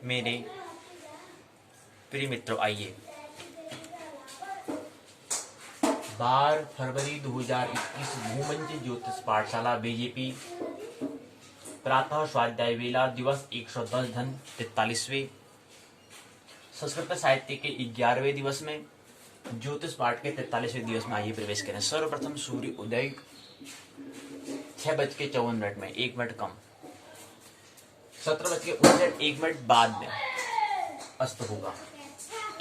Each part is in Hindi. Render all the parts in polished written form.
मेरे प्रिय मित्रों, आइए 12 फरवरी 2021 भूमंज ज्योतिष पाठशाला बीजेपी प्रातः स्वाध्याय वेला दिवस 110 धन 43वें संस्कृत साहित्य के 11वें दिवस में ज्योतिष पाठ के 43वें दिवस में आइए प्रवेश करें। सर्वप्रथम सूर्य उदय 6:54 में 1 मिनट कम 17:59 बाद में अस्त होगा।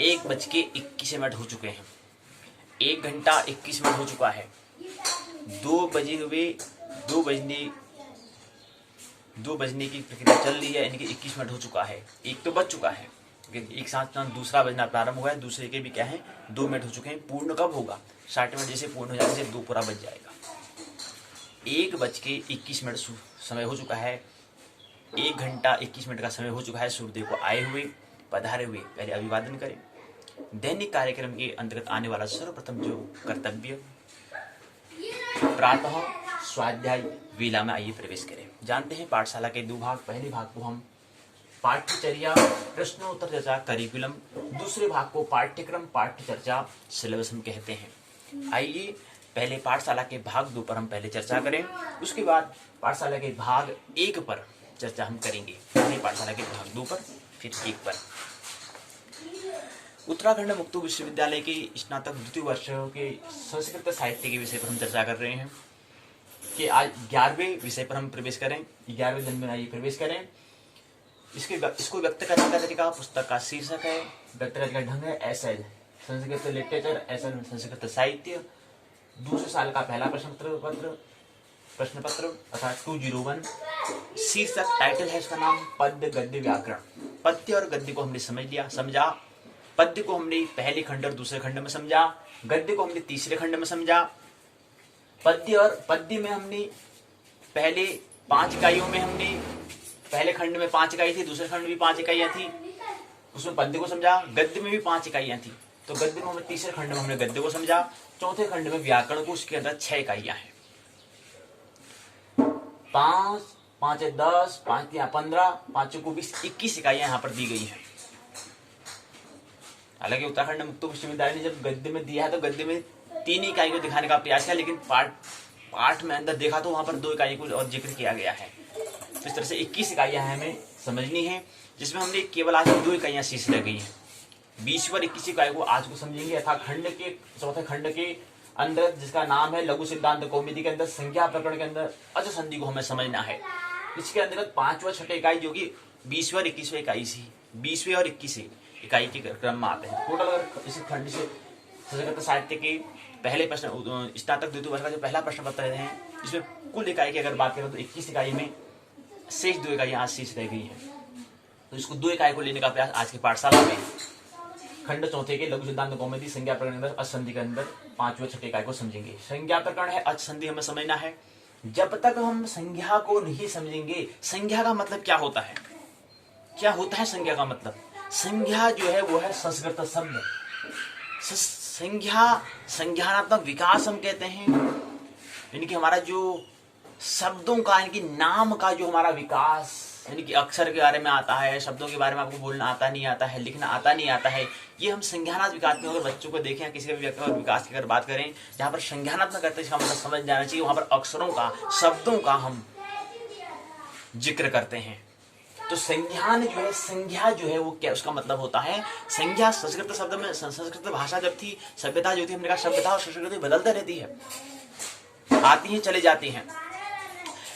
1:21 हो चुके हैं। 1 घंटा 21 मिनट हो चुका है। 2 बजने की प्रक्रिया चल रही है, यानी कि 21 मिनट हो चुका है। 1 तो बज चुका है, एक साथ दूसरा बजना प्रारंभ हुआ है। दूसरे के भी क्या है, 2 मिनट हो चुके हैं। पूर्ण कब होगा? 60 मिनट जैसे पूर्ण हो जाने से 2 पूरा बज जाएगा। 1:21 समय हो चुका है। 1 घंटा 21 मिनट का समय हो चुका है। सूर्यदेव को आए हुए पधारे हुए पहले अभिवादन करें। दैनिक कार्यक्रम के अंतर्गत आने वाला सर्वप्रथम जो कर्तव्य प्रातः स्वाध्याय वेला में आइए प्रवेश करें। जानते हैं पाठशाला के 2 भाग, पहले भाग को हम पाठ्यचर्या प्रश्नोत्तर चर्चा करिकुलम, दूसरे भाग को पाठ्यक्रम पाठ्य चर्चा सिलेबस हम कहते हैं। आइए पहले पाठशाला के भाग 2 पर हम पहले चर्चा करें, उसके बाद पाठशाला के भाग 1 पर चर्चा हम करेंगे। पहले पाठशाला के भाग 2 पर फिर 1 पर। उत्तराखंड मुक्त विश्वविद्यालय के स्नातक द्वितीय वर्ष के संस्कृत साहित्य के विषय पर हम चर्चा कर रहे हैं कि आज 11वें विषय पर हम प्रवेश करें। 11वें दिन में आइए प्रवेश करें। इसको व्यक्त करने का तरीका, पुस्तक का शीर्षक है, व्यक्त करने का ढंग है SL Sanskrit literature, SL Sanskrit साहित्य। दूसरे साल का पहला प्रश्न पत्र अर्थात 201। शीर्षक टाइटल है इसका नाम पद्य गद्य व्याकरण। पद्य और गद्य को हमने समझा। पद्य को हमने पहले खंड और दूसरे खंड में समझा, गद्य को हमने तीसरे खंड में समझा। पद्य में हमने पहले 5 इकाइयों में हमने पहले खंड में 5 इकाई थी, दूसरे खंड में भी 5 इकाइयां थी, उसमें पद्य को समझा। गद्य में भी 5 इकाइयां थी, तो गद्य में हमने तीसरे खंड में हमने गद्य को समझा। चौथे खंड में व्याकरण को, उसके अंदर 6 इकाइयां हैं। 5 5 10 5 15 5 को 20 21 इकाइयां यहाँ पर दी गई हैं। हालांकि उत्तराखंड मुक्त विश्वविद्यालय ने जब गद्य में दिया है तो गद्य में 3 इकाई को दिखाने का प्रयास किया, लेकिन पाठ में अंदर देखा तो वहां पर 2 इकाई को और जिक्र किया गया है। तो इस तरह से 21 इकाइयां हमें समझनी है, जिसमें हमने केवल आज 2 इकाइयां शेष रह गई हैं। 20 और 21 इकाई को आज को समझेंगे। यथा खंड के चौथे खंड के अंदर जिसका नाम है लघु सिद्धांत कौमुदी के अंदर संज्ञा प्रकरण के अंदर अच संधि को हमें समझना है। इसके अंतर्गत 5वां 6ठे इकाई जो कि 20वें और 21वें इकाई से 20वें और 21वें इकाई के क्रम में आते हैं। टोटल अगर इस खंड से संस्कृत साहित्य के पहले प्रश्न स्नातक द्वितीय वर्ष का जो पहला प्रश्न पत्र है, इसमें कुल इकाई की अगर बात करें तो 21 इकाई में शेष 2 इकाइयां आज शेष रह गई हैं। तो इसको 2 इकाई को लेने का प्रयास आज की पाठशाला में खंड चौथे के लघु सिद्धांत कौमुदी संज्ञा प्रकरण के अंदर असंधि के अंदर 5वें 6ठे इकाई को समझेंगे। संज्ञा प्रकरण है, असंधि हमें समझना है। जब तक हम संज्ञा को नहीं समझेंगे, संज्ञा का मतलब क्या होता है, क्या होता है संज्ञा का मतलब? संज्ञा जो है वो है संस्कृत शब्द। संज्ञानात्मक विकास हम कहते हैं, यानी कि हमारा जो शब्दों का, यानी कि नाम का जो हमारा विकास, यानी कि अक्षर के बारे में आता है, शब्दों के बारे में आपको बोलना आता नहीं आता है, लिखना आता नहीं आता है, ये हम संज्ञानात्मक विकास में अगर बच्चों को देखें या किसी भी व्यक्ति और विकास की अगर बात करें, जहाँ पर संज्ञानात्मक करते हैं इसका मतलब समझ जाना चाहिए, वहां पर अक्षरों का, शब्दों का हम जिक्र करते हैं। तो संज्ञान जो है, संज्ञा जो है वो क्या, उसका मतलब होता है संज्ञा। संस्कृत शब्द में, संस्कृत भाषा जब थी, सभ्यता जो थी, हमने कहा सभ्यता और संस्कृति बदलती रहती है, आती है चली जाती हैं।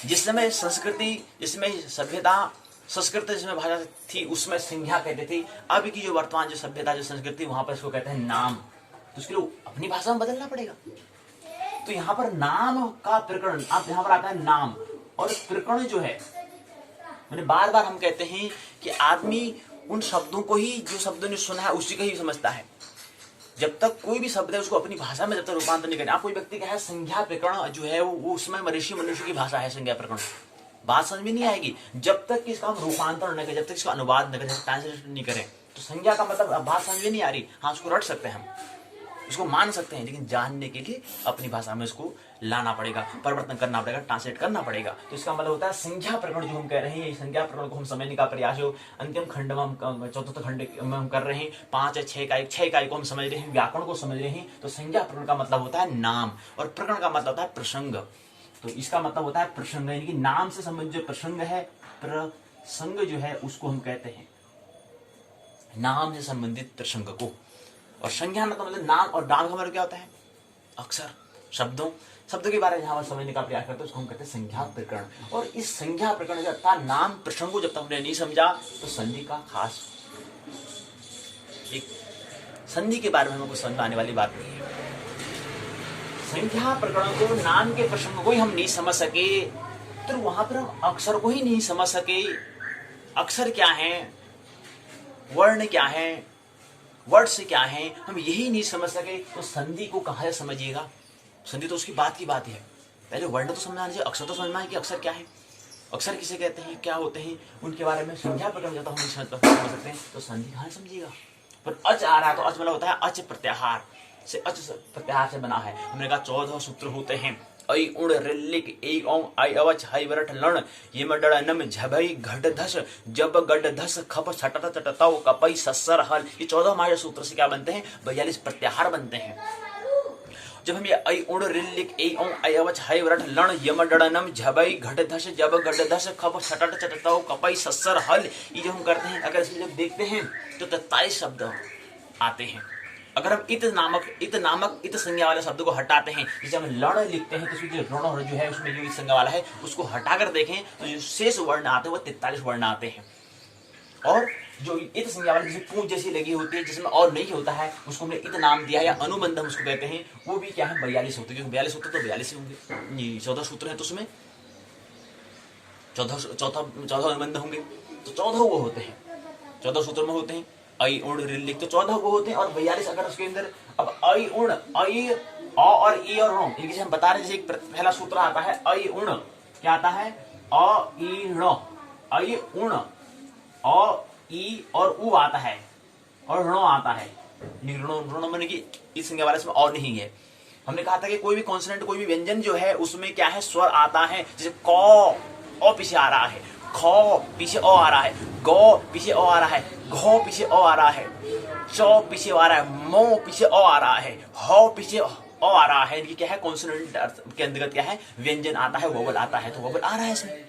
जिस समय संस्कृति, जिसमें सभ्यता, संस्कृत जिसमें भाषा थी उसमें संज्ञा कहते थे। अब की जो वर्तमान जो सभ्यता जो संस्कृति, वहां पर इसको कहते हैं नाम। तो उसके लिए अपनी भाषा में बदलना पड़ेगा। तो यहाँ पर नाम का प्रकरण, अब यहाँ पर आता है नाम और प्रकरण जो है, मैंने बार बार हम कहते हैं कि आदमी उन शब्दों को ही, जो शब्दों ने सुना है उसी को ही समझता है। जब तक कोई भी शब्द है उसको अपनी भाषा में जब तक रूपांतर नहीं करें। आप कोई व्यक्ति का है संज्ञा प्रकरण जो है वो उसमें मनुष्य की भाषा है संज्ञा प्रकरण, बात समझ में नहीं आएगी जब तक कि इसका हम रूपांतर न करें, जब तक इसका अनुवाद न करें, ट्रांसलेशन नहीं करें। तो संज्ञा का मतलब बात समझ में नहीं आ रही, हाँ उसको रट सकते हैं हम, इसको मान सकते हैं, लेकिन जानने के लिए अपनी भाषा में इसको लाना पड़ेगा, परिवर्तन करना पड़ेगा, ट्रांसलेट करना पड़ेगा। तो इसका मतलब होता है संज्ञा प्रकरण जो हम कह रहे हैं, ये संज्ञा प्रकरण को हम समझने का प्रयास जो अंतिम खंड में हम चतुर्थ खंड में हम कर रहे हैं, 5 या 6 इकाई को हम समझ रहे हैं, व्याकरण को समझ रहे हैं। तो संज्ञा प्रकरण का मतलब होता है नाम, और प्रकरण का मतलब होता है प्रसंग। तो इसका मतलब होता है प्रसंग, यानी कि नाम से संबंधित जो प्रसंग है, प्रसंग जो है उसको हम कहते हैं नाम से संबंधित प्रसंग को। और संज्ञा मतलब नाम, और नाम का मतलब क्या होता है? अक्षर, शब्दों के बारे में जहां समझने का प्रयास करते हैं उसको हम कहते हैं संज्ञा प्रकरण। और इस संज्ञा प्रकरण जो था नाम प्रसंग को जब तक हमने नहीं समझा तो संधि का खास एक संधि के बारे में हमको समझ आने वाली बात नहीं है। संख्या प्रकरण को, नाम के प्रसंग को ही हम नहीं समझ सके तो वहां पर हम अक्षर को ही नहीं समझ सके। अक्षर क्या है, वर्ण क्या है, वर्ड्स क्या है, हम यही नहीं समझ सके तो संधि को कहां से समझिएगा? संधि तो उसकी बात की बात है। पहले वर्ण तो समझना चाहिए, अक्षर तो समझना है कि अक्षर क्या है, अक्षर किसे कहते हैं, क्या होते हैं, उनके बारे में संज्ञा प्रकरण जाता हम नहीं समझ सकते हैं तो संधि कहां समझिएगा? पर अच आ रहा है तो अच मतलब होता है अच प्रत्याहार से, अच प्रत्याहार से बना है। हमने कहा 14 सूत्र होते हैं। ऐ उण रिल्लिक ऐ औ आई अवच हई वरठ लण ये मडड़ नम झबई घट धस जब गड धस खप छटत चटताओ कपई सस्सर हल। ये 14 हमारे सूत्र से क्या बनते हैं? 42 प्रत्याहार बनते हैं। जब हम ये ऐ उण रिल्लिक ऐ औ आई अवच हई वरठ लण यम डड़ नम झबई घट धस जब गड धस खप छटत चटताओ कपई सस्सर हल, ये जो हम करते हैं, अगर इसमें जब देखते हैं तो 43 शब्द आते हैं। अगर हम इत नामक इत संज्ञा वाले शब्द को हटाते हैं, जैसे हम लड़ लिखते हैं तो उसमें जो ऋण जो है उसमें जो इत संज्ञा वाला है उसको हटाकर देखें तो जो शेष वर्ण आते हैं वो 43 वर्ण आते हैं। और जो इत संज्ञा वाले जैसे पूंछ जैसी लगी होती है जिसमें और नहीं होता है उसको हमने इत नाम दिया या अनुबंध हम उसको कहते हैं, वो भी क्या है 42 होते हैं। क्योंकि 42 होते तो 42 ही होंगे। 14 सूत्र है तो उसमें 14 अनुबंध होंगे तो 14 वो होते हैं, 14 सूत्र में होते हैं। ऐ उण रिल्लिक तो 14 वो होते हैं और 42 अगर उसके अंदर। अब ऐ उण, ऐ अ और ई और ण, इनके हम बता रहे हैं। जैसे एक पहला सूत्र आता है ऐ उण, क्या आता है? अ ई ण, ऐ उण, अ ई और उ आता है और ऋण आता है। ऋण माने कि इस संज्ञा वाले इसमें और नहीं है। हमने कहा था कि कोई भी कॉन्सोनेंट, कोई भी व्यंजन जो है उसमें क्या है? स्वर आता है। जैसे क ओ पीछे आ रहा है, ख पीछे ओ आ रहा है, गो पीछे ओ आ रहा है, घो पीछे ओ आ रहा है, चौ पीछे ओ आ रहा है, मो पीछे ओ आ रहा है, हो पीछे ओ आ रहा है। ये क्या है? कॉन्सोनेंट के अंतर्गत क्या है? व्यंजन आता है, वोवल आता है, तो वोवल आ रहा है इसमें।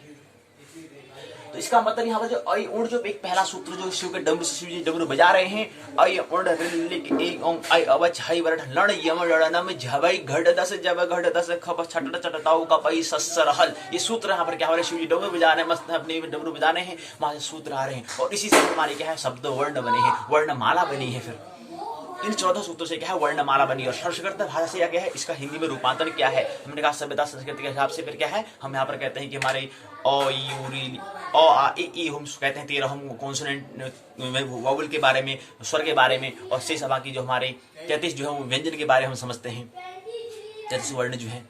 तो इसका मतलब यहाँ पर जो ऐ उण जो एक पहला सूत्र जो शिव के डमरू से शिव जी डमरू बजा रहे हैं, ऐ उण रिल्लिक ऐ औ आई अवच हई वरठ लण यम लड़नम झबई घट दस जब घट दस खप छटट चटताओ कपई सस्सर हल। ये सूत्र यहाँ पर क्या हो रहे हैं? शिव जी डमरू बजा रहे हैं, मस्त अपने डमरू बजा रहे हैं, वहां से सूत्र आ रहे हैं और इसी से हमारे क्या है? शब्द वर्ण बने हैं, वर्णमाला बनी है। फिर इन 14 सूत्रों से क्या है? वर्णमाला बनी। और संस्कृत भाषा से क्या है? इसका हिंदी में रूपांतरण क्या है? हमने कहा सभ्यता संस्कृति के हिसाब से फिर क्या है? हम यहाँ पर कहते हैं कि हमारे अ ई अ आ ई हम कहते हैं 13 हम कॉन्सोनेंट वोवल के बारे में, स्वर के बारे में, और शेष बाकी जो हमारे 33 जो है व्यंजन के बारे में हम समझते हैं। 33 वर्ण जो है,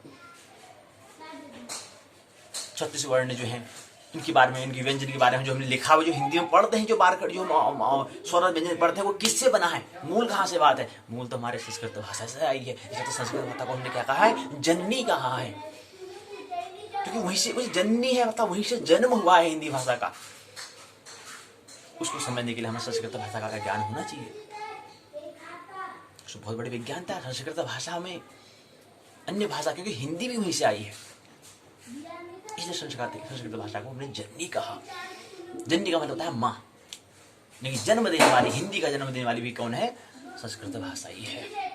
36 वर्ण जो है, इनके बारे में, इनकी व्यंजन के बारे में जो हमने लिखा हुआ, जो हिंदी में पढ़ते हैं, जो बार जो स्वर व्यंजन पढ़ते हैं, वो किससे बना है? मूल कहाँ से बात है? मूल तो हमारे संस्कृत भाषा से आई है। इसलिए तो संस्कृत भाषा को हमने क्या कहा है? जननी कहा है, क्योंकि वहीं से जननी है, मतलब वहीं से जन्म हुआ है हिंदी भाषा का। उसको समझने के लिए हमें संस्कृत भाषा का ज्ञान होना चाहिए। उसको बहुत बड़ी विज्ञानता है संस्कृत भाषा में, अन्य भाषा, क्योंकि हिंदी भी वहीं से आई है। इसलिए संस्कृत भाषा को हमने जननी कहा। जननी का मतलब होता है माँ, लेकिन जन्म देने वाली, हिंदी का जन्म देने वाली भी कौन है? संस्कृत भाषा ही है।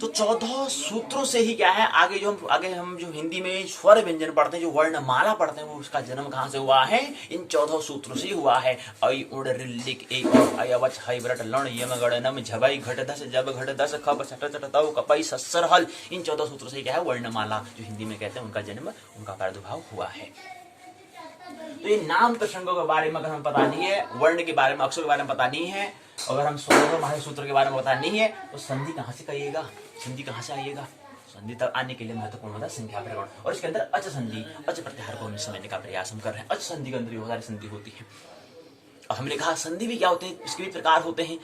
तो 14 सूत्रों से ही क्या है? आगे हम जो हिंदी में स्वर व्यंजन पढ़ते हैं, जो वर्णमाला पढ़ते हैं, वो उसका जन्म कहाँ से हुआ है? इन 14 सूत्रों से ही हुआ है। ऐ उण रिल्लिक ऐ औ आई अवच हई वरठ लण यम गड़ नम झबई घट दस जब घट दस खप छट चटताओ कपई सस्सर हल। इन 14 सूत्रों से क्या है? वर्णमाला जो हिंदी में कहते हैं, उनका जन्म, उनका प्रादुर्भाव हुआ है। तो ये नाम प्रसंगों के बारे में अगर हम पता नहीं है, वर्ण के बारे में, अक्षर के बारे में पता नहीं है, अगर हम 16 महासूत्र के बारे में पता नहीं है, तो संधि कहाँ से करिएगा? संधि कहाँ से आइएगा? संधि तक आने के लिए महत्वपूर्ण होता है संख्या प्रकरण, और इसके अंदर अच संधि, अच प्रत्याहार को हम समझने का प्रयास हम कर रहे हैं। अच संधि के अंदर बहुत सारी संधि होती है। और हमने कहा संधि भी क्या होते हैं, इसके भी प्रकार होते हैं।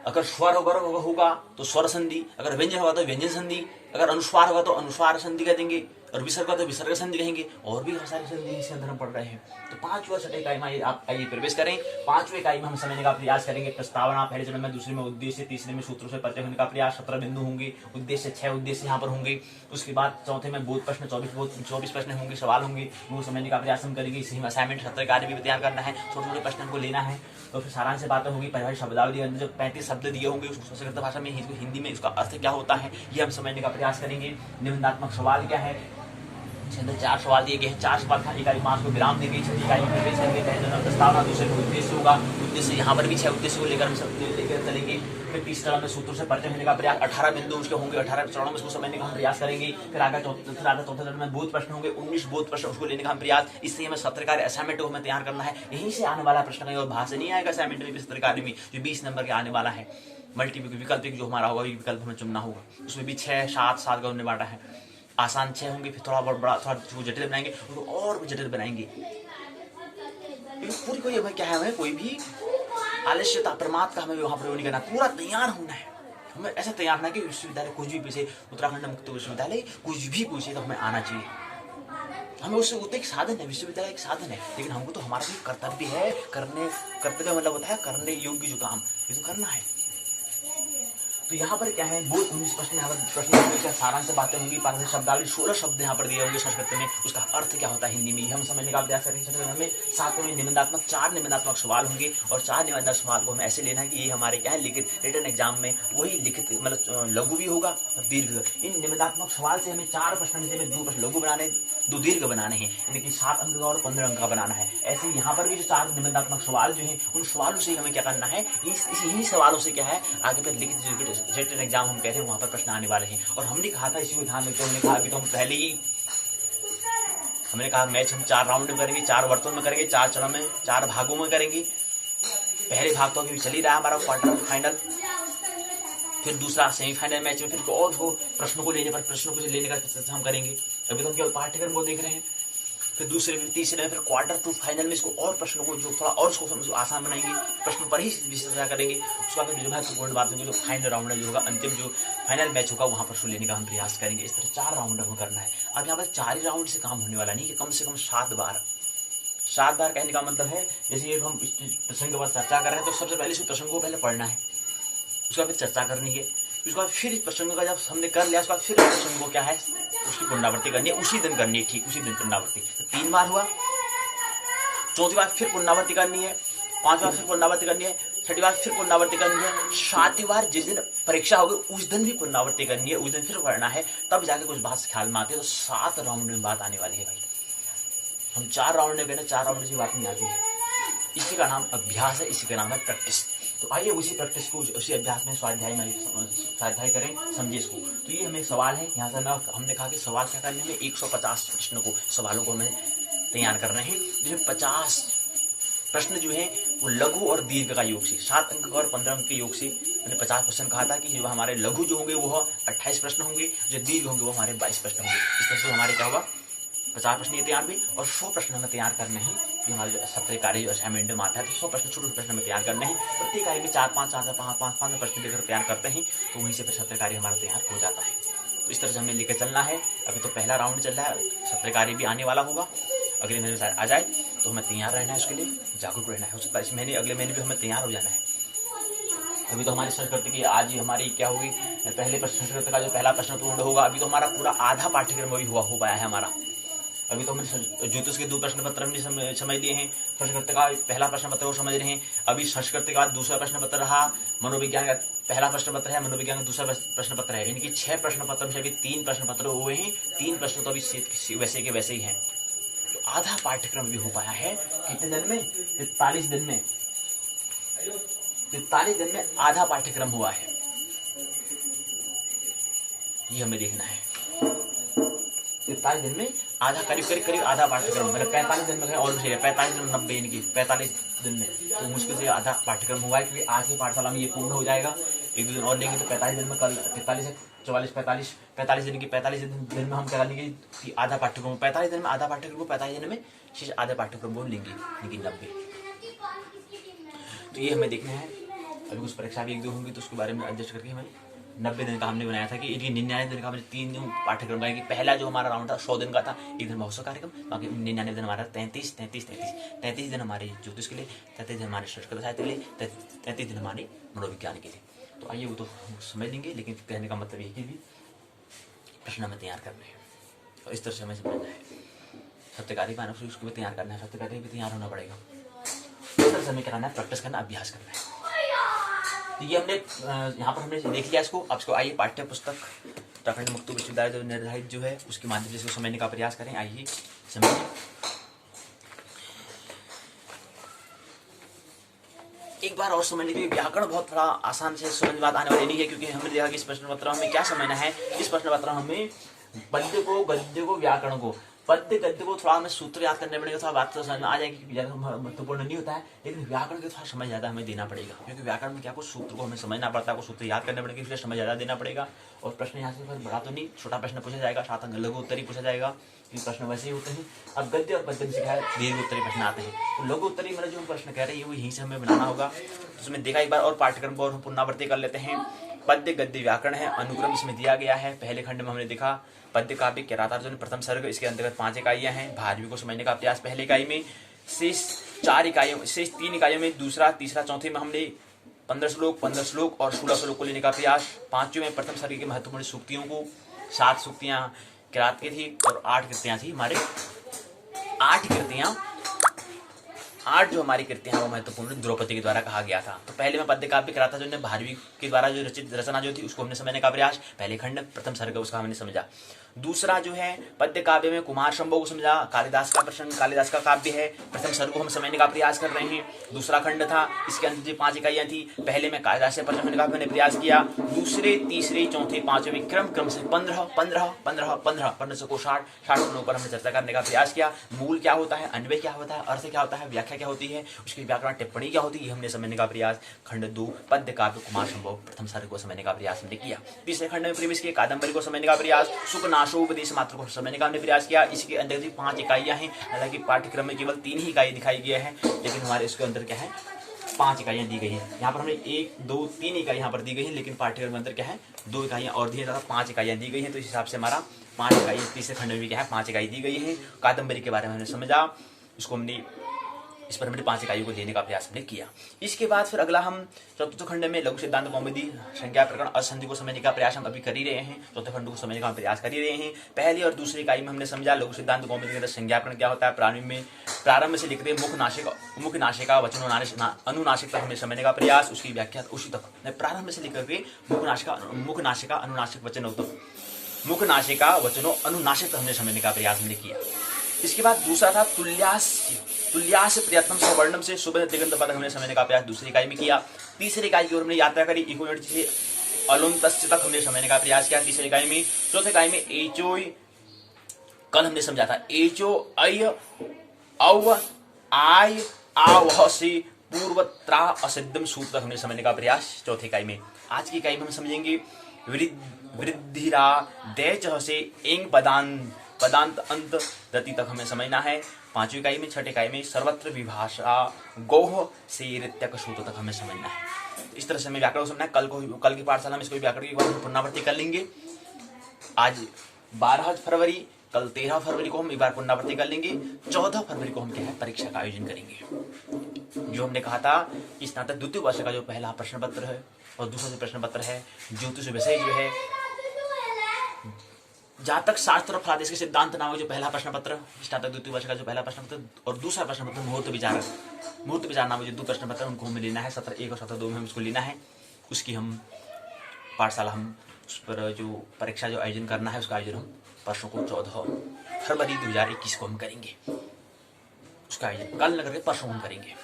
अगर स्वर होगा तो स्वर संधि, अगर व्यंजन होगा तो व्यंजन संधि, अगर अनुस्वार होगा तो अनुस्वार संधि कह देंगे, और विसर्ग होगा तो विसर्ग संधि कहेंगे, और भी बहुत सारी संधि इसके अंदर हम पढ़ रहे हैं। तो 5 व 6 इकाई में आप आइए प्रवेश करें। 5वीं इकाई में हम समझने का प्रयास करेंगे प्रस्तावना, पहले चरण में, दूसरे में उद्देश्य, तीसरे में सूत्रों से परिचय होने का प्रयास, 17 बिंदु होंगे, उद्देश्य 6 उद्देश्य यहाँ पर होंगे। उसके बाद चौथे में बोध प्रश्न 24 प्रश्न होंगे, सवाल होंगे, वो समझने का प्रयास हम करेंगे। इसी में असाइनमेंट सत्र कार्य भी तैयार करना है, छोटे छोटे प्रश्न को लेना है। तो फिर सारांश से बातें होगी, परिभाषित शब्दावली, जो 35 शब्द दिए होंगे उसको संस्कृत भाषा में, हिंदी में उसका अर्थ क्या होता है ये हम समझने का प्रयास करेंगे। निबंधात्मक सवाल क्या है, 4 सवाल दिए गए हैं, 4 सवाल था, इकाई 5 को विराम दी गई, 6 इकाई में प्रवेश करेंगे। पहले प्रस्तावना, दूसरे में उद्देश्य होगा, उद्देश्य यहाँ पर भी 6 उद्देश्य को लेकर हम सब लेकर चलेंगे। फिर 30 चरण में सूत्रों से परिचय होने का प्रयास, 18 बिंदु उसके होंगे, 18 चरणों में उसको समझने का हम प्रयास करेंगे। फिर आगे चौथे चरण में बोध प्रश्न होंगे, 19 बोध प्रश्न उसको लेने का हम प्रयास। इससे हमें सत्र कार्य असाइनमेंट को हमें तैयार करना है, यहीं से आने वाला प्रश्न कहीं और बाहर से नहीं आएगा। असाइनमेंट में सत्र कार्य में जो 20 नंबर के आने वाला है, मल्टीपल विकल्प जो हमारा होगा, विकल्प हमें चुनना होगा, उसमें भी 6 7 का होने वाला है। आसान 6 होंगे, फिर थोड़ा बहुत बड़ा, थोड़ा जटिल बनाएंगे, उसको और जटिल बनाएंगे। पूरी कोई हमें क्या है, हमें कोई भी आलस्यता प्रमाद का हमें वहां पर नहीं करना, पूरा तैयार होना है। हमें ऐसा तैयार होना है कि विश्वविद्यालय कुछ भी पूछे, उत्तराखंड मुक्त विश्वविद्यालय कुछ भी पूछे तो हमें आना चाहिए। हमें उससे होता एक साधन है, विश्वविद्यालय एक साधन है, लेकिन हमको तो हमारा भी कर्तव्य है, कर्तव्य मतलब होता है करने योग्य जो काम, ये तो करना है। तो यहाँ पर क्या है, बोध 19 प्रश्न यहाँ पर प्रश्न सारांश से बातें होंगी, पारिभाषिक शब्दावली 16 शब्द यहाँ पर दिए होंगे संस्कृत में, उसका अर्थ क्या होता है हिंदी में, हम समझने का प्रयास करेंगे। हमें 7 में निबंधात्मक 4 निबंधात्मक सवाल होंगे, और 4 निबंधात्मक सवाल को हमें ऐसे लेना है कि ये हमारे क्या है, लिखित रिटन एग्जाम में वही लिखित मतलब लघु भी होगा और दीर्घ। इन निबंधात्मक सवाल से हमें 4 प्रश्न में से हमें 2 प्रश्न लघु बनाने, 2 दीर्घ बनाने हैं, यानी कि 7 अंक का और 15 अंक का बनाना है। ऐसे यहाँ पर भी जो 4 निबंधात्मक सवाल जो है, उन सवालों से हमें क्या करना है, इन्हीं सवालों से क्या है आगे फिर लिखित रिटन एग्जाम हम कहते हैं वहां पर प्रश्न आने वाले हैं। और हमने कहा था इसी को ध्यान रखते, हमने कहा अभी तो हम पहले ही हमने कहा मैच हम 4 राउंड में करेंगे, 4 वर्तों में करेंगे, 4 चरण में 4 भागों में करेंगे। पहले भाग तो अभी चल ही रहा है हमारा क्वार्टर फाइनल, फिर दूसरा सेमीफाइनल मैच में फिर और वो प्रश्नों को लेने का हम करेंगे। अभी तो हम केवल पाठ्यक्रम को देख रहे हैं, फिर दूसरे फिर तीसरे में फिर क्वार्टर टू फाइनल में इसको और प्रश्नों को जो थोड़ा और उसको आसान बनाएंगे, प्रश्न पर ही विशेषता करेंगे। उसका फिर जो महत्वपूर्ण बात होगी, जो फाइनल राउंड जो होगा, अंतिम जो फाइनल मैच होगा वहां पर लेने का हम प्रयास करेंगे। इस तरह 4 राउंड हमें करना है। अब यहाँ पर 4 ही राउंड से काम होने वाला नहीं, कम से कम 7 बार कहने का मतलब है, जैसे हम प्रसंग पर चर्चा कर रहे हैं तो सबसे पहले इस प्रसंग को पहले पढ़ना है, उसका फिर चर्चा करनी है, उसके बाद फिर इस प्रसंग का जब हमने कर लिया उसके बाद फिर प्रसंग को क्या है उसकी पुनरावृत्ति करनी है, उसी दिन करनी है, ठीक उसी दिन पुनरावृत्ति। तो 3 बार हुआ, चौथी बार फिर पुनरावृत्ति करनी है, 5वीं बार फिर पुनरावृत्ति करनी है, 6ठी बार फिर पुनरावृत्ति करनी है, 7वीं बार जिस दिन परीक्षा होगी उस दिन भी पुनरावृत्ति करनी है, उस दिन फिर पढ़ना है, तब जाके कुछ बात ख्याल में आती है। तो 7 राउंड में बात आने वाली है भाई। हम 4 राउंड में कहते 4 राउंड से बात नहीं आती है। इसी का नाम अभ्यास है, इसी का नाम है प्रैक्टिस। तो आइए उसी प्रैक्टिस को उसी अभ्यास में स्वाध्याय करें, समझिए इसको। तो ये हमें सवाल है, यहाँ से हमने कहा कि सवाल क्या करने में 150 प्रश्नों को सवालों को हमें तैयार करना है, जिसमें 50 प्रश्न जो है वो लघु और दीर्घ का योग से 7 अंक और 15 अंक के योग से मैंने 50 प्रश्न कहा था कि जो हमारे लघु जो होंगे वो 28 प्रश्न होंगे, जो दीर्घ होंगे वो हमारे 22 प्रश्न होंगे। इस तरह से हमारे क्या होगा 50 प्रश्न ये तैयार हुए और 100 प्रश्न हमें तैयार करने हैं। जो हमारे सत्र कार्य असाइनमेंट में आता है तो 100 प्रश्न छोटे प्रश्न हमें तैयार करने हैं। प्रत्येक कार्य में 4-5 प्रश्न देकर तैयार करते हैं, तो वहीं से फिर सत्र कार्य हमारा तैयार हो जाता है। तो इस तरह से हमें लेकर चलना है। अभी तो पहला राउंड चल रहा है, सत्र कार्य भी आने वाला होगा, अगले महीने में आ जाए तो हमें तैयार रहना है, उसके लिए जागरूक रहना है। हो सकता है इस महीने अगले महीने भी हमें तैयार हो जाना है। अभी तो हमारी संस्कृत की आज ही हमारी क्या होगी, पहले संस्कृत का जो पहला प्रश्न पूर्ण होगा। अभी तो हमारा पूरा आधा पाठ्यक्रम अभी हो पाया है हमारा। अभी तो हमने ज्योतिष के 2 प्रश्न पत्र हमने समझ लिए हैं, संस्कृत का पहला प्रश्न पत्र को समझ रहे हैं। अभी संस्कृत के बाद दूसरा प्रश्न पत्र रहा, मनोविज्ञान का पहला प्रश्न पत्र है, मनोविज्ञान का दूसरा प्रश्न पत्र है। यानी कि 6 प्रश्न पत्र में से अभी 3 प्रश्न पत्र हुए हैं, 3 प्रश्न तो अभी वैसे के वैसे ही हैं। तो आधा पाठ्यक्रम भी हो पाया है। कितने दिन में? 43 दिन में। 43 दिन में आधा पाठ्यक्रम हुआ है, ये हमें देखना है। 43 दिन में आधा करीब आधा पाठ्यक्रम, मतलब 45 दिन में और 45 दिन 90 यानी कि 45 दिन में तो मुश्किल से आधा पाठ्यक्रम हुआ है, क्योंकि आज की पाठशाला में ये पूर्ण हो जाएगा। 1-2 दिन और लेंगे तो 45 दिन में, कल 43 है 44 45 दिन की 45 दिन में हम क्या लेंगे कि आधा पाठ्यक्रम 45 दिन में, आधा पाठ्यक्रम 45 दिन में, शेष आधा पाठ्यक्रम वो लेंगे, लेकिन 90। तो ये हमें देखना है। अभी कुछ परीक्षा भी 1-2 होंगी तो उसके बारे में एडजस्ट करके हमें 90 दिन का हमने बनाया था कि 99 दिन का हमने 3 पाठ्यक्रम बनाया कि पहला जो हमारा राउंड था 100 दिन का था, 1 दिन महोत्सव कार्यक्रम, बाकी 99 दिन हमारा 33 दिन हमारे ज्योतिष के लिए, 33 दिन हमारे संस्कृत साहित्य के लिए, 33 दिन हमारे मनोविज्ञान के लिए। तो आइए वो तो समझ लेंगे, लेकिन कहने का मतलब यही भी प्रश्न हमें तैयार करने हैं और इस तरह से हमें समझना है। सत्यकारी मानव से उसको भी तैयार करना है, सत्यकारी भी तैयार होना पड़ेगा। इस तरह से हमें कराना है, प्रैक्टिस करना, अभ्यास करना है। तो ये हमने यहाँ पर हमने देख लिया इसको। अब इसको आइए पाठ्य पुस्तक उत्तराखंड मुक्त विश्वविद्यालय जो निर्धारित जो है उसके माध्यम से इसको समझने का प्रयास करें। आइए समझिए। एक बार और समझने के लिए व्याकरण बहुत थोड़ा आसान से समझ बात आने वाली नहीं है, क्योंकि हमने देखा कि इस प्रश्न पत्र में क्या समझना है। इस प्रश्न पत्र हमें पद्य को, गद्य को, व्याकरण को, पद्य गद्य को थोड़ा हमें सूत्र याद करने पड़ेगा, थोड़ा बात तो समझ में आ जाएगी क्योंकि महत्वपूर्ण नहीं होता है, लेकिन व्याकरण के थोड़ा समय ज्यादा हमें देना पड़ेगा, क्योंकि व्याकरण में क्या कुछ सूत्र को हमें समझना पड़ता है, कुछ सूत्र याद करने पड़ेंगे, इसलिए समय ज्यादा देना पड़ेगा। और प्रश्न यहाँ से बड़ा तो नहीं, छोटा प्रश्न पूछा जाएगा, साथ में लघु उत्तरी पूछा जाएगा, प्रश्न वैसे ही होते हैं। अब गद्य और पद्य से दीर्घ उत्तरी प्रश्न आते हैं, तो लघु उत्तरी मतलब जो हम प्रश्न कह रहे हैं वो यहीं से हमें बनाना होगा। उसमें देखा एक बार और पाठ्यक्रम को और पुनरावृत्ति कर लेते हैं। पद्य गद्य व्याकरण है, अनुक्रम इसमें दिया गया है। पहले खंड में हमने देखा पद्य काव्य किरातार्जुन प्रथम सर्ग, इसके अंतर्गत 5 इकाइयां हैं। भारवी को समझने का प्रयास पहले इकाई में, शेष 3 इकाइयों में दूसरा, तीसरा, चौथे में हमने 15 श्लोक और 16 श्लोक को लेने का प्रयास। 5वें में प्रथम सर्ग की महत्वपूर्ण सूक्तियों को, 7 सूक्तियां किरात की थी और 8 कृतियां थी हमारे। 8 जो हमारी कृतियां हैं वो महत्वपूर्ण द्रौपदी के द्वारा कहा गया था। तो पहले में पद्य काव्य किरातार्जुन ने भारवी के द्वारा जो रचित रचना जो थी उसको हमने समझने का प्रयास, पहले खंड प्रथम सर्ग उसका हमने समझा। दूसरा जो है पद्य काव्य में कुमार शंभव को समझा, कालिदास का प्रसंग, कालिदास का काव्य है, प्रथम सर्ग को हम समझने का प्रयास कर रहे हैं। दूसरा खंड था, इसके अंदर जो 5 इकाइयां थी, पहले में कालिदास से प्रसंग का मैंने प्रयास किया, दूसरे, तीसरे, चौथे, 5वें क्रम से 15 से को 60 पर हमने चर्चा करने का प्रयास किया। मूल क्या होता है, अन्वय क्या होता है, अर्थ क्या होता है, व्याख्या क्या होती है, उसकी व्याकरण टिप्पणी क्या होती है, हमने समझने का प्रयास। खंड 2 पद्य काव्य कुमार शंभव प्रथम सर्ग को समझने का प्रयास हमने किया। तीसरे खंड में प्रेमिस की कादंबरी को समझने का प्रयास, उपदेश मात्र को समझने का हमने प्रयास किया। इसके अंदर 5 इकाइयां हैं, हालांकि पाठ्यक्रम में केवल 3 ही इकाई दिखाई गया है, लेकिन हमारे इसके अंदर क्या है 5 इकाइयां दी गई हैं। यहाँ पर हमने 1, 2, 3 इकाई यहाँ पर दी गई है, लेकिन पाठ्यक्रम के अंदर क्या है 2 इकाइयां और दी है, 5 इकाइयां दी गई हैं। तो इस हिसाब से हमारा 5 इकाई, तीसरे खंड में भी क्या है 5 इकाई दी गई है। कादंबरी के बारे में हमने समझा, इसको हमने इस पर हमने 5 इकाइयों को देने का प्रयास हमने किया। इसके बाद फिर अगला हम चतुर्थ खंड में लघु सिद्धांत कौमुदी संज्ञा प्रकरण असंधि को समझने का प्रयास हम अभी कर ही रहे हैं। चौथे खंड को समझने का प्रयास कर ही रहे हैं। पहली और दूसरी इकाई में हमने समझा लघु सिद्धांत कौमुदी के अंदर संज्ञा प्रकरण क्या होता है, प्रारंभ से लिखते मुख नाशिका वचनों अनुनासिक तक हमने समझने का प्रयास, उसकी व्याख्या उसी तक प्रारंभ से लिखकर के मुख नाशिका अनुनासिक वचनों अनुनासिक हमने समझने का प्रयास हमने किया। इसके बाद दूसरा था तुल्यास प्रयत्नम सवर्णम से सुबह दिगंत पद हमने समझने का प्रयास दूसरी इकाई में किया। तीसरी इकाई की ओर हमने यात्रा करी, इकोनट से अलोन्तस्य तक हमने समझने का प्रयास किया तीसरी इकाई में। चौथी इकाई में एचोय कल हमने समझा था, एचो अय अव आय आवह से पूर्वत्रा असिद्धम सूत्र तक हमने समझने का प्रयास चौथी इकाई में। आज की इकाई में हम समझेंगे वृद्धिरा दैच से एंग पदांत अंत गति तक हमें समझना है 5वीं इकाई में। 6ठी इकाई में सर्वत्र विभाषा गौह से ऋत्यक सूत्र तक हमें समझना है। इस तरह से हमें व्याकरण को समझना है। कल की पाठशाला में इसको व्याकरण की पुनरावृत्ति कर लेंगे। आज 12 फरवरी, कल 13 फरवरी को हम एक बार पुनरावृत्ति कर लेंगे। 14 फरवरी को हम क्या है परीक्षा का आयोजन करेंगे। जो हमने कहा था कि स्नातक द्वितीय वर्ष का जो पहला प्रश्न पत्र है और दूसरा जो प्रश्न पत्र है ज्योतिष विषय जो है जातक शास्त्र और प्रादेश के सिद्धांत नामक जो पहला प्रश्न पत्र स्नातक द्वितीय वर्ष का जो पहला प्रश्न पत्र और दूसरा प्रश्न पत्र मुहूर्त विचार नामक जो 2 प्रश्न पत्र उनको हमें लेना है। सत्र 1 और सत्र 2 में हम उसको लेना है। उसकी हम पाठशाला हम उस पर जो परीक्षा जो आयोजन करना है उसका आयोजन हम परसों को 14 फरवरी 2021 को हम करेंगे। उसका आयोजन कल न करके परसों हम करेंगे।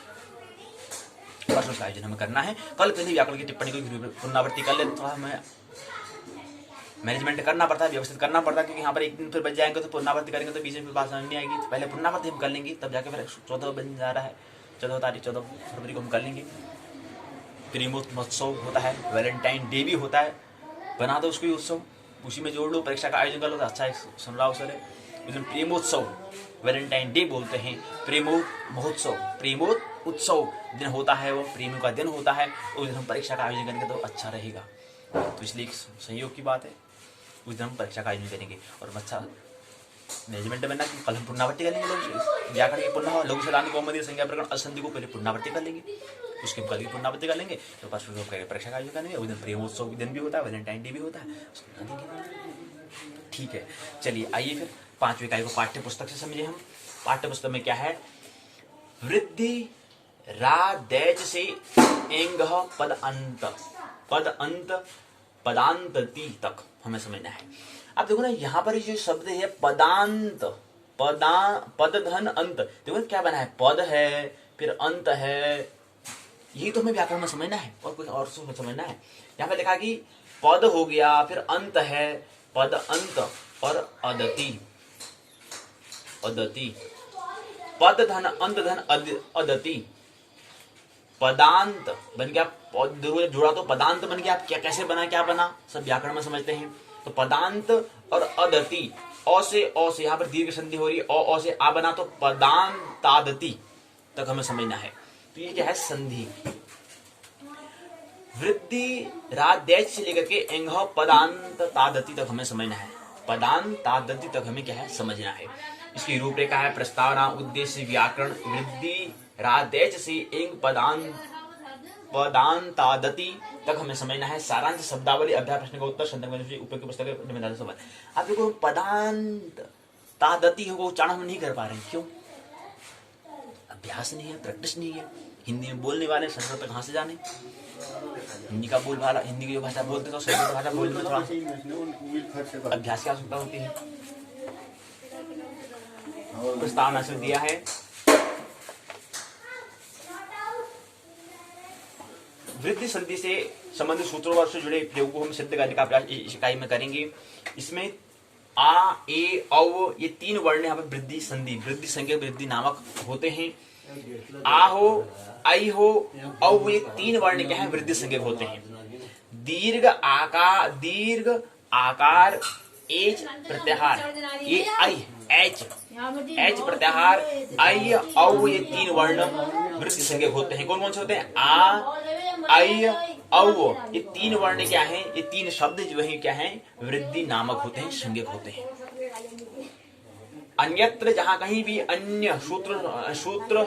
परसों का आयोजन हमें करना है। कल पहले व्याकरण की टिप्पणी को पुनरावृत्ति कर ले, थोड़ा हमें मैनेजमेंट करना पड़ता है, व्यवस्थित करना पड़ता है, क्योंकि यहाँ पर एक दिन फिर बच जाएंगे तो पुनरावृत्ति करेंगे तो बीच में बात समझ नहीं आएगी। तो पहले पुनरावृत्ति हम कर लेंगे, तब जाके फिर 14 बन जा रहा है, 14 फरवरी को हम कर लेंगे। प्रेमोत्सव होता है, वैलेंटाइन डे भी होता है, बना दो उसको उत्सव, उसी में जोड़ लो, परीक्षा का आयोजन कर लो तो अच्छा सुन रहा अवसर है। प्रेमोत्सव वैलेंटाइन डे बोलते हैं, प्रेमोत्सव उत्सव दिन होता है, वो प्रेमियों का दिन होता है, उस दिन हम परीक्षा का आयोजन करेंगे तो अच्छा रहेगा। तो इसलिए एक सहयोग की बात है, उस दिन हम परीक्षा का आयोजन करेंगे। और अच्छा मैनेजमेंट बनना कि कल हम पुनरावृत्ति कर लेंगे, लोग व्याकरण की पुनः लघु शब्दांत कौमुदी संज्ञा प्रकरण असंधि को पहले पुनरावृत्ति कर लेंगे, उसके कल की पुनरावृत्ति कर लेंगे, तो पास परीक्षा का आयोजन करेंगे। उस दिन प्रेमोत्सव दिन भी होता है, वैलेंटाइन डे भी होता है, उसको बना देंगे। ठीक है, चलिए आइए फिर 5वीं इकाई को पाठ्य पुस्तक से समझे हम। पाठ्य पुस्तक में क्या है, वृद्धि रादैच से एंग पद अंत पदांत ती तक हमें समझना है। अब देखो ना, यहाँ पर जो शब्द है पदांत, पद धन अंत, देखो क्या बना है, पद है फिर अंत है, यही तो हमें व्याकरण में समझना है और कुछ और समझना है। यहाँ पे देखा कि पद हो गया, फिर अंत है, पद अंत और अदति, पद धन अंत धन अदति, पदांत बन गया, जुड़ा तो पदांत बन गया। क्या कैसे बना, क्या बना, सब व्याकरण में समझते हैं। तो पदांत और अदति, अ से यहाँ पर दीर्घ संधि हो रही है, अ से आ बना, तो पदांतादति तक हमें समझना है। तो ये क्या है, संधि। वृद्धि रादैच से लेकर के एंग पदांत तादति तक हमें समझना है। पदांत तादति तक हमें क्या है, समझना है। इसकी रूपरेखा है, प्रस्तावना, उद्देश्य, व्याकरण। वृद्धि रादैच से एंग पदांतादति तक हमें समझना है। सारांश, शब्दावली, अध्याय, प्रश्न का उत्तर, ऊपर की पुस्तक। आप देखो पदांत तादति को उच्चारण हम नहीं कर पा रहे हैं, क्यों? अभ्यास नहीं है, प्रैक्टिस नहीं है। हिंदी में बोलने वाले संस्कृत कहाँ से जाने, हिंदी का बोलबाला, हिंदी की जो भाषा बोलते तो संस्कृत भाषा बोलने में थोड़ा अभ्यास की आवश्यकता होती है। प्रस्तावना से दिया है, वृद्धि संधि से संबंधित सूत्रों से जुड़े प्रयोग को हम सिद्ध करने का प्रयास इस इकाई में करेंगे। इसमें आ, ए, औ ये 3 वर्ण यहाँ पर वृद्धि संधि, वृद्धि संज्ञा वृद्धि नामक होते हैं। आ हो, आई हो, औ ये 3 वर्ण क्या है, वृद्धि संज्ञक होते हैं। दीर्घ आकार एच प्रत्याहार, ये आई एच प्रत्याहार आई औ ये 3 वर्ण वृद्धि संज्ञक होते हैं। कौन कौन से होते हैं, आ, आई, औ, ये 3 वर्ण क्या हैं, ये 3 शब्द जो है क्या हैं, वृद्धि नामक होते हैं, संज्ञक होते हैं। अन्यत्र जहां कहीं भी अन्य सूत्र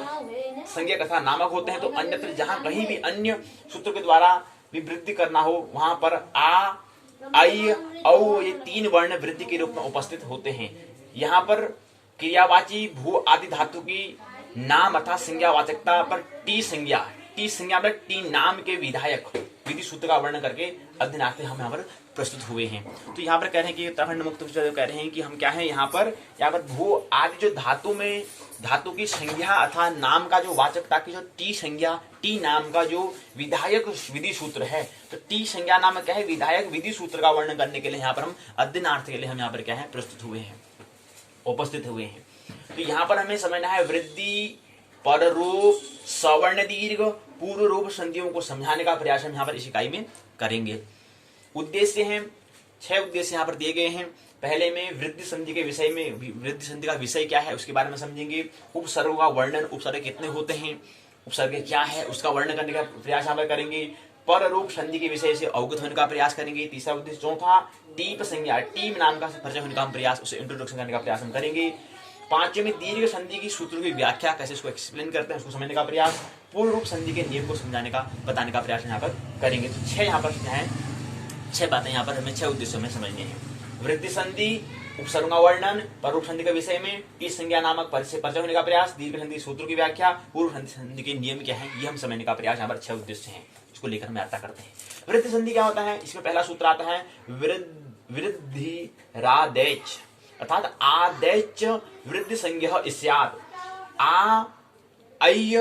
संज्ञक तथा नामक होते हैं, तो अन्यत्र जहां कहीं भी अन्य सूत्र के द्वारा भी वृद्धि करना हो, वहां पर आ, आई, औ ये 3 वर्ण वृद्धि के रूप में उपस्थित होते हैं। यहाँ पर क्रियावाची भू आदि धातु की नाम अथवा संज्ञावाचकता पर टी संज्ञा में टी नाम के विधायक विधि सूत्र का वर्णन करके अध्ययनार्थी हम यहाँ पर प्रस्तुत हुए हैं। तो यहाँ पर कह रहे हैं कि उत्तराखंड मुक्त कह रहे हैं कि हम क्या है, यहाँ पर भू आदि जो धातु की संज्ञा अथवा नाम का जो वाचकता की जो टी संज्ञा, टी नाम का जो विधायक विधि सूत्र है, तो टी संज्ञा नाम क्या है, विधायक विधि सूत्र का वर्णन करने के लिए यहाँ पर हम अध्ययनार्थी के लिए हम यहाँ पर क्या है, प्रस्तुत हुए हैं, उपस्थित हुए हैं। तो यहाँ पर हमें समझना है वृद्धि, पररूप, सवर्ण दीर्घ, पूर्व रूप संधियों को समझाने का प्रयास हम यहाँ पर इस इकाई में करेंगे। उद्देश्य हैं 6 उद्देश्य यहाँ पर दिए गए हैं। पहले में वृद्धि संधि के विषय में, वृद्धि संधि का विषय क्या है उसके बारे में समझेंगे। उपसर्गों का वर्णन, उपसर्ग कितने होते हैं, उपसर्ग क्या है उसका वर्णन करने का प्रयास यहाँ पर करेंगे। पर रूप संधि के विषय से अवगत होने का प्रयास करेंगे। तीसरा उद्देश्य, चौथा टीप संज्ञा, टीम नाम का परिचय होने का प्रयास, उसे इंट्रोडक्शन करने का प्रयास हम करेंगे। 5वें में दीर्घ संधि की सूत्रों की व्याख्या, कैसे इसको एक्सप्लेन करते हैं उसको समझने का प्रयास। पूर्ण रूप संधि के नियम को समझाने का, बताने का प्रयास यहाँ पर करेंगे। तो 6 यहाँ पर है, 6 बातें यहाँ पर हमें 6 उद्देश्यों में समझनी है। वृद्धि संधि, उपसर्गों का वर्णन, पर रूप संधि के विषय में टी संज्ञा नामक परिचय होने का प्रयास, दीर्घ संधि सूत्रों की व्याख्या, पूर्व संधि के नियम क्या है, ये हम समझने का प्रयास यहाँ पर 6 उद्देश्य हैं, इसको लेकर हम यात्रा करते हैं। वृद्धि संधि क्या होता है, इसमें पहला सूत्र आता है वृद्धि रादैच, अर्थात आदैच वृद्धि संज्ञा स्यात्। आ, ऐ,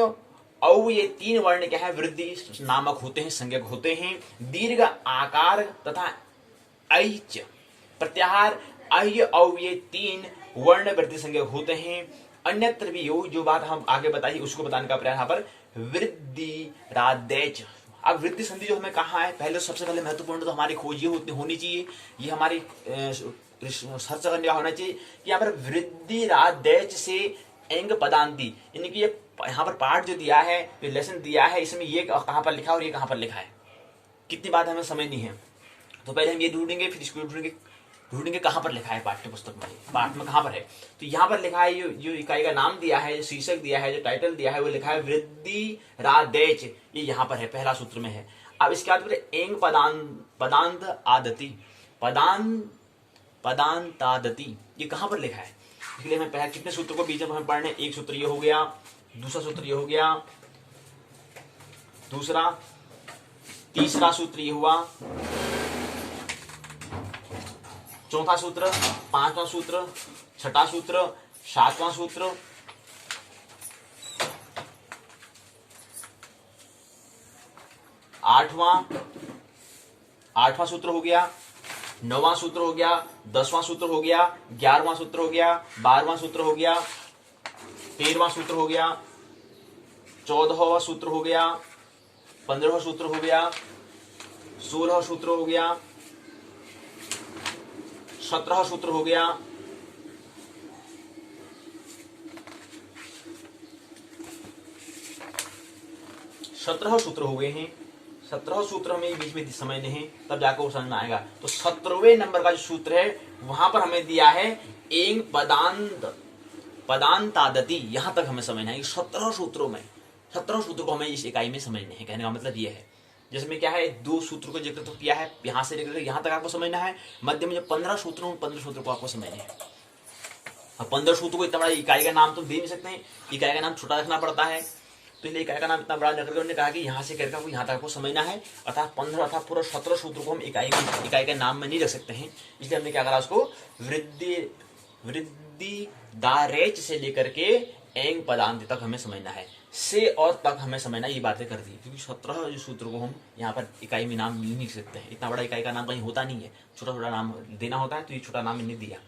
औ ये 3 वर्ण क्या है, वृद्धि नामक होते हैं, संज्ञक होते हैं। दीर्घ आकार तथा ऐच प्रत्याहार, ऐ, औ ये 3 वर्ण वृद्धि संज्ञक होते हैं। अन्यत्र भी जो बात हम आगे बताइए उसको बताने का प्रयास यहाँ पर वृद्धि रादैच। अब वृद्धि संधि जो हमें कहा है, पहले सबसे पहले महत्वपूर्ण तो हमारी खोज ये होनी चाहिए, ये हमारी सर्च करने का होना चाहिए कि यहाँ पर वृद्धि रादैच से एंग पदांती, यानी कि ये यहाँ पर पार्ट जो दिया है, जो लेसन दिया है, इसमें ये कहाँ पर लिखा है और ये कहाँ पर लिखा है, कितनी बात हमें समझनी है। तो पहले हम ये ढूंढेंगे, फिर इसको ढूंढेंगे कहाँ पर लिखा है पाठ्य पुस्तक में, पाठ में कहाँ पर है। तो यहाँ पर लिखा है, जो इकाई का नाम दिया है, जो शीर्षक दिया है, जो टाइटल दिया है, वो लिखा है वृद्धि रादेच, ये यहाँ पर है, पहला सूत्र में है। अब इसके बाद एंग पदांत आदति, पदांतादति, ये कहाँ पर लिखा है। इसलिए हमें पहले कितने सूत्र को बीच में हमें पढ़ने, एक सूत्र ये हो गया, दूसरा सूत्र ये हो गया, दूसरा, तीसरा सूत्र ये हुआ, चौथा सूत्र, पांचवा सूत्र, छठा सूत्र, सातवां सूत्र, आठवां सूत्र हो गया, नौवां सूत्र हो गया, 10वां सूत्र हो गया, 11वां सूत्र हो गया, 12वां सूत्र हो गया, 13वां सूत्र हो गया, 14वां सूत्र हो गया, 15वां सूत्र हो गया, 16वां सूत्र हो गया, 17वां सूत्र हो गया, 17 सूत्र हो गए हैं। 17 सूत्र हमें बीच में समझने हैं, तब जाकर वो समझ में आएगा। तो 17वें नंबर का जो सूत्र है वहां पर हमें दिया है एंग पदांतादति, यहां तक हमें समझना है। 17 सूत्रों में 17 सूत्र को हमें इस इकाई में समझने हैं। कहने का मतलब ये है, जिसमें क्या है, 2 सूत्र को जिक्र तो किया है, यहां से लेकर यहां तक आपको समझना है। मध्य में जो 15 सूत्र हैं, 15 सूत्र को आपको समझना है। अब 15 सूत्र को इतना बड़ा इकाई का नाम तो दे नहीं सकते, इकाई का नाम छोटा रखना पड़ता है। तो इसलिए इकाई का नाम इतना बड़ा रखकर उन्होंने कहा कि यहाँ से करके आपको यहाँ तक आपको समझना है। अर्थात 15 अर्थात पूरा 17 सूत्र को हम इकाई के नाम में नहीं रख सकते हैं। इसलिए हमने क्या करा, उसको वृद्धि दारेच से लेकर के एंग पदांत तक हमें समझना है, से और तक हमें समझना, ये बातें कर दी। क्योंकि 17 जो सूत्र को हम यहाँ पर इकाई में नाम नहीं लिख सकते हैं। इतना बड़ा इकाई का नाम कहीं होता नहीं है, छोटा छोटा नाम देना होता है। तो ये छोटा नाम इन्हें दिया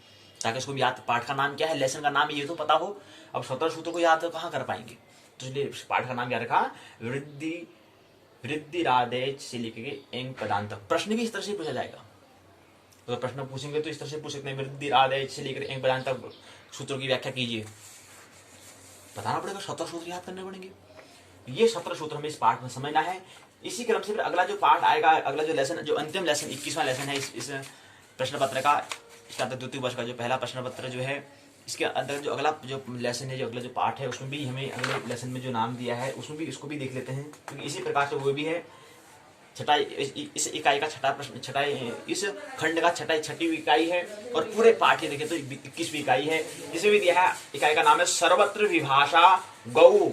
ताकि उसको याद, पाठ का नाम क्या है, लेसन का नाम ये तो पता हो। अब 17 सूत्र को याद कहाँ कर पाएंगे, तो इसलिए पाठ का नाम क्या रखा, वृद्धि रादेच से लेकर एंग पदांत तक। प्रश्न भी इस तरह से पूछा जाएगा, तो प्रश्न पूछेंगे तो इस तरह से पूछ सकते हैं, वृद्धि रादेच से लेकर एंग पदांत तक सूत्रों की व्याख्या कीजिए। बताना पड़ेगा, 17 सूत्र याद करने पड़ेंगे। ये 17 सूत्र हमें इस पाठ में समझना है। इसी क्रम से फिर अगला जो पाठ आएगा, अगला जो लेसन, जो अंतिम लेसन 21वां लेसन है इस प्रश्न पत्र का, इसका द्वितीय वर्ष का जो पहला प्रश्न पत्र जो है, इसके अंदर जो अगला जो लेसन है, जो अगला जो पाठ है, उसमें भी हमें अगले लेसन में जो नाम दिया है उसमें भी इसको भी देख लेते हैं। क्योंकि इसी प्रकार से वो भी है छठा, इस इकाई का छठा प्रश्न, इस खंड का छठी इकाई है। और पूरे पाठ देखें तो 21वीं इकाई है। इसे भी दिया है, इकाई का नाम है सर्वत्र विभाषा गौ,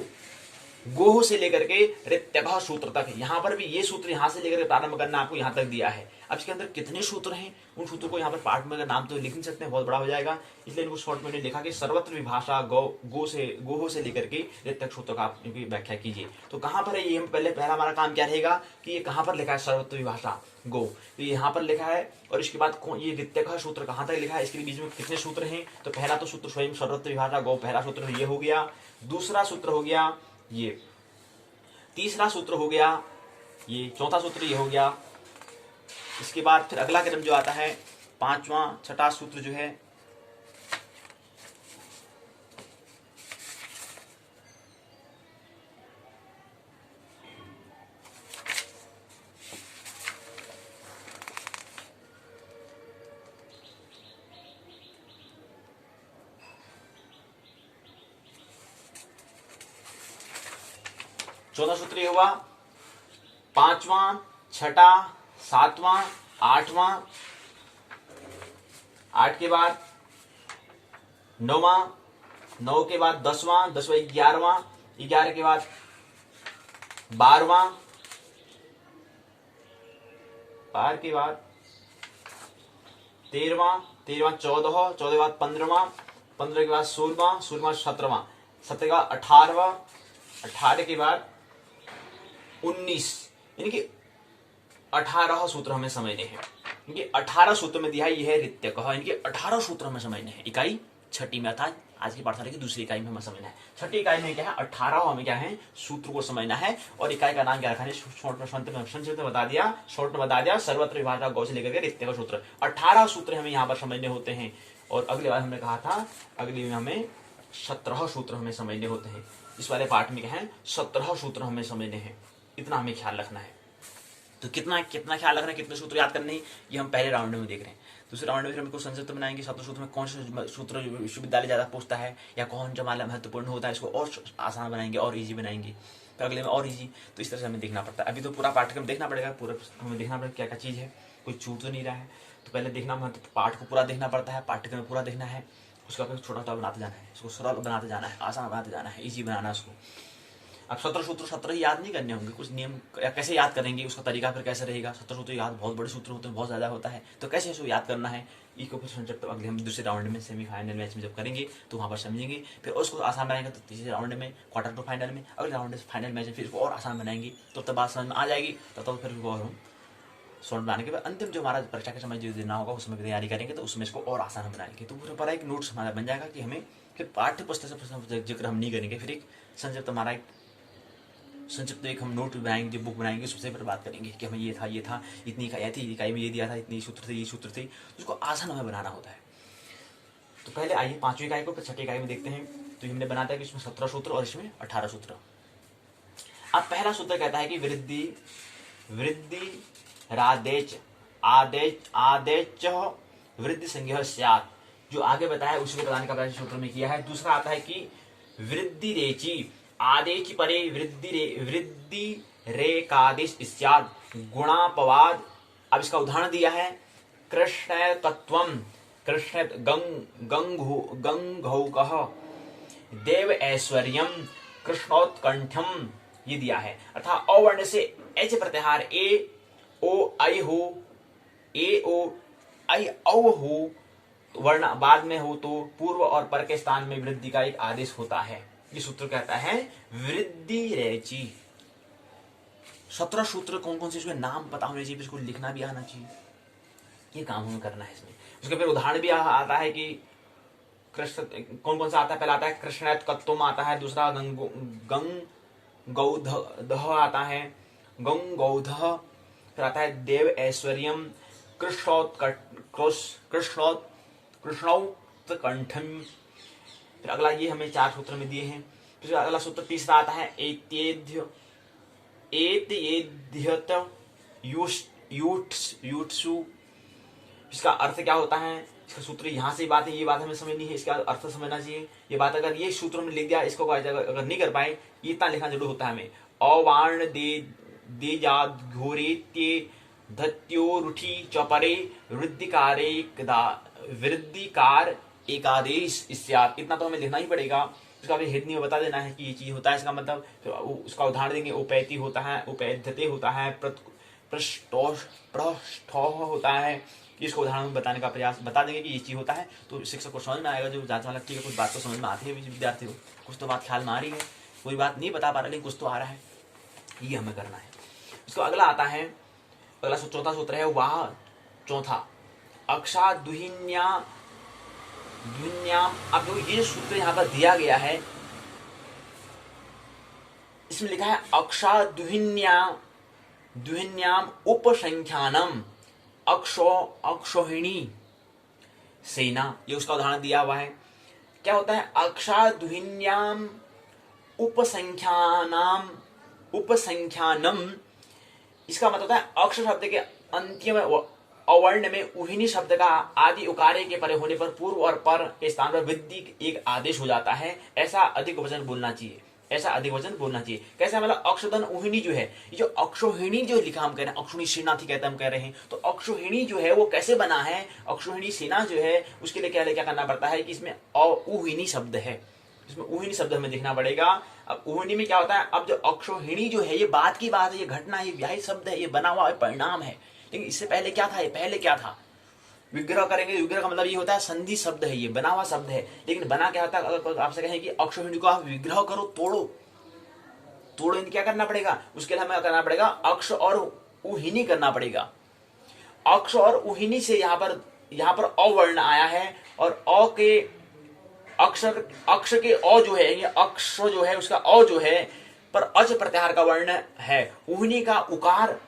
गोह से लेकर के ऋत्यगः सूत्र तक। यहाँ पर भी ये सूत्र यहाँ से लेकर के प्रारंभ करना आपको यहाँ तक दिया है। अब इसके अंदर कितने सूत्र हैं, उन सूत्रों को यहाँ पर पाठ में नाम तो लिख नहीं सकते हैं, बहुत बड़ा हो जाएगा। इसलिए इनको शॉर्ट में लिखा कि सर्वत्र विभाषा गोह से लेकर के ऋत्यक सूत्र का आप इनकी व्याख्या कीजिए। तो कहाँ पर है ये, हम पहला हमारा काम क्या रहेगा कि ये कहाँ पर लिखा है सर्वत्र विभाषा गो, तो यहाँ पर लिखा है। और इसके बाद ये ऋत्यक सूत्र कहाँ तक लिखा है, इसके बीच में कितने सूत्र हैं। तो पहला तो सूत्र स्वयं सर्वत्र विभाषा गो, पहला सूत्र ये हो गया। दूसरा सूत्र हो गया ये, तीसरा सूत्र हो गया ये, चौथा सूत्र ये हो गया। इसके बाद फिर अगला क्रम जो आता है, 5वां छठा सूत्र जो है, चौथा सूत्र ये हुआ। 5वां, छठा, 7वां, 8वां, 8 के बाद 9वां, 9 के बाद 10वां, 10वां 11वां, 11 के बाद 12वां, 12 के बाद 13वां, 13वां 14, 14 के बाद 15वां, 15 के बाद 16वां, 16वां 17वां, 17 के बाद 18वां, 18 के बाद 19, यानी कि 18 सूत्र हमें समझने हैं। क्योंकि 18 सूत्र में दिया है, यह है ऋत्यक, यानी कि 18 सूत्र हमें समझने हैं। इकाई छठी में, अर्थात आज की पाठशाला की दूसरी इकाई में हमें समझना है। छठी इकाई में क्या है, 18 हमें क्या है, सूत्र को समझना है। और इकाई का नाम क्या रखा है, संक्षिप्त में बता दिया, शॉर्ट में बता दिया, सर्वत्र विभाषा गौ से लेकर के ऋत्यक सूत्र। 18 सूत्र हमें यहाँ पर समझने होते हैं। और अगली बार हमने कहा था, अगली में हमें 17 सूत्र हमें समझने होते हैं। इस वाले पार्ट में क्या है 17 सूत्र हमें समझने हैं, इतना हमें ख्याल रखना है। तो कितना कितना ख्याल रखना है, कितने सूत्र याद करने हैं, ये हम पहले राउंड में देख रहे हैं। दूसरे राउंड में फिर हमको संक्षिप्त बनाएंगे 7 सूत्र में कौन से सूत्र विश्वविद्यालय ज्यादा पूछता है या कौन सा मामला महत्वपूर्ण होता है, इसको और आसान बनाएंगे और ईजी बनाएंगे, फिर अगले में और ईजी। तो इस तरह से हमें देखना पड़ता है। अभी तो पूरा पाठ्यक्रम देखना पड़ेगा, पूरा हमें देखना पड़ेगा क्या क्या चीज़ है, कोई छूट तो नहीं रहा है। तो पहले देखना महत्व, पाठ को पूरा देखना पड़ता है, पाठ्यक्रम पूरा देखना है, उसका फिर छोटा छोटा बनाते जाना है, इसको सरल बनाते जाना है, आसान बनाते जाना है, ईजी बनाना है उसको। अब 17 सूत्र 17 ही याद नहीं करने होंगे, कुछ नियम या कैसे याद करेंगे, उसका तरीका फिर कैसे रहेगा। 17 सूत्र याद बहुत बड़े सूत्र होते हैं, बहुत ज़्यादा होता है, तो कैसे इसको याद करना है, इसको फिर संक्षिप्त अगले हम दूसरे राउंड में सेमीफाइनल मैच में जब करेंगे तो वहाँ पर समझेंगे। फिर उसको आसान बनाएंगे तो तीसरे राउंड में, क्वार्टर टू फाइनल में, अगले राउंड में फाइनल मैच में फिर इसको और आसान बनाएंगे। तो तब बात समझ में आ जाएगी, तब फिर हम शॉर्ट बनाने के बाद अंतिम जो हमारा परीक्षा के समय जो देना होगा उसमें भी तैयारी करेंगे, तो उसमें इसको और आसान बनाएंगे। तो पूरा पर एक नोट्स हमारा बन जाएगा कि हमें फिर पाठ्य पुस्तक से प्रश्न जिक्र हम नहीं करेंगे, फिर एक संक्षिप्त हमारा एक संक्षिप्त एक हम नोट बनाएंगे, बुक बनाएंगे, उससे फिर बात करेंगे कि हमें ये था, इतनी इकाई थी, इकाई में ये दिया था, इतनी सूत्र थे, ये सूत्र थे, उसको आसान हमें बनाना होता है। तो पहले आइए 5वीं इकाई को, फिर 6ठी इकाई में देखते हैं। तो हमने बनाता है कि इसमें 17 सूत्र और इसमें 18 सूत्र। अब पहला सूत्र कहता है कि वृद्धि रादेच आदेच आदेच वृद्धि संज्ञा स्यात्, जो आगे बताया उसको बताने का प्रयास सूत्र में किया है। दूसरा आता है कि वृद्धि रेची आदेच परे वृद्धि रेकादेश स्यात् गुणापवाद। अब इसका उदाहरण दिया है कृष्ण तत्वम, कृष्ण गंगौकः देव ऐश्वर्यम कृष्णोत्कंठम, ये दिया है। अर्थात अवर्ण से एच प्रत्याहार ए ओ आई हो, ए ओ आई औ हो, वर्ण बाद में हो तो पूर्व और पर के स्थान में वृद्धि का एक आदेश होता है। ये सूत्र कहता है वृद्धि रेची। 17 सूत्र कौन कौन से, इसमें नाम पता होने चाहिए, इसको लिखना भी आना चाहिए, ये काम हमें करना है इसमें। उसके फिर उदाहरण भी आता है कि कृष्ण कौन कौन सा आता है, पहला आता है कृष्णत्वम आता है, दूसरा गंगौध आता है, गंगौध, फिर आता है देव ऐश्वर्यम कृष्णोत्कंठम। फिर अगला ये हमें 4 सूत्र में दिए हैं। फिर अगला सूत्र तीसरा आता है एत्येद्यत युत्सु। इसका अर्थ क्या होता है, इसका सूत्र यहाँ से बात है, ये बात हमें समझनी है, इसका अर्थ समझना चाहिए। ये बात अगर ये सूत्र में लिख दिया, इसको अगर नहीं कर पाए, ये इतना लिखना जरूर होता है हमें। अवार्ण देजाघोरेत्ये धत्योरुठि चपरे वृद्धिकार एकादेश स्यात्, इतना तो हमें लिखना ही पड़ेगा। उसका भी हितनी में बता देना है कि ये चीज होता है, इसका मतलब तो उसका उदाहरण देंगे। उपैति होता है, उपैध्यते होता है, पृष्ठ होता है, इसको उदाहरण में बताने का प्रयास बता देंगे कि ये चीज होता है। तो शिक्षक को समझ में आएगा, जो जांच वाला ठीक है, कुछ बात तो समझ में आती है विद्यार्थी को, कुछ तो बात ख्याल में आ रही है, कोई बात नहीं बता पा रहा लेकिन कुछ तो आ रहा है, ये हमें करना है। उसको अगला आता है, अगला चौथा सूत्र है वाह चौथा अक्षा दुहिन्याम। अब जो ये सूत्र यहाँ पर दिया गया है, इसमें लिखा है अक्षा दुहिन्याम उपसंख्यानम अक्षोहिणी सेना, ये उसका उदाहरण दिया हुआ है। क्या होता है अक्षा दुहिन्याम उपसंख्यानम, इसका मतलब होता है अक्ष शब्द के अंतिम अवर्ण में उहिनी शब्द का आदि उकारे के परे होने पर पूर्व और पर के स्थान पर वृद्धि एक आदेश हो जाता है। ऐसा अधिक वचन बोलना चाहिए, ऐसा अधिक वचन बोलना चाहिए। कैसे मतलब अक्षधन उहिनी जो है, ये जो अक्षोहिणी जो लिखा हम कह रहे हैं, अक्षोहिणी सेना थी कहते हम कह रहे हैं, तो अक्षोहिणी जो है वो कैसे बना है, अक्षोहिणी सेना जो है उसके लिए क्या करना पड़ता है कि इसमें उहिनी शब्द है, इसमें उहिनी शब्द हमें देखना पड़ेगा। अब उहिनी में क्या होता है, अब जो अक्षोहिणी जो है ये बात की बात है, ये घटना है, ये व्याही शब्द है, ये बना हुआ परिणाम है। लेकिन इससे पहले क्या था, ये पहले क्या था, विग्रह करेंगे, विग्रह का मतलब ये होता है संधि शब्द है, ये बना हुआ शब्द है। लेकिन बना क्या होता है, अगर आपसे कहें कि अक्षोहिणी को आप विग्रह करो, तोड़ो, क्या करना पड़ेगा, उसके लिए हमें करना पड़ेगा अक्ष और उहिनी करना पड़ेगा। अक्ष और उहिनी से यहाँ पर अवर्ण आया है, और अ के अक्ष के अ जो है, ये अक्ष जो है उसका अ जो है पर अच प्रत्याहार का वर्ण है। उहिनी का उकार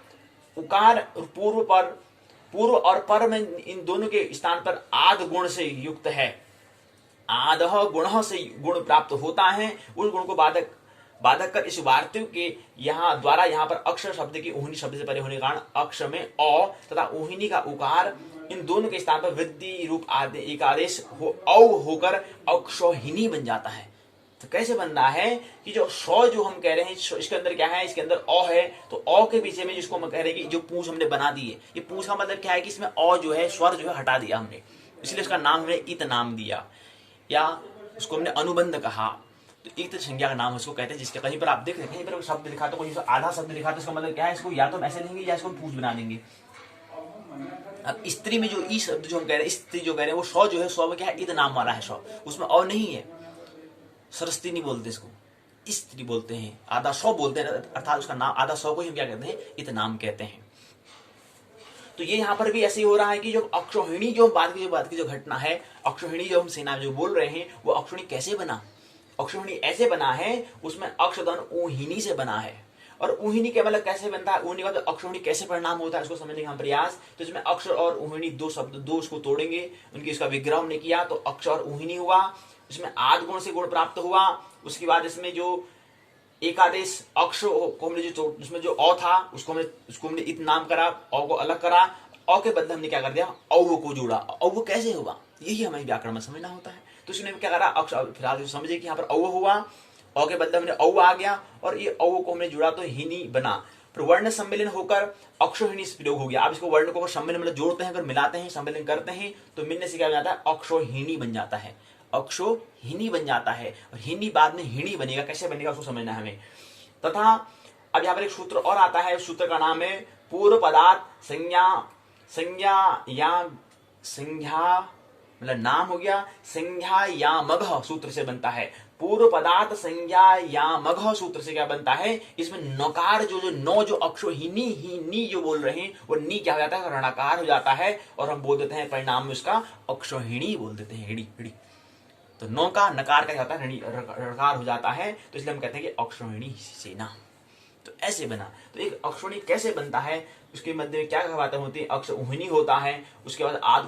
पूर्व और पर में इन दोनों के स्थान पर आद गुण से युक्त है। आदह गुण से गुण प्राप्त होता है, उस गुण को बाधक बाधक कर इस वार्तिक के यहाँ द्वारा यहाँ पर अक्षर शब्द की ऊहनी शब्द से परे होने के कारण अक्षर में अ तथा ऊहनी का उकार इन दोनों के स्थान पर वृद्धि रूप एक आदेश औ होकर अक्षोहिणी बन जाता है। तो कैसे बन रहा है कि जो सौ जो हम कह रहे हैं इसके अंदर क्या है, इसके अंदर अ है, तो अ के पीछे में जिसको हम कह रहे हैं कि जो पूंछ हमने बना दी है, ये पूंछ का मतलब क्या है कि इसमें अ जो है स्वर जो है हटा दिया हमने, इसलिए उसका नाम हमने इत नाम दिया या उसको हमने अनुबंध कहा। तो इत संज्ञा का नाम उसको कहते हैं, जिसके कहीं पर आप देख रहे हैं कहीं पर शब्द लिखा तो कोई आधा शब्द लिखा तो इसका मतलब क्या है, इसको या तो हम ऐसे लेंगे या इसको हम पूंछ बना देंगे। अब स्त्री में जो ई शब्द जो हम कह रहे हैं, स्त्री जो कह रहे हैं वो सौ जो है, सौ में क्या है इत नाम वाला है, सौ उसमें अ नहीं है, सरस्वती नहीं बोलते इसको, स्त्री बोलते हैं, आधा सौ बोलते हैं, अर्थात उसका नाम आधा सौ को ही हम क्या कहते हैं, इत नाम कहते हैं। तो ये यहाँ पर भी ऐसे ही हो रहा है कि जो अक्षोहिणी जो बात की जो घटना है, अक्षोहिणी जो हम सेना जो बोल रहे हैं वो अक्षोहिणी कैसे बना, अक्षोहिणी ऐसे बना है उसमें अक्षदन ऊहिणी से बना है। और ऊहिणी के मतलब कैसे बनता है, ऊहिणी का मतलब अक्षोहिणी कैसे परिणाम होता है उसको समझने का हम प्रयास। तो इसमें अक्षर और ऊहिणी दो शब्द दो उसको तोड़ेंगे, उनकी इसका विग्रह हमने किया तो अक्षर और ऊहिणी हुआ, इसमें आद गुण से गुण प्राप्त हुआ। उसके बाद इसमें जो एकादेश अक्ष को हमने जो उसमें जो अ था उसको हमने इत नाम करा, अ को अलग करा, अ के बदले हमने क्या कर दिया औ को जोड़ा। औ कैसे होगा यही हमें व्याकरण में समझना होता है। तो उसने क्या करा अक्षर फिलहाल समझे कि यहाँ पर औ हुआ, अ के बदले हमने औ आ गया और ये औ को हमने जुड़ा तो हिनी बना, फिर वर्ण सम्मेलन होकर अक्षोहिणी प्रयोग हो गया। अब इसको वर्ण को सम्मेलन मतलब जोड़ते हैं, अगर मिलाते हैं सम्मेलन करते हैं तो मिलने से क्या बन जाता है अक्षोहिणी बन जाता है, अक्षोहिणी बन जाता है और हिनी बाद में हिणी बनेगा, कैसे बनेगा उसको समझना है हमें। तथा अब यहाँ पर एक सूत्र और आता है, सूत्र का नाम है पूर्व पदार्थ संज्ञा मतलब नाम हो गया, संज्ञा या मघ सूत्र से बनता है। पूर्व पदार्थ संज्ञा या मघ सूत्र से क्या बनता है, इसमें नकार जो नौ जो अक्षोहिणी ही नी जो बोल रहे हैं वो नी क्या हो जाता है ऋणाकार हो जाता है और हम बोल देते हैं परिणाम में उसका अक्षोहिणी बोल देते हैं, हिड़ी हिड़ी। तो नौ का नकार क्या होता है ऋकार हो जाता है, तो इसलिए हम कहते हैं कि अक्षोहिणी सेना। तो ऐसे बना। तो एक अक्षोहिणी कैसे बनता है, उसके मध्य में क्या क्या बातें होती है, अक्ष ऊहिणी होता है, उसके बाद आद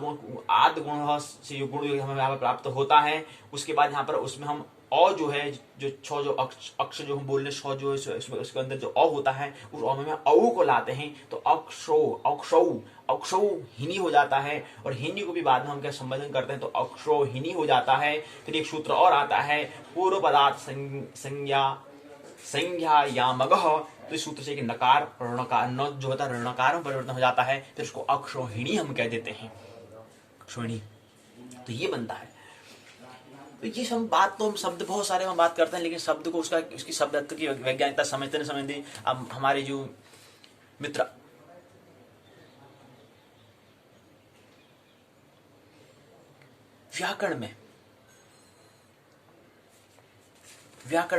गुण से जो गुण हमें यहाँ पर प्राप्त होता है। उसके बाद यहाँ पर उसमें हम अ जो है जो छ जो अक्ष जो हम बोल रहे छ जो उसके अंदर जो अ होता है उस अ में औ को लाते हैं तो अक्षौ हिनी हो जाता है और हिनी को भी बाद में हम क्या संबोधन करते हैं तो अक्षो हिनी हो जाता है। फिर एक सूत्र और आता है पूर्व पदार्थ संज्ञा या मगह, तो इस सूत्र से एक नकार ऋणकार न जो होता है ऋणकार में परिवर्तन हो जाता है, फिर उसको अक्षोहिणी हम कह देते हैं, अक्षोहिणी। तो ये बनता है। तो ये सब बात तो हम शब्द बहुत सारे हम बात करते हैं, लेकिन शब्द को उसकी शब्द अर्थ की वैज्ञानिकता समझते नहीं समझते। अब हमारे जो मित्र व्याकरण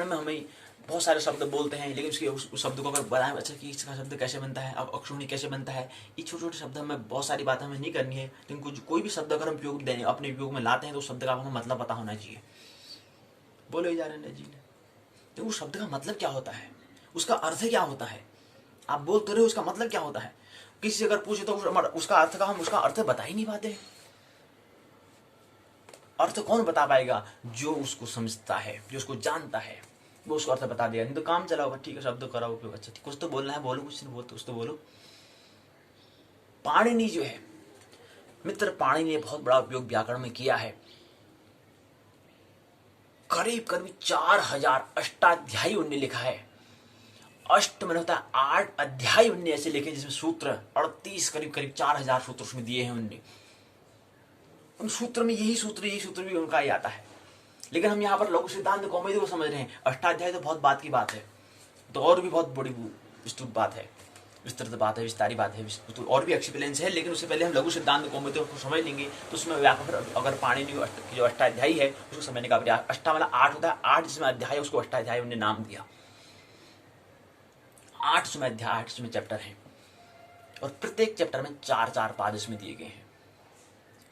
में हमें बहुत सारे शब्द बोलते हैं, लेकिन उसके उस शब्द को अगर बताएं अच्छा कि इसका शब्द कैसे बनता है, अब अक्षोहिणी कैसे बनता है, ये छोटे छोटे शब्द हमें बहुत सारी बातें हमें नहीं करनी है, लेकिन कोई भी शब्द अगर हम उपयोग देने अपने उपयोग में लाते हैं तो उस शब्द का हमें मतलब पता होना चाहिए। बोलो ही जा रहे हैं जी ने, तो उस शब्द का मतलब क्या होता है, उसका अर्थ क्या होता है, आप बोल तो रहे उसका मतलब क्या होता है। किसी से अगर पूछे तो उसका अर्थ का हम उसका अर्थ बता ही नहीं पाते। अर्थ कौन बता पाएगा, जो उसको समझता है, जो उसको जानता है वो उसको अर्थ बता देगा, नहीं तो काम चला होगा ठीक है शब्द करा उपयोग, अच्छा कुछ तो बोलना है बोलो, कुछ नहीं बोलते कुछ तो बोलो। पाणिनि जो है मित्र, पाणिनि ने बहुत बड़ा उपयोग व्याकरण में किया है, करीब करीब 4000 अष्टाध्यायी उन्होंने लिखा है। अष्ट में होता है 8 अध्याय उन्होंने ऐसे लिखे जिसमें सूत्र 38 करीब 4000 सूत्र उसमें दिए हैं उन्होंने। उन सूत्र में यही सूत्र भी उनका ही आता है, लेकिन हम यहाँ पर लघु सिद्धांत कौमुदी को समझ रहे हैं। अष्टाध्याय तो बहुत बात की बात है, तो और भी बहुत बड़ी विस्तृत बात है, विस्तृत बात है, विस्तारी बात है, तो और भी एक्सपीरियंस है, लेकिन उससे पहले हम लघु सिद्धांत कौमुदी को समझ लेंगे। तो उसमें व्याकरण अगर पाणिनि की जो अष्टाध्यायी है उसको समझने का प्रयास, अष्टा वाला 8 होता है, 8 जिसमें अध्याय उसको अष्टाध्यायी उन्होंने नाम दिया। 8 अध्याय 8 चैप्टर है और प्रत्येक चैप्टर में 4-4 पाद इसमें दिए गए हैं।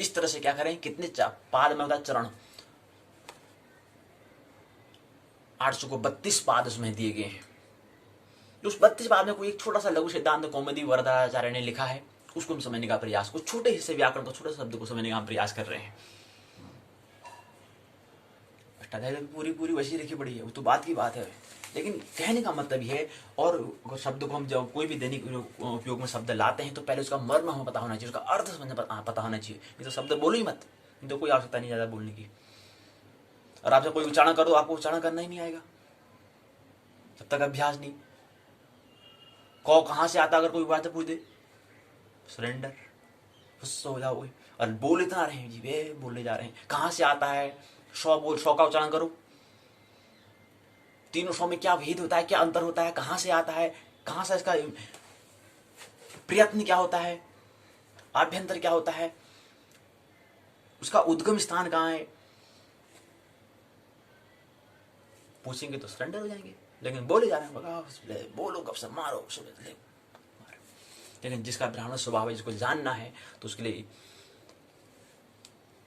इस तरह से क्या करें, कितने पाद में होता है चरण, 832 पाद उसमें दिए गए हैं। उस 32 पाद में कोई एक छोटा सा लघु सिद्धांत कौमुदी वरदाचार्य ने लिखा है, उसको हम समझने का प्रयास, कुछ छोटे हिस्से व्याकरण को छोटे शब्द को समझने का हम प्रयास कर रहे हैं। भ्रष्टाचार पूरी पूरी वैसी लिखी पड़ी है, वो तो बात की बात है। लेकिन कहने का मतलब ये है, और शब्द को हम जब कोई भी दैनिक उपयोग में शब्द लाते हैं तो पहले उसका मर्म हमें पता होना चाहिए, उसका अर्थ समझ पता होना चाहिए। ये तो शब्द बोलो ही मत, तो कोई आवश्यकता नहीं ज़्यादा बोलने की। और आपसे कोई उच्चारण कर दो, आपको उच्चारण करना ही नहीं आएगा जब तक अभ्यास नहीं। कौ कहाँ से आता, अगर कोई बात पूछ दे, सरेंडर, गुस्सा हो जाओगे। और बोल इतना रहे हैं जी, वे बोलने जा रहे हैं, कहाँ से आता है, सौ बोल, सौ का उच्चारण करो। तीनों सौ में क्या भेद होता है, क्या अंतर होता है, कहाँ से आता है, कहाँ से इसका प्रयत्न क्या होता है, आभ्यंतर क्या होता है, उसका उद्गम स्थान कहाँ है, पूछेंगे तो सरेंडर हो जाएंगे। लेकिन बोले जा रहे हैं, बोलो कब से मारो, लेकिन जिसका ब्राह्मण स्वभाव है, जिसको जानना है, तो उसके लिए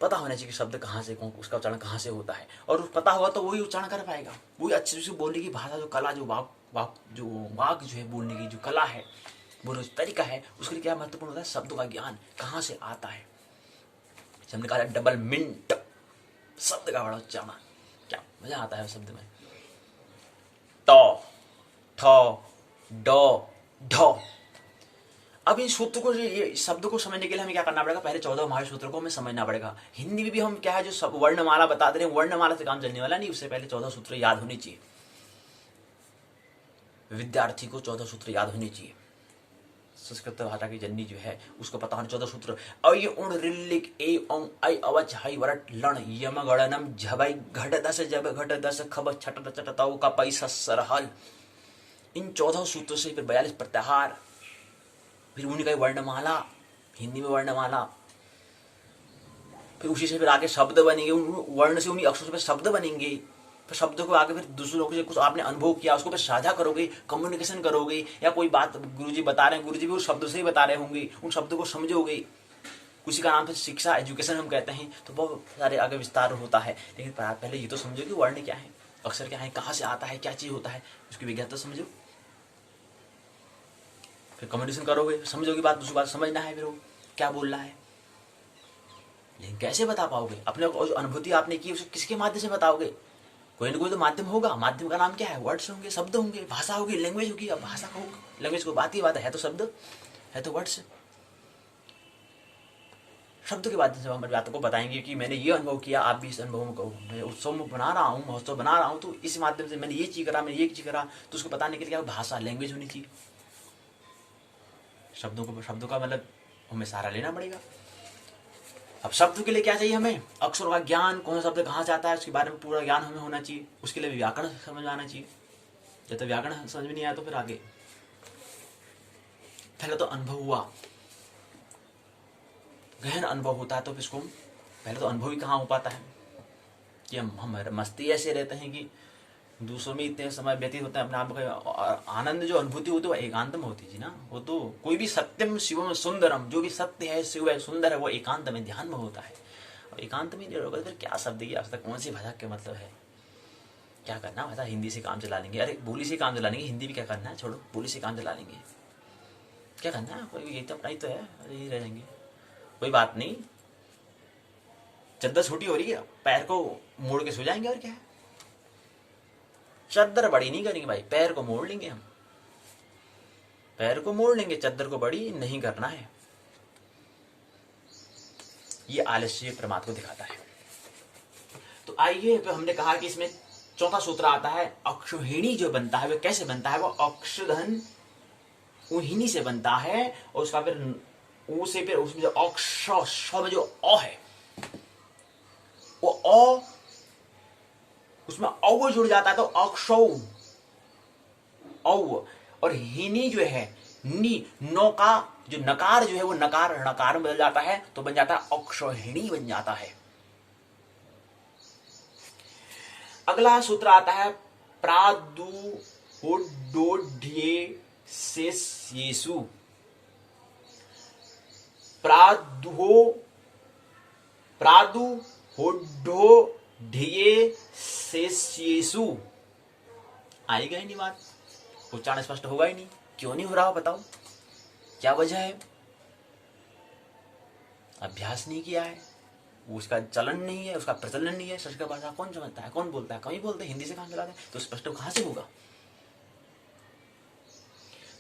पता होना चाहिए कि शब्द कहाँ से, उसका उच्चारण कहाँ से होता है। और पता होगा तो वही उच्चारण कर पाएगा, वही अच्छे से बोलने की भाषा, जो कला, जो वाक जो है बोलने की जो कला है, बोलने का तरीका है, उसके लिए क्या महत्वपूर्ण होता है, शब्दों का ज्ञान कहाँ से आता है। हमने कहा डबल मिंट, शब्द का बड़ा उच्चारण, क्या मजा आता है शब्द में। टॉ, ठॉ, डॉ, ढॉ। अब इन सूत्र को, ये शब्द को समझने के लिए हमें क्या करना पड़ेगा, पहले 14 महावीर सूत्रों को हमें समझना पड़ेगा। हिंदी में भी हम क्या है, जो सब वर्णमाला बता दे रहे हैं, वर्णमाला से काम चलने वाला नहीं, उससे पहले 14 सूत्र याद होने चाहिए। विद्यार्थी को 14 सूत्र याद होने चाहिए। संस्कृत भाषा की जननी जो है, उसको पता होना 14 सूत्र। अय उण रिल्लिक ए ओं ऐ अवच हई वरट लण यम गणनम झबई घट दस जब घट दस खब छट चटताऊ का पैसा सरहल। इन 14 सूत्रों से फिर 42 प्रत्याहार, फिर उन्हीं का वर्णमाला, हिंदी में वर्णमाला, फिर उसी से फिर आगे शब्द बनेंगे, वर्ण से उन्हीं अक्षरों पे शब्द बनेंगे। फिर शब्दों को आगे फिर दूसरों से कुछ आपने अनुभव किया, उसको फिर साझा करोगे, कम्युनिकेशन करोगे, या कोई बात गुरुजी बता रहे हैं, गुरुजी भी उस शब्दों से ही बता रहे होंगे, उन शब्दों को समझोगे। उसी का नाम फिर शिक्षा, एजुकेशन हम कहते हैं। तो बहुत सारे आगे विस्तार होता है। लेकिन पहले ये तो समझो कि वर्ण क्या है, अक्षर क्या है, कहाँ से आता है, क्या चीज होता है, उसकी विज्ञान तो समझो। फिर कम्युनिकेशन करोगे, समझोगे बात, दूसरी बात समझना है, फिर वो क्या बोल रहा है। लेकिन कैसे बता पाओगे, अपने जो अनुभूति आपने की उसको किसके माध्यम से बताओगे। कोई ना कोई तो माध्यम होगा। माध्यम का नाम क्या है, वर्ड्स होंगे, शब्द होंगे, भाषा होगी, लैंग्वेज होगी। अब भाषा का लैंग्वेज को बात ही बात है, तो शब्द है, तो वर्ड्स। शब्द के माध्यम से हम बातों को बताएंगे कि मैंने ये अनुभव किया, आप भी इस अनुभव में कहो। मैं उत्सव में बना रहा हूँ, महोत्सव बना रहा हूँ, तो इस माध्यम से मैंने ये चीज करा, मैंने ये चीज करा, तो उसको बताने के लिए क्या भाषा, लैंग्वेज होनी चाहिए। शब्दों का मतलब हमें सहारा लेना पड़ेगा। अब शब्द के लिए क्या चाहिए हमें, अक्षरों का ज्ञान, कौन सा शब्द कहाँ से आता है, उसके बारे में पूरा ज्ञान हमें होना चाहिए। उसके लिए व्याकरण समझ आना चाहिए। जब तक व्याकरण समझ में नहीं आया तो फिर आगे पहले तो अनुभव हुआ, गहन अनुभव होता है, तो इसको पहले तो अनुभव ही कहाँ हो पाता है कि हम मस्ती ऐसे रहते हैं कि दूसरों में इतने समय व्यतीत होते हैं, अपने आप का आनंद जो अनुभूति होती है वो एकांत में होती है ना। वो तो कोई भी सत्यम शिवम सुंदरम, जो भी सत्य है, शिव है, सुंदर है, वो एकांत में, ध्यान में होता है। और एकांत में नहीं होगा फिर क्या शब्द की आवश्यकता, कौन सी भाषा के मतलब है, क्या करना भाषा, हिंदी से काम चला लेंगे, अरे बोली से काम चला लेंगे, हिंदी भी क्या करना है, छोड़ो, बोली से काम चला लेंगे, क्या करना है, कोई ये तो अपना ही तो है, यही रह जाएंगे, कोई बात नहीं। चद्दर छोटी हो रही है, पैर को मोड़ के सो जाएंगे, और क्या है, चद्दर बड़ी नहीं करेंगे भाई, पैर को मोड़ लेंगे हम, पैर को मोड़ लेंगे, चद्दर को बड़ी नहीं करना है। ये आलस्य प्रमाद को दिखाता है। तो आइए, तो हमने कहा कि इसमें चौथा सूत्र आता है, अक्षोहिणी जो बनता है वो कैसे बनता है, वो अक्षधन उहिनी से बनता है, और उसका फिर ऊ से फिर उसमें जो अक्ष में जो अ है, वो अ उसमें औ जुड़ जाता है, तो अक्षौ औ। और हिनी जो है, नी, नो का जो नकार जो है वो नकार में बदल जाता है, तो बन जाता है अक्षोहिणी बन जाता है। अगला सूत्र आता है, प्रादुहोड्ढ्ये शेषु, प्रादुहोड्ढ्ये शेषु। आएगा ही नहीं बात, उच्चारण स्पष्ट होगा ही नहीं। क्यों नहीं हो रहा बताओ, क्या वजह है, अभ्यास नहीं किया है, वो उसका चलन नहीं है, उसका प्रचलन नहीं है। संस्कृत भाषा कौन समझता है, कौन बोलता है, कहीं बोलते हैं, हिंदी से कहाँ चलाते हैं, तो स्पष्ट कहाँ से होगा।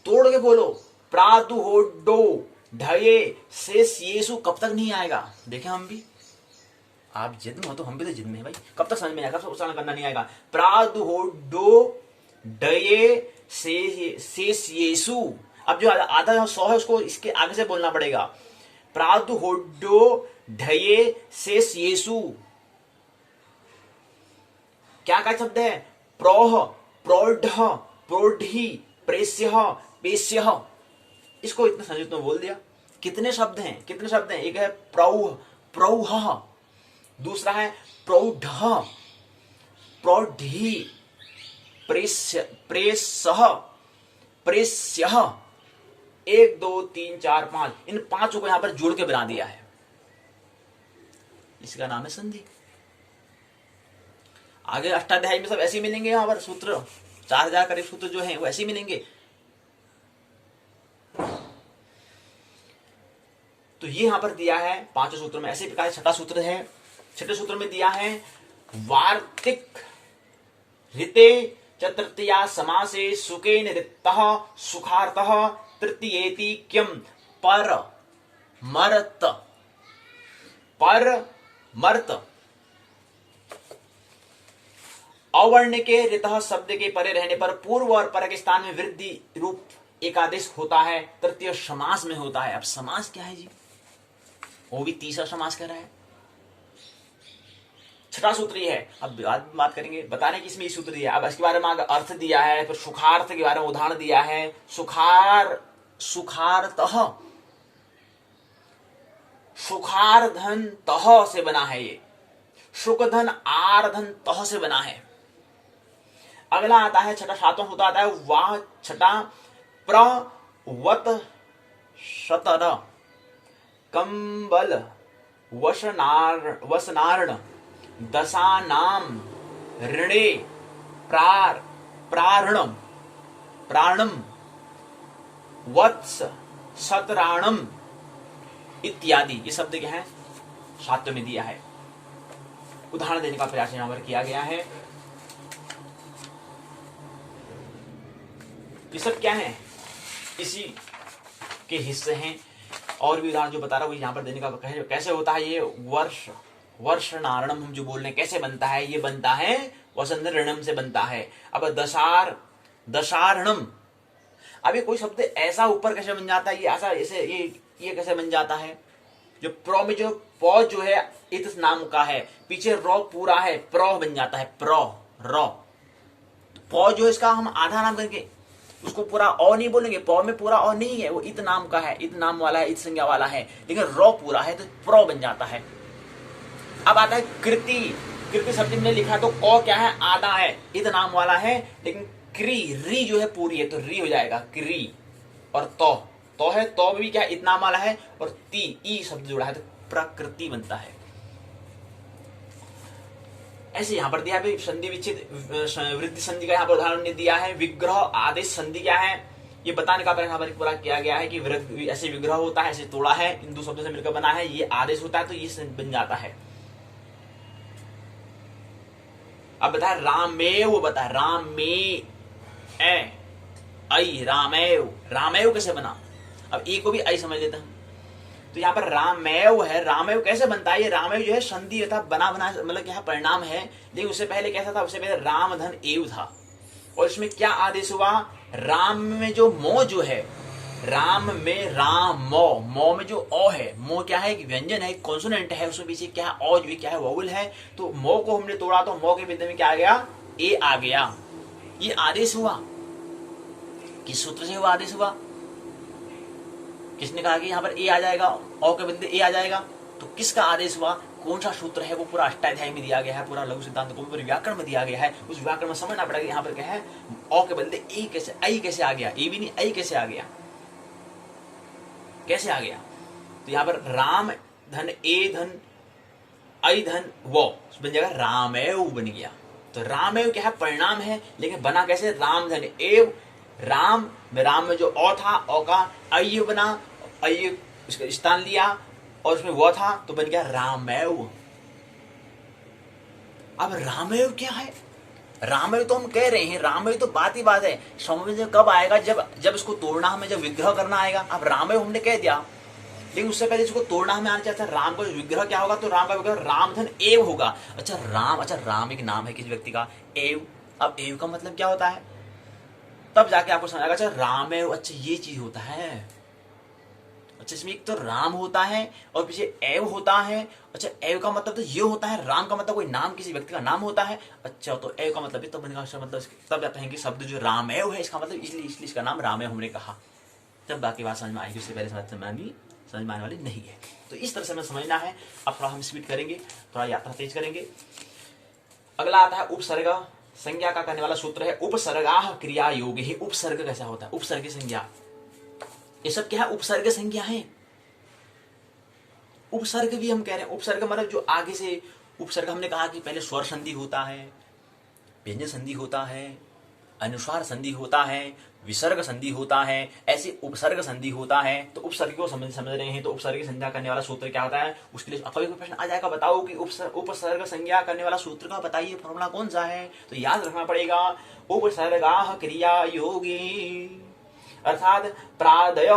तोड़ के बोलो, प्रातु हो डो ढये शेष येसु कब तक नहीं आएगा। देखें हम भी, आप जिद में हो तो हम भी तो जिद में है भाई, कब तक समझ में आएगा, कब तक उच्चारण करना नहीं आएगा। प्रातु हो डो ढये शेष येसु, अब जो आधा 100 है उसको इसके आगे से बोलना पड़ेगा। प्रातु हो डो ढये शेष येसु, क्या क्या शब्द है, प्रोह प्रौढ़ प्रौढ़ी प्रेस्य पेश्य, इसको इतना संयुक्त में बोल दिया। कितने शब्द हैं, कितने शब्द हैं, एक है प्रौह प्रौह, दूसरा है प्रौढ़ प्रौढ़ी प्रेस्य प्रेसह प्रेस्य, 1 2 3 4 5, इन 5 को यहां पर जोड़ के बना दिया है, इसका नाम है संधि। आगे अष्टाध्यायी में सब ऐसे मिलेंगे, यहां पर सूत्र 4000 करीब सूत्र जो हैं वो ऐसे मिलेंगे। तो ये यहां पर दिया है 5 सूत्रों में। ऐसे प्रकार छठा सूत्र है, छठे सूत्र में दिया है वार्तिक ऋते चतुर्थया समासे सुकेन ऋतः सुखार्थः तृतीयेति क्यम पर मर्त अवर्ण के ऋतः शब्द के परे रहने पर पूर्व और पर के स्थान में वृद्धि रूप एकादेश होता है, तृतीय समास में होता है। अब समास क्या है जी, वो भी तीसरा समास कह रहा है। छठा सूत्र ये है, अब बाद में बात करेंगे, बता रहे हैं कि इसमें ये सूत्र दिया है। अब इसके बारे में आगे अर्थ दिया है, फिर सुखार्थ के बारे में उदाहरण दिया है। सुखार्थः, सुखार्धन तह से बना है, ये शुकधन आर्धन तह से बना है। अगला आता है छठा, सातवां सूत्र आता है वाह छठा प्रवत शतर कंबल वसनार्ण दशानाम ऋणे प्राणम वत्स सतराणम इत्यादि, ये शब्द क्या है, सातवें में दिया है। उदाहरण देने का प्रयास यहां पर किया गया है। ये सब क्या है, इसी के हिस्से हैं। और भी उदाहरण जो बता रहा हूं यहां पर देने का कैसे होता है। ये वर्ष नारणम हम जो बोल रहे हैं कैसे बनता है, ये बनता है वसंत ऋणम से बनता है। अब दशारणम, अब ये कोई शब्द ऐसा ऊपर कैसे बन जाता है, ये ऐसा ऐसे ये कैसे बन जाता है। जो प्रो में जो पौ जो है इत नाम का है, पीछे रॉ पूरा है, प्रो बन जाता है, प्रो रॉ। पौ जो इसका हम आधा नाम करके उसको पूरा ओ नहीं बोलेंगे, पौ में पूरा ओ नहीं है, वो इत नाम का है, इत नाम वाला है, इत संज्ञा वाला है, लेकिन रॉ पूरा है तो प्रो बन जाता है। अब आता है कृति, कृति शब्द में लिखा तो ओ क्या है, आधा है, इत नाम वाला है, लेकिन क्री री जो है पूरी है तो री हो जाएगा क्री। और तो है, तो भी क्या इत नाम वाला है, और ती ई शब्द जुड़ा है तो प्रकृति बनता है। ऐसे यहां पर दिया है संधि विच्छेद वृद्धि संधि का यहां पर उदाहरण दिया है। विग्रह आदेश संधि क्या है ये बताने का प्रयास यहां पर पूरा किया गया है कि ऐसे विग्रह होता है, ऐसे तोड़ा है, इन दो शब्दों से मिलकर बना है, ये आदेश होता है तो ये बन जाता है। अब बताए रामेव, बताए रामेव, रामेव कैसे बना। अब ए को भी आई समझ लेते हैं, तो यहाँ पर रामेव है, रामेव कैसे बनता है। ये रामेव जो है संधि था, बना मतलब क्या परिणाम है, लेकिन उससे पहले कैसा था, उससे पहले राम धन एव था। और इसमें क्या आदेश हुआ, राम में जो मो जो है, राम में राम मो में जो ओ है, मो क्या है, एक व्यंजन है, एक कॉन्सोनेंट है, उसमें पीछे क्या है, ओ जो क्या है वोवल है, तो मो को हमने तोड़ा तो मो के बिंदु में क्या आ गया, ए आ गया। ये आदेश हुआ, किस सूत्र से हुआ आदेश हुआ, किसने कहा कि यहाँ पर ए आ जाएगा, ओ के बदले ए आ जाएगा, तो किसका आदेश हुआ, कौन सा सूत्र है, वो पूरा अष्टाध्यायी में दिया गया है, पूरा लघु सिद्धांत को पूरे व्याकरण में दिया गया है। उस व्याकरण में समझना पड़ेगा यहाँ पर क्या है, ओ के बदले ए कैसे, आई कैसे आ गया, ए भी नहीं आई कैसे आ गया, कैसे आ गया। तो यहाँ पर राम धन ए धन आई धन वो बन जाएगा रामेव बन गया। तो रामेव क्या है, परिणाम है, लेकिन बना कैसे, राम धन एव, राम में जो ओ था, ओ का अय बना, अय उसका स्थान लिया, और उसमें वो था तो बन गया रामेव। अब रामेव क्या है? रामेव तो हम कह रहे हैं, रामेव तो बात ही बात है, समझ में कब आएगा जब जब इसको तोड़ना हमें, जब विग्रह करना आएगा। अब रामेव हमने कह दिया, लेकिन उससे पहले इसको तोड़ना हमें आना चाहिए। राम का विग्रह क्या होगा? तो राम का विग्रह रामधन एव होगा। अच्छा राम एक नाम है किसी व्यक्ति का, एव। अब एव का मतलब क्या होता है? तब जाके आपको समझ आएगा, अच्छा रामेव, अच्छा ये चीज होता है। अच्छा इसमें एक तो राम होता है और पीछे एव होता है। अच्छा एव का मतलब तो ये होता है, राम का मतलब कोई नाम, किसी व्यक्ति का नाम होता है। अच्छा तो एव का मतलब भी तब बनेगा, मतलब तब जाते हैं कि शब्द जो राम एव है इसका मतलब इसलिए इसका नाम राम एव हमने कहा। जब बाकी बात समझ में आएगी, उससे पहले समझ में आने वाली नहीं है। तो इस तरह से हमें समझना है। अब थोड़ा हम स्पीड करेंगे, थोड़ा यात्रा तेज करेंगे। अगला आता है उपसर्ग संज्ञा का करने वाला सूत्र है उपसर्गाः क्रिया योग ही। उपसर्ग कैसा होता है? उपसर्ग संज्ञा, ये सब क्या है? उपसर्ग संज्ञा है। उपसर्ग भी हम कह रहे हैं, उपसर्ग मतलब जो आगे से उपसर्ग, हमने कहा कि पहले स्वर संधि होता है, व्यंजन संधि होता है, अनुस्वार संधि होता है, विसर्ग संधि होता है, ऐसे उपसर्ग संधि होता है। तो उपसर्ग को समझ रहे हैं, तो उपसर्ग की संज्ञा करने वाला सूत्र क्या होता है? उसके लिए कभी कोई प्रश्न आ जाएगा, बताओ कि उपसर्ग संज्ञा करने वाला सूत्र का बताइए, फॉर्मूला कौन सा है? तो याद रखना पड़ेगा उपसर्गाः क्रिया योगे, अर्थात प्रादय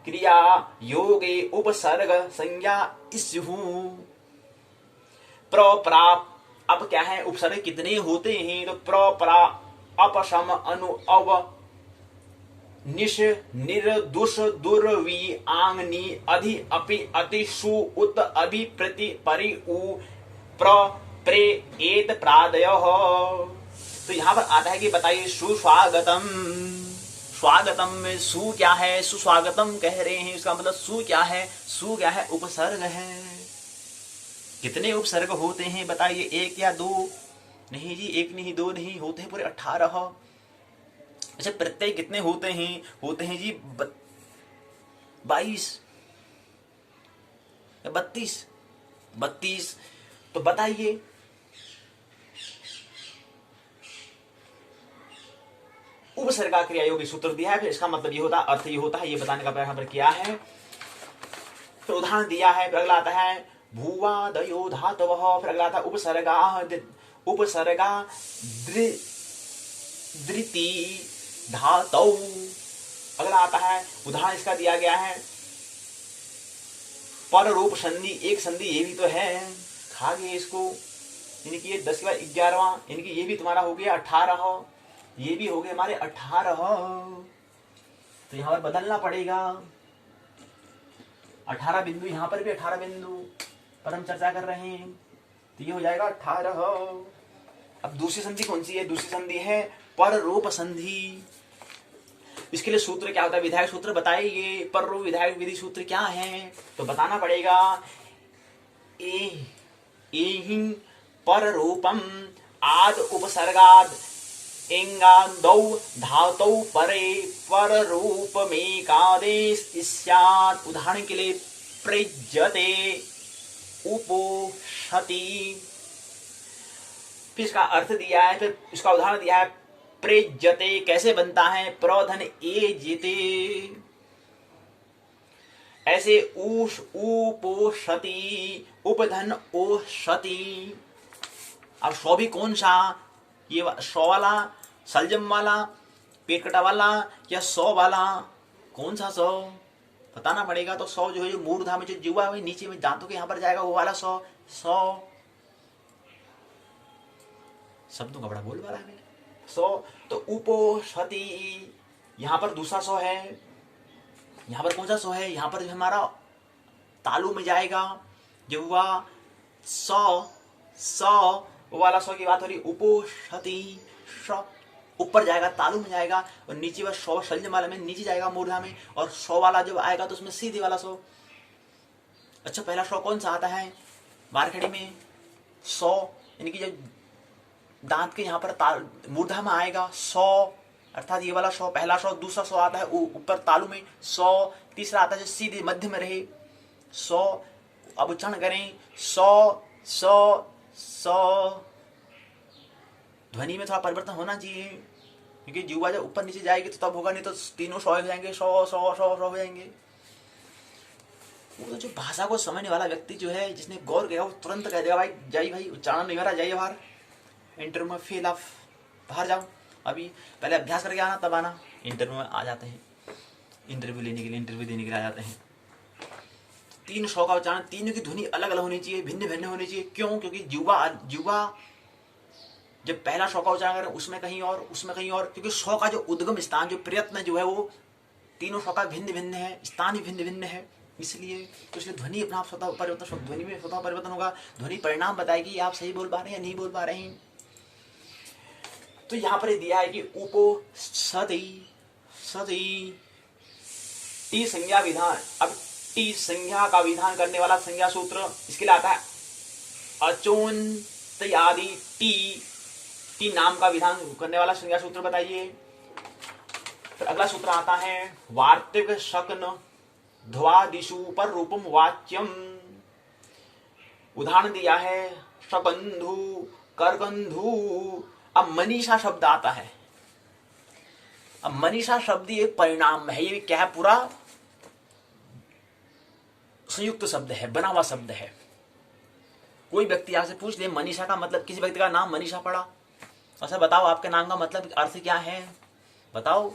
क्रिया योगे उपसर्ग संज्ञा स्युः। प्र प्रा। अब क्या है? उपसर्ग कितने होते हैं? तो प्र प्रा अपशम अनु अव निश निर दुष दुर वी आंग नी अधि अपि अति सु उत अभि प्रति परि उ प्र प्रे एत प्रादय। तो यहां पर आता है कि बताइए सुस्वागतम। स्वागतम में सु क्या है? सुस्वागतम कह रहे हैं, उसका मतलब सु क्या है? सु क्या है? उपसर्ग है। कितने उपसर्ग होते हैं बताइए? एक या दो? नहीं जी, एक नहीं, दो नहीं, होते हैं पूरे 18। अच्छा प्रत्यय कितने होते हैं? होते हैं जी 22 या 32। तो बताइए उपसर्ग क्रिया योगी सूत्र दिया है, फिर इसका मतलब ये होता है, अर्थ ये होता है, ये बताने का प्रयास पर किया है। फिर उदाहरण दिया है, फिर अगला आता है भूवादयो धातवः, फिर अगला आता है उपसर्गा धृति धातौ। अगला आता है, उदाहरण इसका दिया गया है पर रूप संधि, एक संधि ये भी तो है, खा गए इसको, यानी कि ये 10 के बाद 11वां, यानी कि ये भी तुम्हारा हो गया 18, ये भी हो गए हमारे 18। तो यहां पर बदलना पड़ेगा, 18 बिंदु, यहां पर भी 18 बिंदु पर हम चर्चा कर रहे हैं, तो ये हो जाएगा 18। अब दूसरी संधि कौन सी है? दूसरी संधि है पर रूप संधि। इसके लिए सूत्र क्या होता है? विधायक सूत्र बताइए। पर रूप विधायक विधि सूत्र क्या है? तो बताना पड़ेगा एहि पर रूपम आद उपसर्गाद एंगादौ धातौ परे पर रूप में कादेश स्यात्। उदाहरण के लिए प्रज्यते उपोषति, फिर इसका अर्थ दिया है, फिर इसका उदाहरण दिया है प्रेज्यते कैसे बनता है? प्रधन ए जेते। ऐसे ऊष उपोषति उपधन ओषति। अब सौ भी कौन सा? ये सौ वाला, सलजम वाला, पेट कटा वाला, या 100 वाला? कौन सा 100 बताना पड़ेगा। तो 100 जो है, जो मूर्धा में जो जुआ है नीचे में दांतों के यहां पर जाएगा, वो वाला 100 शब्दों का बड़ा बोल वाला है 100। तो उपोषति, यहां पर दूसरा 100 है। यहां पर कौन सा 100 है? यहां पर हमारा तालु में जाएगा, जब हुआ 100 वाला 100 की बात हो रही। उपोषति ऊपर जाएगा, तालु में जाएगा, और नीचे वाला 100 शल्य वाला में नीचे जाएगा मूर्धा में, और 100 वाला जब आएगा तो उसमें सीधे वाला 100। अच्छा पहला 100 कौन सा आता है? बारखड़ी में 100, यानी कि जब दांत के यहाँ पर मूर्धा में आएगा 100, अर्थात ये वाला 100 पहला 100। दूसरा 100 आता है ऊपर तालु में 100। तीसरा आता है जो सीधे मध्य में रहे 100। अब उच्चारण करें 100 ध्वनि में थोड़ा परिवर्तन होना चाहिए, क्योंकि जीवा जब ऊपर नीचे जाएगी तो तब होगा, नहीं तो तीनों 100 हो जाएंगे, 100 हो जाएंगे। वो तो जो भाषा को समझने वाला व्यक्ति जो है, जिसने गौर किया, वो तुरंत कह देगा भाई जाइए, भाई उच्चारण नहीं हो रहा, जाइए बाहर, इंटरव्यू में फेल, आप बाहर जाओ, अभी पहले अभ्यास करके आना तब आना। इंटरव्यू में आ जाते हैं, इंटरव्यू लेने के लिए, इंटरव्यू देने के लिए आ जाते हैं। 3 शौ का उच्चारण, तीनों की ध्वनि अलग अलग होनी चाहिए, भिन्न भिन्न होनी चाहिए। क्यों? क्योंकि जुवा जब पहला शौ का उच्चारण करें उसमें कहीं और, उसमें कहीं और, क्योंकि शौ का जो उद्गम स्थान, जो प्रयत्न जो है, वो तीनों शौ का भिन्न भिन्न है, स्थान भी भिन्न भिन्न है। इसलिए ध्वनि अपना स्वतः परिवर्तन, ध्वनि में स्वतः परिवर्तन होगा। ध्वनि परिणाम बताएगी आप सही बोल पा रहे हैं या नहीं बोल पा रहे हैं। तो यहां पर दिया है कि उपो सति सति टी संज्ञा विधान। अब टी संज्ञा का विधान करने वाला संज्ञा सूत्र इसके लिए आता है अचोन आदि टी नाम का विधान करने वाला संज्ञा सूत्र बताइए। फिर अगला सूत्र आता है वार्तिक शकन ध्वादिशु पर रूपम वाच्यम। उदाहरण दिया है शकंधु, करकंधु। अब मनीषा शब्द आता है। अब मनीषा शब्द ये परिणाम है, ये क्या है? पूरा संयुक्त शब्द है, बना हुआ शब्द है। कोई व्यक्ति आपसे पूछ ले मनीषा का मतलब, किसी व्यक्ति का नाम मनीषा पड़ा, अच्छा बताओ आपके नाम का मतलब अर्थ क्या है, बताओ।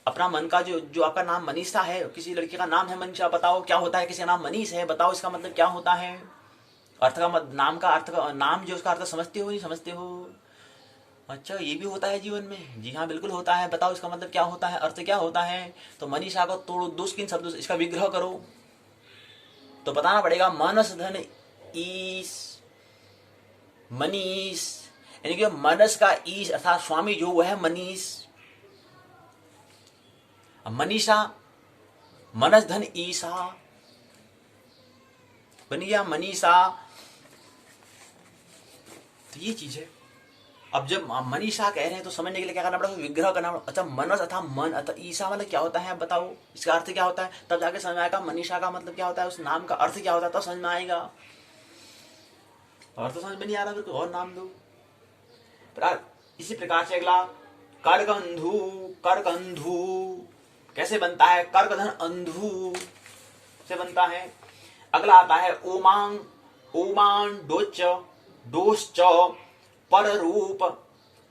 अपना मन का जो आपका नाम मनीषा है, किसी लड़की का नाम है मनीषा, बताओ क्या होता है। किसी का नाम मनीष है, बताओ इसका मतलब क्या होता है। अर्थ का नाम का अर्थ का नाम जो उसका अर्थ समझते हो नहीं समझते हो? अच्छा ये भी होता है जीवन में? जी हाँ बिल्कुल होता है। बताओ इसका मतलब क्या होता है, अर्थ क्या होता है। तो मनीषा को तोड़ो, 2 किन शब्दों से इसका विग्रह करो तो बताना पड़ेगा मनस धन ईश मनीष, यानी कि मनस का ईश अर्थात स्वामी जो वो है मनीष। मनीषा मनस धन ईशा बन गया मनीषा। तो ये चीज है। अब जब मनीषा कह रहे हैं तो समझने के लिए क्या करना पड़ेगा? विग्रह करना पड़ेगा। अच्छा मनस अथा मन अथा ईशा मतलब क्या होता है, बताओ इसका अर्थ क्या होता है। तब जाके समझ में आएगा मनीषा का मतलब क्या होता है, उस नाम का अर्थ क्या होता है, तब समझ में आएगा। अर्थ समझ में नहीं आ रहा तो और नाम दो। इसी प्रकार से अगला करकंधु। करकंधु कैसे बनता है? कर्कधन अंधु से बनता है। अगला आता है ओमांग। ओमान डोच डोश्च पर रूप।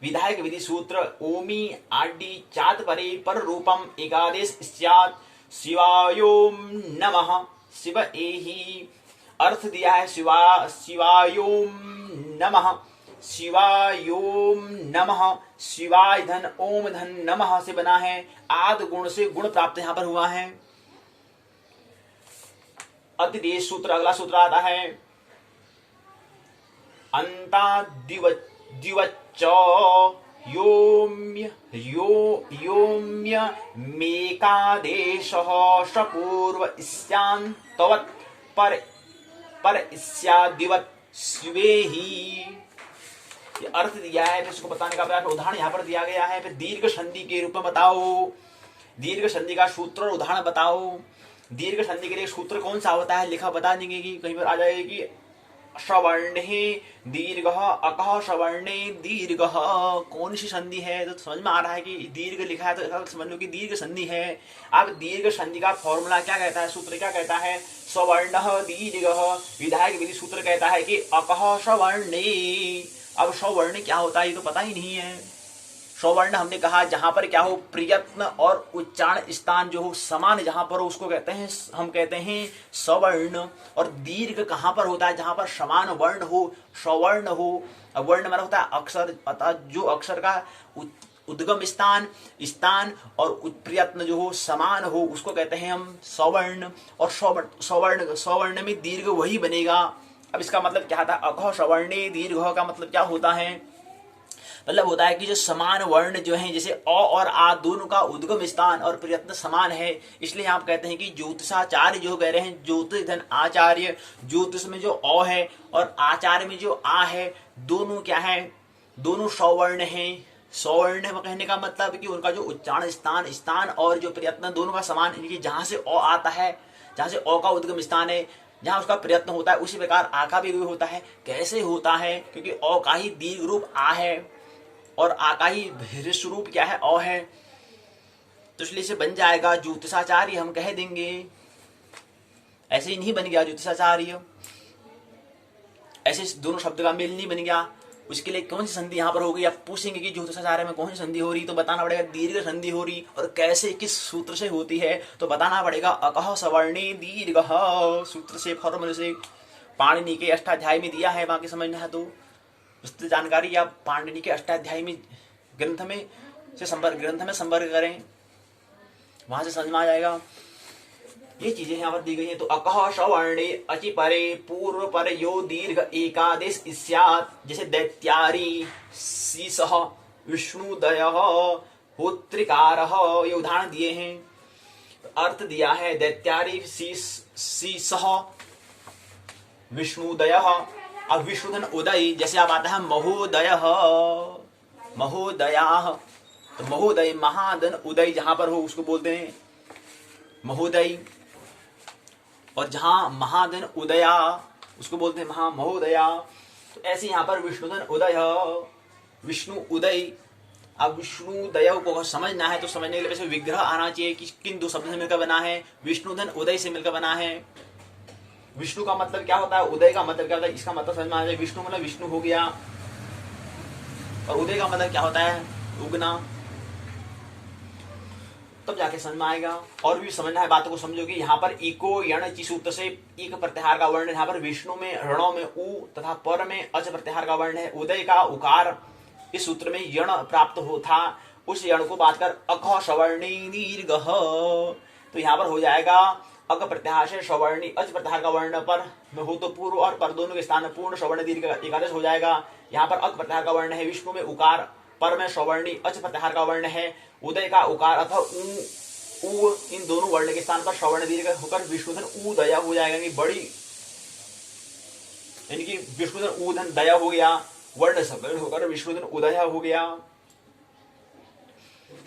विधायक विधि सूत्र ओमी आडी चात परे पर रूपम एकादेश स्यात् शिवायोम नमः। शिव एहि अर्थ दिया है शिवायोम नमः। शिवायोम नमः। शिवाय धन ओम धन नमः से बना है। आद गुण से गुण प्राप्त यहां पर हुआ है। अतिदेश सूत्र अगला सूत्र आता है अंता दिवच्च योम्य योम्य मेकादेशः सपूर्व स्यान् तवत् पर स्यादिवत् स्वेहि। ये अर्थ दिया है, फिर इसको बताने का प्रयास। उदाहरण यहाँ पर दिया गया है। फिर दीर्घ संधि के रूप में बताओ, दीर्घ संधि का सूत्र और उदाहरण बताओ। दीर्घ संधि के लिए सूत्र कौन सा होता है लिखा बता देंगे कि कहीं पर आ जाएगी कि सवर्णे दीर्घ अकः सवर्णे दीर्घ। कौन सी संधि है? तो समझ में आ रहा है कि दीर्घ लिखा है तो समझ लो कि दीर्घ संधि है। अब दीर्घ संधि का फॉर्मूला क्या कहता है, सूत्र क्या कहता है? सवर्ण दीर्घ। विधायक विधि सूत्र कहता है कि अकः सवर्णे। अब सवर्ण क्या होता है ये तो पता ही नहीं है। सवर्ण हमने कहा जहां पर क्या हो, प्रयत्न और उच्चारण स्थान जो हो समान जहां पर हो उसको कहते हैं, हम कहते हैं सवर्ण। और दीर्घ कहां पर होता है? जहां पर समान वर्ण हो, सवर्ण हो। अब वर्ण मतलब होता है अक्षर, अतः जो अक्षर का उद्गम स्थान और प्रयत्न जो हो समान हो उसको कहते हैं हम सवर्ण। और सवर्ण में दीर्घ वही बनेगा। अब इसका मतलब क्या था? अघ सवर्णे दीर्घ का मतलब क्या होता है? मतलब होता है कि जो समान वर्ण जो है, जैसे अ और आ दोनों का उद्गम स्थान और प्रयत्न समान है, इसलिए आप कहते हैं कि ज्योतिषाचार्य जो कह रहे हैं ज्योतिष धन आचार्य। ज्योतिष में जो अ है और आचार्य में जो आ है दोनों क्या है? दोनों सवर्ण है। सवर्ण कहने का मतलब कि उनका जो उच्चारण स्थान और जो प्रयत्न दोनों का समान, जहां से अ आता है, जहां से अ का उद्गम स्थान है, जहां उसका प्रयत्न होता है, उसी प्रकार आ का भी होता है। कैसे होता है? क्योंकि अ का ही दीर्घ रूप आ है और आ का ही ह्रस्व रूप क्या है? अ है। तो इसलिए से बन जाएगा ज्योतिषाचार्य हम कह देंगे। ऐसे ही नहीं बन गया ज्योतिषाचार्य, ऐसे दोनों शब्द का मेल नहीं बन गया। उसके लिए कौन सी संधि यहाँ पर होगी? आप पूछेंगे कि ज्योतिषाचार्य में कौन सी संधि हो रही, तो बताना पड़ेगा दीर्घ संधि हो रही, और कैसे किस सूत्र से होती है तो बताना पड़ेगा अकह सवर्णी दीर्घ सूत्र से, फॉर्मूले से। पाणिनि के अष्टाध्याय में दिया है, बाकी समझना है तो विस्तृत जानकारी आप पाणिनि के अष्टाध्याय में ग्रंथ में संपर्क करें, वहां से समझ में आ जाएगा। ये चीजें यहाँ पर दी गई हैं। तो अकह सवर्णे अचि परे पूर्व पर यो दीर्घ एकादेश स्यात्, जैसे दैत्यारी शीसः विष्णुदयः होत्रिकारः, ये उदाहरण दिए हैं, अर्थ दिया है। दैत्यारी शीसः विष्णुदयः, और विष्णुधन उदय, जैसे आप आता है महोदयः महोदयाः, तो महोदय महाधन उदय जहां पर हो उसको बोलते हैं महोदय, और जहां महाधन उदया उसको बोलते हैं महोदया। तो ऐसे यहाँ पर विष्णुधन उदय, विष्णु उदय। अब विष्णुदय को समझना है तो समझने के लिए वैसे विग्रह आना चाहिए कि किन दो शब्द से मिलकर बना है। विष्णुधन उदय से मिलकर बना है। विष्णु का मतलब क्या होता है, उदय का मतलब क्या होता है, इसका मतलब समझ में आ जाए। विष्णु मतलब विष्णु हो गया, और उदय का मतलब क्या होता है, उगना, तब जाके समझ में आएगा। और भी समझना है, बातों को समझोगे। यहाँ पर इको यण ची सूत्र से एक प्रत्याहार का वर्ण है। यहाँ पर विष्णु में ऋणों में उ तथा पर में अच प्रत्याहार का वर्ण है। उदय का उकार इस सूत्र में यण प्राप्त हो था, उस यण को बात कर अख सवर्णी दीर्घ, तो यहाँ पर हो जाएगा अक प्रत्याहार से सवर्णी अच प्रत्याहार का वर्ण पर में हो तो पूर्व और पर दोनों के स्थान में पूर्ण सवर्ण दीर्घ एकादश हो जाएगा। यहाँ पर अक प्रत्याहार का वर्ण है, विष्णु में उकार, पर में सवर्णी अच प्रत्याहार का वर्ण है। उदय का उकार अथवा उ इन दोनों वर्ण के स्थान पर सवर्ण दीर्घ होकर विष्णुधन उदया हो जाएगा। कि बड़ी यानी कि विष्णुधन उधन दया हो गया, वर्ण सवर्ण होकर विष्णुधन उदया हो गया।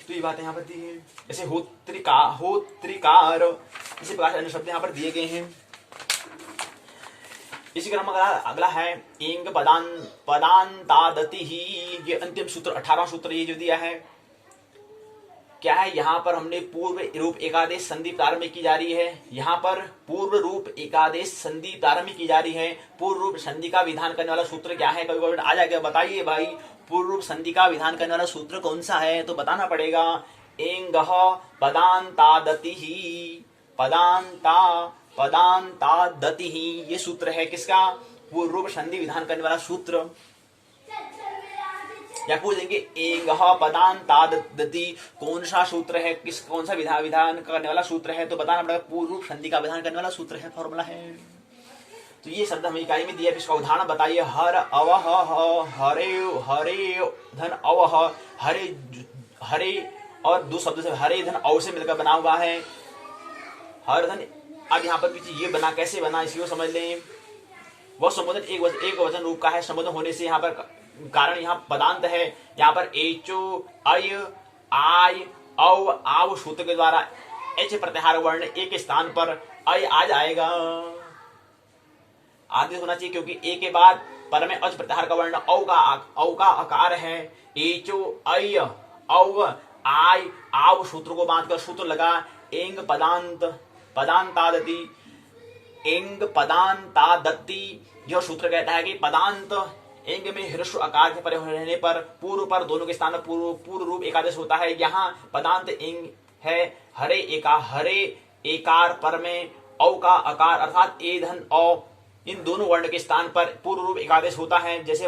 तो ये बातें यहाँ पर दी है। जैसे होत्रिकार, इसी प्रकार अन्य शब्द यहाँ पर दिए गए हैं। इसी क्रम अगला है इंग पदांतादति ही, ये अंतिम सूत्र 18वां सूत्र ये जो दिया है क्या है, यहाँ पर हमने पूर्व रूप एकादेश संधि प्रारंभ की जा रही है। यहाँ पर पूर्व रूप एकादेश संधि प्रारंभ की जा रही है। पूर्व रूप संधि का विधान करने वाला सूत्र क्या है, कभी आ जाएगा, बताइए भाई पूर्व रूप संधि का विधान करने वाला सूत्र कौन सा है, तो बताना पड़ेगा एंगह पदांतादति ही, पदांतादति ही, ये सूत्र है किसका, पूर्व रूप संधि विधान करने वाला सूत्र। या पूछ देंगे एंगह पदांतादति कौन सा सूत्र है, कौन सा विधान करने वाला सूत्र है, तो बताना पड़ेगा पूर्व रूप संधि का विधान करने वाला सूत्र है, फॉर्मूला है। तो ये शब्द हमें इकाई में दिया है, इसका उदाहरण बताइए। हर अवह हरे हरे धन अवह, हरे हरे और दो शब्द से हरे धन अव से मिलकर बना हुआ है हर धन। अब यहाँ पर पीछे ये बना, कैसे बना इसको समझ लें। वह संबोधन एक वचन रूप का है, संबोधन होने से यहाँ पर कारण यहाँ पदांत है। यहाँ पर एचो अय आय औ आव सूत्र के द्वारा एच प्रत्याहार वर्ण एक स्थान पर अय आ जाएगा, आदेश होना चाहिए, क्योंकि ए के बाद पर में अच प्रत्याहार का वर्ण औ का आकार है। एचो अय औ आय आव सूत्र को बांध कर सूत्र लगा एंग पदांतादति, एंग पदांतादति। यह सूत्र कहता है कि पदांत एंग में ह्रस्व आकार के परे रहने पर पूर्व पर दोनों के स्थान पर पूर्व रूप एकादश होता है। यहाँ पदांत एंग है, हरे एकार पर में औ का आकार अर्थात ए धन औ, इन दोनों वर्ण के स्थान पर पूर्व रूप एकादश होता है। जैसे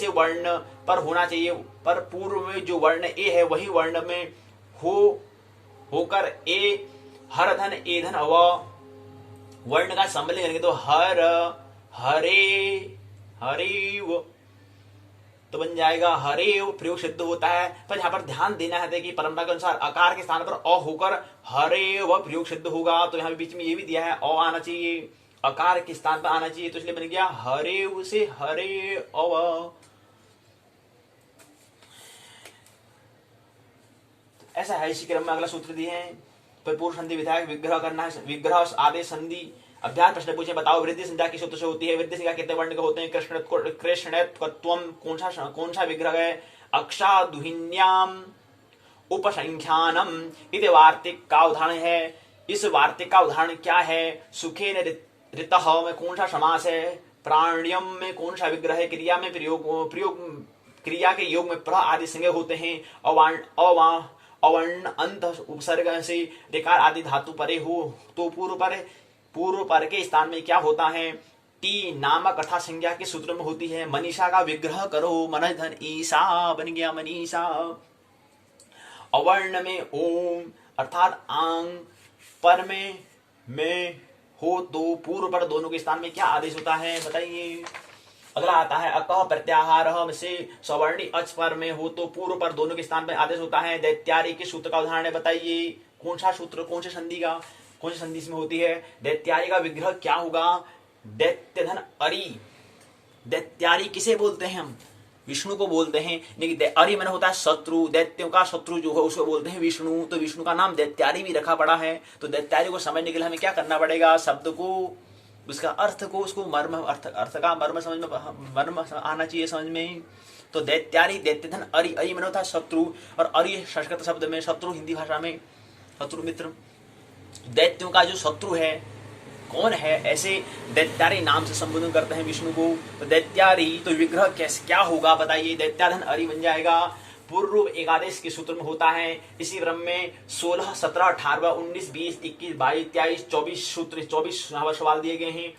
वर्ण पर होना चाहिए, पर पूर्व में जो वर्ण ए है वही वर्ण में होकर ए हर धन ए धन अव वर्ण का सम्मिलन करेंगे तो हर हरेव, तो बन जाएगा हरेव, प्रयोग सिद्ध होता है। पर यहाँ पर ध्यान देना है कि परंपरा के अनुसार आकार के स्थान पर अ होकर हरेव प्रयोग सिद्ध होगा। तो यहाँ बीच में ये भी दिया है अ आना चाहिए, आकार के स्थान पर आना चाहिए, तो इसलिए बन गया हरेव से हरे अव। ऐसा है। इसी क्रम में अगला सूत्र दिए हैं, पूर्व संधि विधायक विग्रह करना है, विग्रह आदेश संधि। अभ्यास प्रश्न पूछे, बताओ वृद्धि संज्ञा किस सूत्र से होती है, वृद्धि संज्ञा कितने वर्ण के होते हैं, कृष्णत्वम कौन सा विग्रह है, अक्षादुहिन्याम उपसंख्यानम इति वार्तिक का उदाहरण है। इस वार्तिक का उदाहरण क्या है? सुखे न ऋतः में कौन सा समास है? प्राण्यम में कौन सा विग्रह है? क्रिया में प्रयोग क्रिया के योग में प्र आदि संज्ञा होते हैं। अवर्ण अंत उपसर्ग से ऋकार आदि धातु परे हो तो पूर्व पर के स्थान में क्या होता है? टी नामक अर्थात संज्ञा के सूत्र में होती है। मनीषा का विग्रह करो, मन धन ईसा बन गया मनीषा। अवर्ण में ओम अर्थात आंग, पर में हो तो पूर्व पर दोनों के स्थान में क्या आदेश होता है? बताइए। अगला आता है अकह प्रत्याहार से सवर्णी अच पर में हो तो पूर्व पर दोनों के स्थान में आदेश होता है। दैत्यारी के सूत्र का उदाहरण है, बताइए। कौन सा सूत्र, कौन सी संधि इसमें होती है? दैत्यारी का विग्रह क्या होगा? दैत्य धन अरि। दैत्यारी किसे बोलते हैं हम? विष्णु को बोलते हैं। लेकिन अरि मन होता है शत्रु, दैत्यों का शत्रु जो है उसको बोलते हैं विष्णु। तो विष्णु का नाम दैत्यारी भी रखा पड़ा है। तो दैत्यारी को समझने के लिए हमें क्या करना पड़ेगा? शब्द को, उसका अर्थ को, उसको मर्म अर्थ का मर्म समझ में, मर्म आना चाहिए समझ में। तो दैत्यारी, दैत्य धन अरि, अरि मन होता है शत्रु, और अरि संस्कृत शब्द में शत्रु, हिंदी भाषा में शत्रु मित्र। दैत्यों का जो शत्रु है कौन है? ऐसे दैत्यारी नाम से संबोधन करते हैं विष्णु को। तो दैत्यारी तो विग्रह कैसे क्या होगा? बताइए। दैत्याधन अरि बन जाएगा। पूर्व एकादेश के सूत्र में होता है। इसी क्रम में 16, 17, 18, 19, 20, 21, 22, 23, 24 सूत्र, 24 सवाल दिए गए हैं।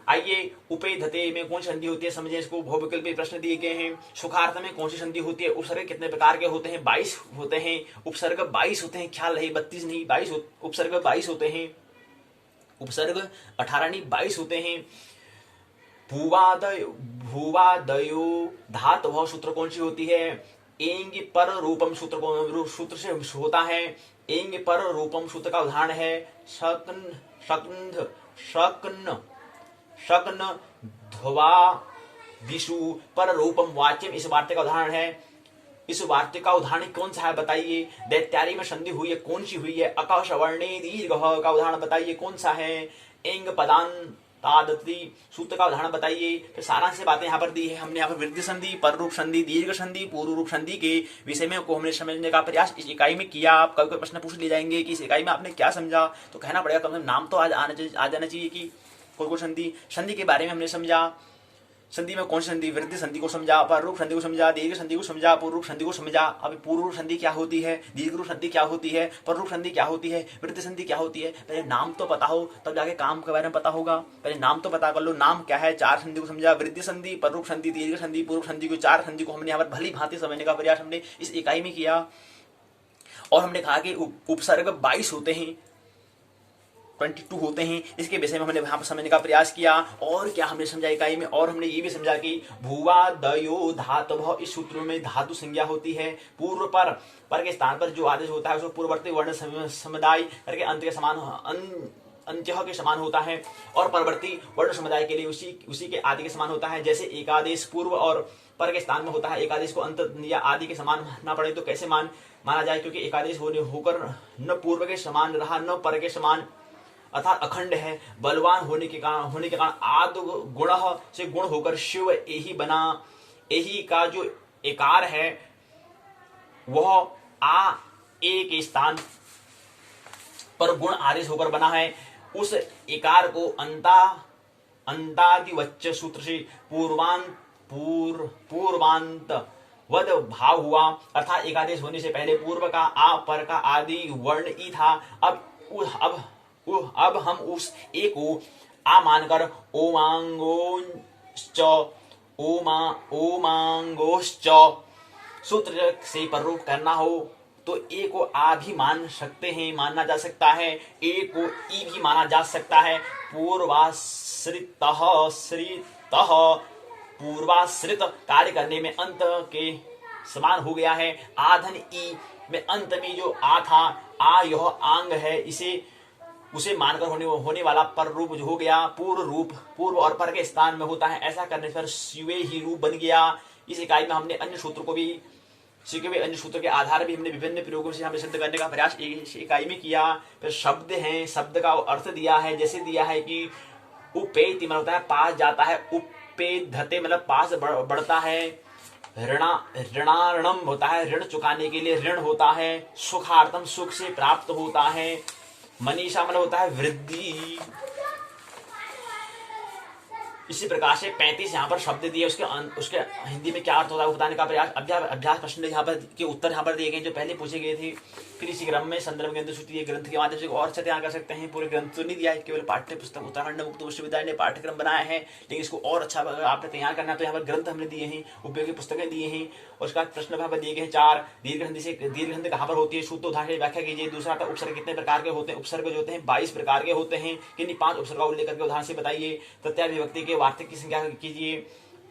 आइए। उपे धते में कौन सी संधि होती है समझे इसको। बहुविकल्पी प्रश्न दिए गए हैं। सुखार्थ में कौन सी संधि होती है? उपसर्ग कितने प्रकार के होते हैं? 22 होते हैं। उपसर्ग 22 होते हैं, ख्याल रहे, 32 नहीं, 22 उपसर्ग 22 होते हैं। उपसर्ग 18 नहीं 22 होते हैं। भूवादयो धातु सूत्र कौन सी होती है? एंग पर रूपम सूत्र से होता है। एंग पर रूपम सूत्र का उदाहरण है शकन ध्वा दिशु पर रूपम वाच्यम। इस वार्ते का उदाहरण है। इस वार्ते का उदाहरण कौन सा है? बताइए। दैत्यारी में संधि हुई है, कौन सी हुई है? अकाश वर्णे दीर्घ का उदाहरण बताइए, कौन सा है? एंग पदांतादति सूत्र का उदाहरण बताइए। फिर सारांश से बातें यहाँ पर दी है हमने। यहाँ पर वृद्धि संधि, पर रूप संधि, दीर्घ संधि, पूर्व रूप संधि के विषय में को हमने समझने का प्रयास इस इकाई में किया। आप कभी कोई प्रश्न पूछ ले जाएंगे कि इस इकाई में आपने क्या समझा, तो कहना पड़ेगा कम से कम नाम तो आ जाना चाहिए कि कोई संधि के बारे में हमने समझा। संधि में कौन सी संधि? वृद्धि संधि को समझा, पर रूप संधि को समझा, दीर्घ संधि को समझा, पूर्व रूप संधि को समझा। अब पूर्व रूप संधि क्या होती है, दीर्घ रूप संधि क्या होती है, पर रूप संधि क्या होती है, वृद्धि संधि क्या होती है? पहले नाम तो पता हो तब जाके काम के बारे में पता होगा। पहले नाम तो पता कर लो, नाम क्या है। 4 संधि को समझा, वृद्धि संधि, पर रूप संधि, दीर्घ संधि, पूर्व संधि को, 4 संधि को हमने यहाँ पर भली भांति समझने का प्रयास हमने इस इकाई में किया। और हमने कहा कि उपसर्ग 22 होते हैं, 22 होते हैं। इसके विषय में हमने यहाँ पर समझने का प्रयास किया। और क्या हमने समझा इकाई में? और हमने ये भी समझा कि भूवादयो धातु, इस सूत्र में धातु संज्ञा होती है। पूर्व पर के स्थान पर जो आदेश होता है उसको पूर्ववर्ती वर्ण समुदाय करके अंत के समान अंत्य के समान होता है, और परवर्ती वर्ण समुदाय के लिए उसी के आदि के समान होता है। जैसे एकादेश पूर्व और पर के स्थान में होता है, एकादेश को अंत या आदि के समान मानना पड़े तो कैसे माना जाए? क्योंकि एकादेश होकर न पूर्व के समान रहा न पर के समान, अर्थात अखंड है। बलवान होने के कारण आद गुण से गुण होकर शिव एही बना। एही का जो एकार है वह आ ए के स्थान पर गुण आदेश होकर बना है। उस एकार को अंतादिवच्च सूत्र से पूर्वांत वद भाव हुआ, अर्थात एकादेश होने से पहले पूर्व का आ पर का आदि वर्ण ई था। अब हम उस ए को आ मानकर ओमांगोश्च सूत्र से प्ररूप करना हो तो ए को आ भी मान सकते हैं, मानना जा सकता है। ए को ई भी माना जा सकता है। पूर्वाश्रित कार्य करने में अंत के समान हो गया है। आधन ई में अंत में जो आ था, आ यह आंग है, उसे मानकर होने वाला पर रूप जो हो गया। पूर्व और पर के स्थान में होता है। ऐसा करने पर शिवे ही रूप बन गया। इस इकाई में हमने अन्य सूत्र को भी सीखे हुए, अन्य सूत्र के आधार भी हमने विभिन्न प्रयोगों से हमें सिद्ध करने का प्रयास इस इकाई में किया। फिर शब्द हैं, शब्द का अर्थ दिया है। जैसे दिया है कि उपेति मतलब होता है पास जाता है, उपेधते मतलब पास बढ़ता है, ऋणार्णम होता है ऋण चुकाने के लिए ऋण होता है, सुखार्थम सुख से प्राप्त होता है, मनीषा मतलब होता है वृद्धि। इसी प्रकार से 35 यहाँ पर शब्द दिए, उसके हिंदी में क्या अर्थ होता है वो बताने का प्रयास। अभ्यास प्रश्न यहाँ पर के उत्तर यहाँ पर दिए गए जो पहले पूछे गए थे। फिर इसी क्रम में संदर्भ ग्रंथ सूची ग्रंथ के माध्यम से और अच्छा तैयार कर सकते हैं। पूरे ग्रंथ तो नहीं दिया है, केवल पाठ्य पुस्तक उत्तराखंड मुक्त विश्वविद्यालय ने पाठ्यक्रम बनाया है, लेकिन इसको और अच्छा अगर आपने तैयार करना है तो यहाँ पर ग्रंथ हमने दिए हैं, उपयोगी पुस्तकें दिए हैं। और उसका प्रश्न यहाँ पर दिए गए हैं 4। दीर्घ कहाँ पर होती है, शुद्ध उदाहरण से व्याख्या कीजिए। दूसरा था उपसर्ग कितने प्रकार के होते हैं, उपसर्ग जो होते हैं 22 प्रकार के होते हैं, किन्हीं 5 उपसर्ग का उल्लेख करके उदाहरण से बताइए। तृतीय विभक्ति के वार्तिक की संख्या कीजिए,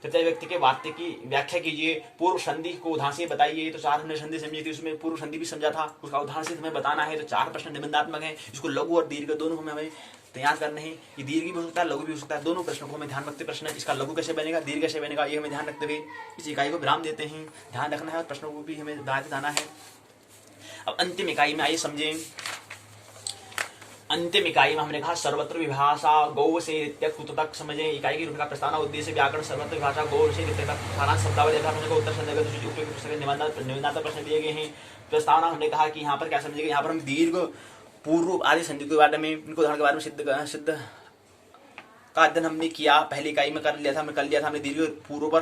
तृतीय व्यक्ति के वार्तिक की व्याख्या कीजिए। पूर्व संधि को उदाहरण से बताइए। तो 4 हमने संधि समझी थी, उसमें पूर्व संधि भी समझा था, उसका उदाहरण से हमें बताना है। तो 4 प्रश्न निबंधात्मक है, इसको लघु और दीर्घ दोनों हमें तैयार करने हैं। ये दीर्घ भी हो सकता है, लघु भी हो सकता है, दोनों प्रश्नों को हमें ध्यान रखते प्रश्न है। इसका लघु कैसे बनेगा, दीर्घ कैसे बनेगा, ये हमें ध्यान रखते हुए इस इकाई को विराम देते हैं। ध्यान रखना है और प्रश्नों को भी हमें बनाते जाना है। अब अंतिम इकाई में आइए समझें। अंतिम इकाई में हमने कहा सर्वत्र विभाषा गौ से ऋत्यक सूत्र तक समझें। इकाई की रूपरेखा प्रस्तावना उद्देश्य व्याकरण सर्वत्र विभाषा गौ से ऋत्यक तक सारांश शब्दावली उत्तर संदर्भ निबंधात्मक प्रश्न दिए गए हैं। प्रस्तावना हमने कहा कि यहाँ पर क्या समझेंगे, यहाँ पर हम दीर्घ पूर्व आदि संधि के बारे में, इनको उदाहरण के बारे में सिद्ध का अध्ययन हमने किया, पहली इकाई में कर लिया था, हमने दीर्घ पूर्व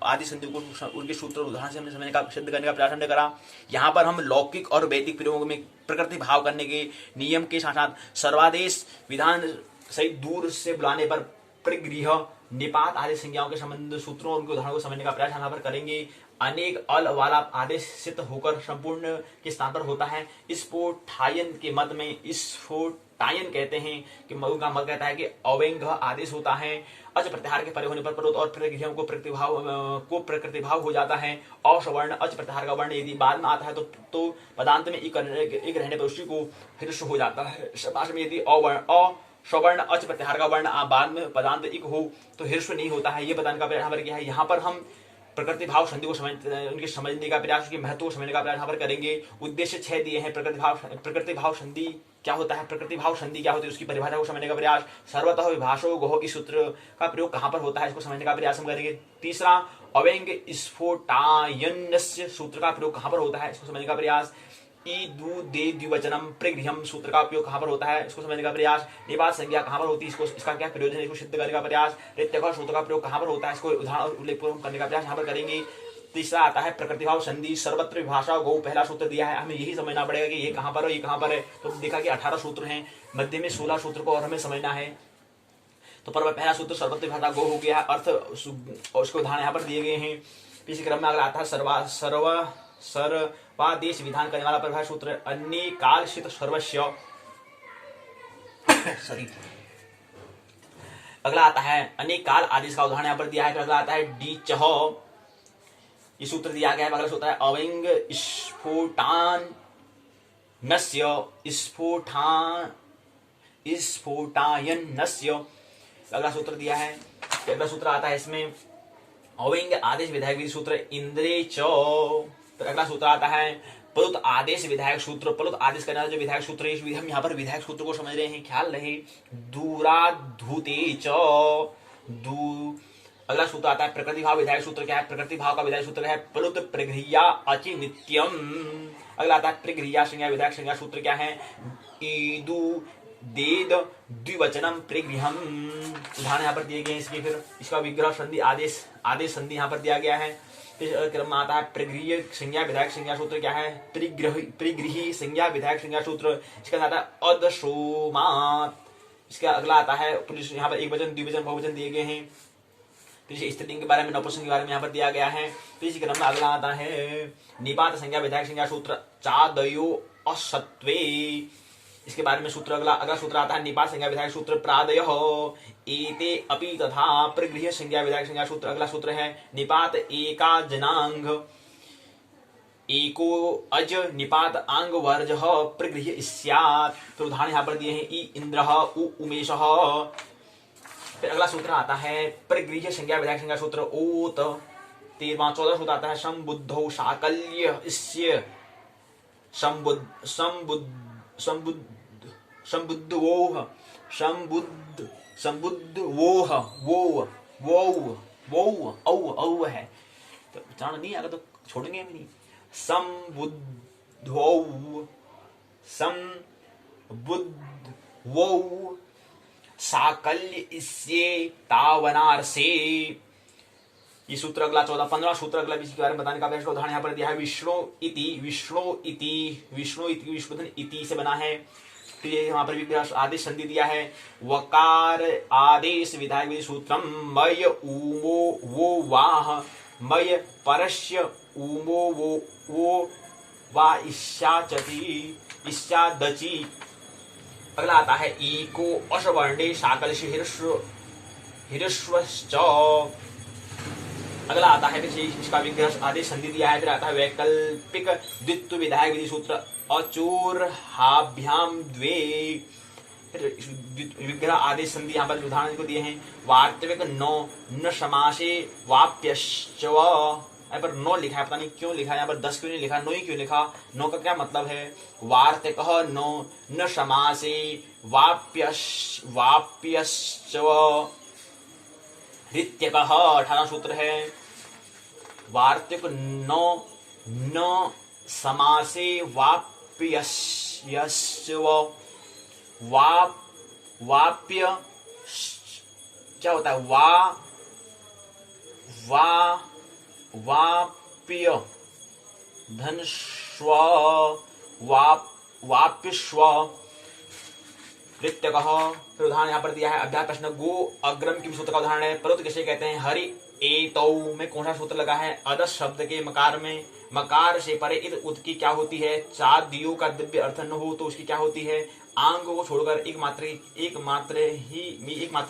आदि संधि को उनके सूत्र उदाहरण से हमने समझने का सिद्ध करने का प्रयास हमने करा। यहाँ पर हम लौकिक और वैदिक प्रयोगों में प्रकृति भाव करने के नियम के साथ साथ सर्वादेश विधान सहित दूर से बुलाने पर परिगृह निपात आदि संज्ञाओं के संबंध सूत्रों और उनके उदाहरणों को समझने का प्रयास यहाँ पर करेंगे। अनेक अल वाला आदेश सिद्ध होकर संपूर्ण के स्थान पर होता है। स्फोटायन के मत में स्फोटायन कहते हैं कि मधु का मत कहता है कि अव्यंग आदेश होता है। अच प्रत्याहार के परे होने पर परोत और प्रकृतियों को प्रकृतिभाव हो जाता है। अश्वर्ण अच प्रत्याहार का वर्ण यदि बाद में आता है तो पदांत में एक रहने पर उसी को हृस्व हो जाता है। समास में यदि सवर्ण अच प्रत्याहार का वर्ण बाद में पदांत इक हो तो हृस्व नहीं होता है। ये बताने का प्रयास किया है। यहाँ पर हम प्रकृति भाव संधि को उनके समझने का प्रयास, उसके महत्व को समझने का प्रयास यहाँ पर करेंगे। उद्देश्य 6 दिए हैं। प्रकृति भाव संधि क्या होता है, प्रकृति भाव संधि क्या होती है, उसकी परिभाषा को समझने का प्रयास। सर्वतः विभाषो गोह की सूत्र का प्रयोग कहाँ पर होता है, इसको समझने का प्रयास हम करेंगे। तीसरा अव्यंग स्फोटायनस्य सूत्र का प्रयोग कहाँ पर होता है, इसको समझने का प्रयास। द्विवचनम प्रगृह्यम सूत्र का उपयोग कहाँ पर होता है, इसको समझने का प्रयास। निपात संज्ञा कहाँ पर होती है, इसका क्या प्रयोजन है, इसको सिद्ध करने का प्रयास। ऋत्यक सूत्र का प्रयोग कहाँ पर होता है, इसको उदाहरण उल्लेखपूर्वक करने का प्रयास यहाँ पर करेंगे। तीसरा आता है प्रकृतिभाव संधि सर्वत्र विभाषा गौ, पहला सूत्र दिया है, हमें यही समझना पड़ेगा कि ये कहाँ पर है, ये कहाँ पर है। तो देखा कि 18 सूत्र हैं, मध्य में 16 सूत्र को और हमें समझना है। तो पहला सूत्र सर्वत्र विभाषा गौ हो गया, अर्थ और उसके उदाहरण यहाँ पर दिए गए हैं। इसी क्रम में अगला आता है सर्वादेश विधान करने वाला परिभाषा सूत्र अन्य कालशित सर्वस्व सॉरी। अगला आता है अनेक काल आदेश का उदाहरण यहाँ पर दिया है। अगला आता है डी चह, ये सूत्र दिया गया है। अगला सूत्र है अव्यंग स्फोटान नस्य स्फोटायन नस्य, अगला सूत्र दिया है। अगला सूत्र आता है इसमें अव्यंग आदेश विधायक विधि सूत्र इंद्रे च। अगला सूत्र आता है प्लुत आदेश विधायक सूत्र, प्लुत आदेश करने वाला जो विधायक सूत्र है, हम यहाँ पर विधायक सूत्र को समझ रहे हैं, ख्याल रहे। दूराधुते च अगला सूत्र आता है प्रकृति भाव विधायक सूत्र क्या है, प्रकृति भाव का विधायक सूत्र है प्लुत प्रगृह्या अचि नित्यम। अगला आता है प्रगृह्या संज्ञा विधायक संज्ञा सूत्र क्या है, ईदु देद द्विवचनम प्रगृहम, उदाहरण यहाँ पर दिए गए हैं इसके। फिर इसका विग्रह संधि आदेश संधि यहाँ पर दिया गया है। इस क्रम में आता है प्रगृह्य संज्ञा विधायक संज्ञा सूत्र क्या है, परिगृही संज्ञा विधायक संज्ञा सूत्र। इसका आता है अदशोमात। इसका अगला आता है यहाँ पर एक वचन द्विवचन बहुवचन दिए गए हैं। फिर स्त्रीलिंग के बारे में नपुंसक के बारे में यहाँ पर दिया गया है। फिर इसी क्रम में अगला आता है निपात संज्ञा विधायक संज्ञा सूत्र चादयो असत्वे, इसके बारे में सूत्र अगला सूत्र आता है निपात संज्ञा विधायक सूत्र प्रादयः एते अपि तथा प्रगृह्य संज्ञा विधायक संज्ञा सूत्र। अगला सूत्र है निपात एका जनांग एको अज निपात आंग वर्जः प्रगृह्य स्यात्। तो उदाहरण यहाँ पर दिए हैं इ इंद्रः उ उमेशः। फिर अगला सूत्र आता है प्रगृह्य संज्ञा विधायक संज्ञा सूत्र ओत। 13वां 14 सूत्र आता है संबुद्धौ साकल्य इस्य संबुद्धवोह है, तो उच्चारण नहीं आएगा तो छोड़ेंगे भी नहीं। संबुद्धौ बुद्ध वो साकल्य इससे तावनारसे। ये सूत्र अगला 14-15 सूत्र अगला इसके बारे में बताने का प्रयास। उदाहरण यहाँ पर दिया है विष्णु इति, विष्णुधन इति से बना है। तो ये यहाँ पर विग्रह आदेश संधि दिया है। वकार आदेश विधायक सूत्रम मय उमो वो वाह मय परस्य उमो वो वा इष्याचति इष्यादचि। अगला आता है ईको अश्वर्णे शाकलश हिरस्वश्च। अगला आता है इसका विग्रह आदेश संधि दिया है। फिर आता है वैकल्पिक द्वित्व विधायक विधि सूत्र अचूर्हाभ्याम द्वे। विग्रह आदेश संधि यहाँ पर उदाहरण को दिए हैं। वार्तविक नो न समासे वाप्यश्चव। यहाँ पर नो लिखा है, पता नहीं क्यों लिखा है यहाँ पर 10 क्यों नहीं लिखा, नो ही क्यों लिखा। नो का क्या मतलब है? वार्तिक नो न समासे वाप्यश्चव। ऋत्यक 18 सूत्र है। वार्तिक नो न समासे वाप्यश्चव। वाप्य क्या होता है? वाप्य धन स्व वाप्यस्व। ऋत्यक। फिर उदाहरण यहाँ पर दिया है अभ्यास प्रश्न गो अग्रम की सूत्र का उदाहरण है। पर्वत किसे कहते हैं? हरि एतौ में कौन सा सूत्र लगा है? अदस शब्द के मकार में। मकार से परे इत उत की क्या होती है? चार दियो का दिव्य अर्थ न हो तो उसकी क्या होती है? आंग को छोड़कर एक मात्र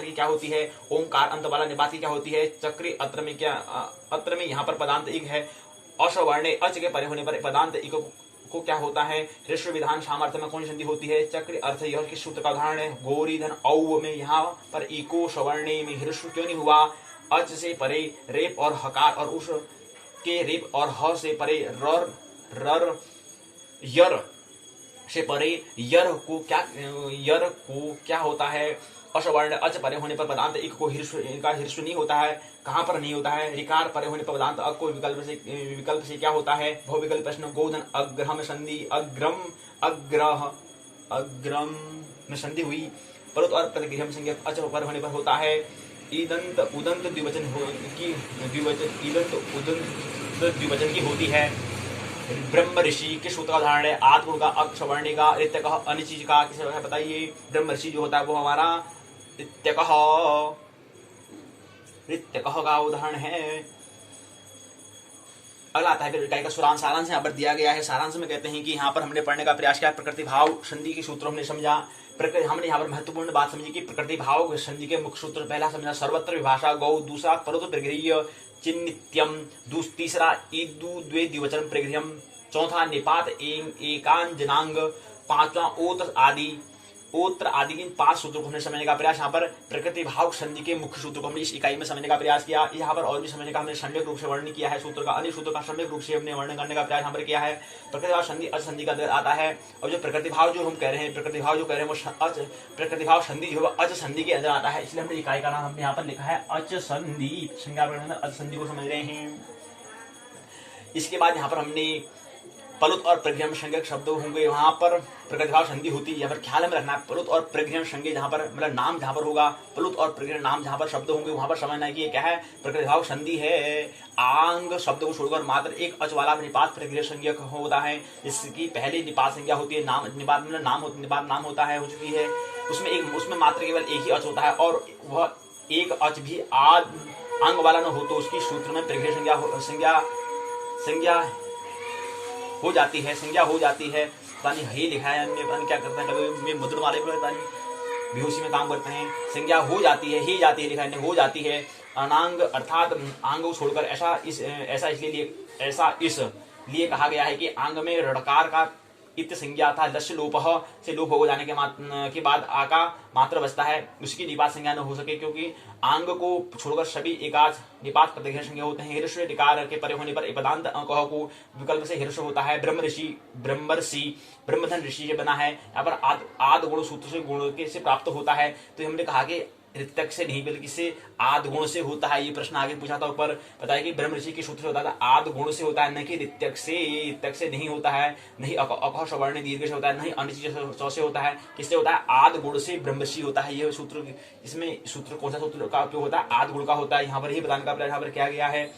की क्या होती है? ओंकार अंत वाला निपात की क्या होती है? चक्री अत्र में क्या? अत्र में यहाँ पर पदांत इक है। अश्वर्णे अच के परे होने पर पदांत इक को क्या होता है? ऋष्व विधान सामर्थ्य में कौन सी संधि होती है? चक्र अर्थ। यह किस सूत्र का उदाहरण है? गौरी धन औ में यहाँ पर इको सवर्णे में ऋष्व क्यों नहीं हुआ? अच से परे रेप और हकार और उस के रेप और ह से परे रर यर से परे यर को क्या होता है? अश्वर्ण अच परे होने पर पदांत इक को हिर्स्व नहीं होता है। कहां पर नहीं होता है? रिकार परे होने पर पदांत अक को विकल्प से क्या होता है? बहुविकल्प प्रश्न गोधन अग्रह संधि अग्रम में संधि हुई। परत और प्रतिगृह संज्ञा अच पर होने पर होता है। ईदंत उदंत द्विवचन की होती है। ब्रह्म ऋषि किस सूत्र का उदाहरण है? आत्मगुण का अक्षवर्णी का। ऋत्यक अनिचीज का किसे बताइए? ब्रह्म ऋषि जो होता है वो हमारा ऋत्यक का उदाहरण है। अगला आता है इकाई का सारांश यहाँ पर दिया गया है। सारांश में कहते हैं कि यहाँ पर हमने पढ़ने का प्रयास किया। प्रकृति भाव संधि के सूत्र हमने समझा। हमने यहाँ पर महत्वपूर्ण बात समझी कि प्रकृति भाव संधि के मुख्य सूत्र पहला समझा सर्वत्र विभाषा गौ, दूसरा परतु प्रगृह्य चिन्नित्यम, तीसरा ईदु द्वे द्विवचन प्रगृह्यम, चौथा निपात एकांजनांग, पांचवा ओत्र आदि इन 5 सूत्रों को हमने समझने का प्रयास। यहाँ पर प्रकृति भाव संधि के मुख्य सूत्रों को हमने इस इकाई में समझने का प्रयास किया। यहाँ पर और भी समझने का हमने सम्यक रूप से वर्णन किया है सूत्र का। अन्य सूत्रों का सम्यक रूप से हमने वर्णन करने का प्रयास यहाँ पर किया है। प्रकृति भाव संधि अच संधि का अंतर्गत आता है। और जो प्रकृति भाव जो हम कह रहे हैं वो प्रकृति भाव संधि जो है अच संधि के अंदर आता है। इसलिए हमने इकाई का नाम हमने यहाँ पर लिखा है अच संधि। संज्ञा अच संधि को समझ रहे हैं। इसके बाद यहाँ पर हमने पलुत और प्रगृह्यम संज्ञक शब्द होंगे, वहां पर प्रकृतिभाव संधि होती है। यहाँ पर ख्याल में रखना है पलुत और प्रगृह्यम संज्ञा जहाँ पर मतलब नाम जहाँ पर होगा, पलुत और प्रगृह्यम नाम जहाँ पर शब्द होंगे वहां पर समझना है कि ये क्या है? प्रकृतिभाव संधि है। आंग शब्द को छोड़कर मात्र एक अच वाला निपात प्रगृह्य संज्ञक होता है। इसकी पहली निपात संज्ञा होती है। निपात नाम होता है, हो चुकी है। उसमें मात्र केवल एक ही अच होता है और वह एक अच भी आंग वाला न हो तो उसकी सूत्र में प्रगृह्य संज्ञा हो जाती है। पता नहीं ही लिखा है, पता नहीं क्या करते हैं, कभी मुद्रण वाले पता नहीं बेहोशी में काम करते हैं। संज्ञा हो जाती है, ही जाती है, लिखा है हो जाती है। अनांग अर्थात आंग को छोड़कर ऐसा इसलिए कहा गया है कि आंग में ऋकार का इत संज्ञा था। लस्य लोप से लोप हो जाने के बाद आ का मात्र बचता है, उसकी निपात संज्ञा न हो सके, क्योंकि आंग को छोड़कर सभी एकाच निपात प्रत्यक्ष संज्ञा होते हैं। हिरस्व ऋकार के परे होने पर एक पदांत कह को विकल्प से हिरस्व होता है। ब्रह्मधन ऋषि से बना है। यहाँ पर आद गुण सूत्र से गुण के से प्राप्त होता है। तो हमने कहा कि ऋतक से नहीं बल्कि से आद गुण से होता है। ये प्रश्न आगे पूछा था ऊपर, बताया कि ब्रह्म ऋषि के सूत्र से होता था, आद गुण से होता है, न कि ऋतक से। ऋतक से नहीं होता है, नहीं अकह सवर्ण दीर्घ से होता है, नहीं अनुचित से होता है। किससे होता है? आद गुण से ब्रह्म ऋषि होता है। ये सूत्र, इसमें सूत्र कौन सा सूत्र का उपयोग होता है? आद गुण का होता है। यहाँ पर ही बताने का प्रयास यहाँ पर किया गया है,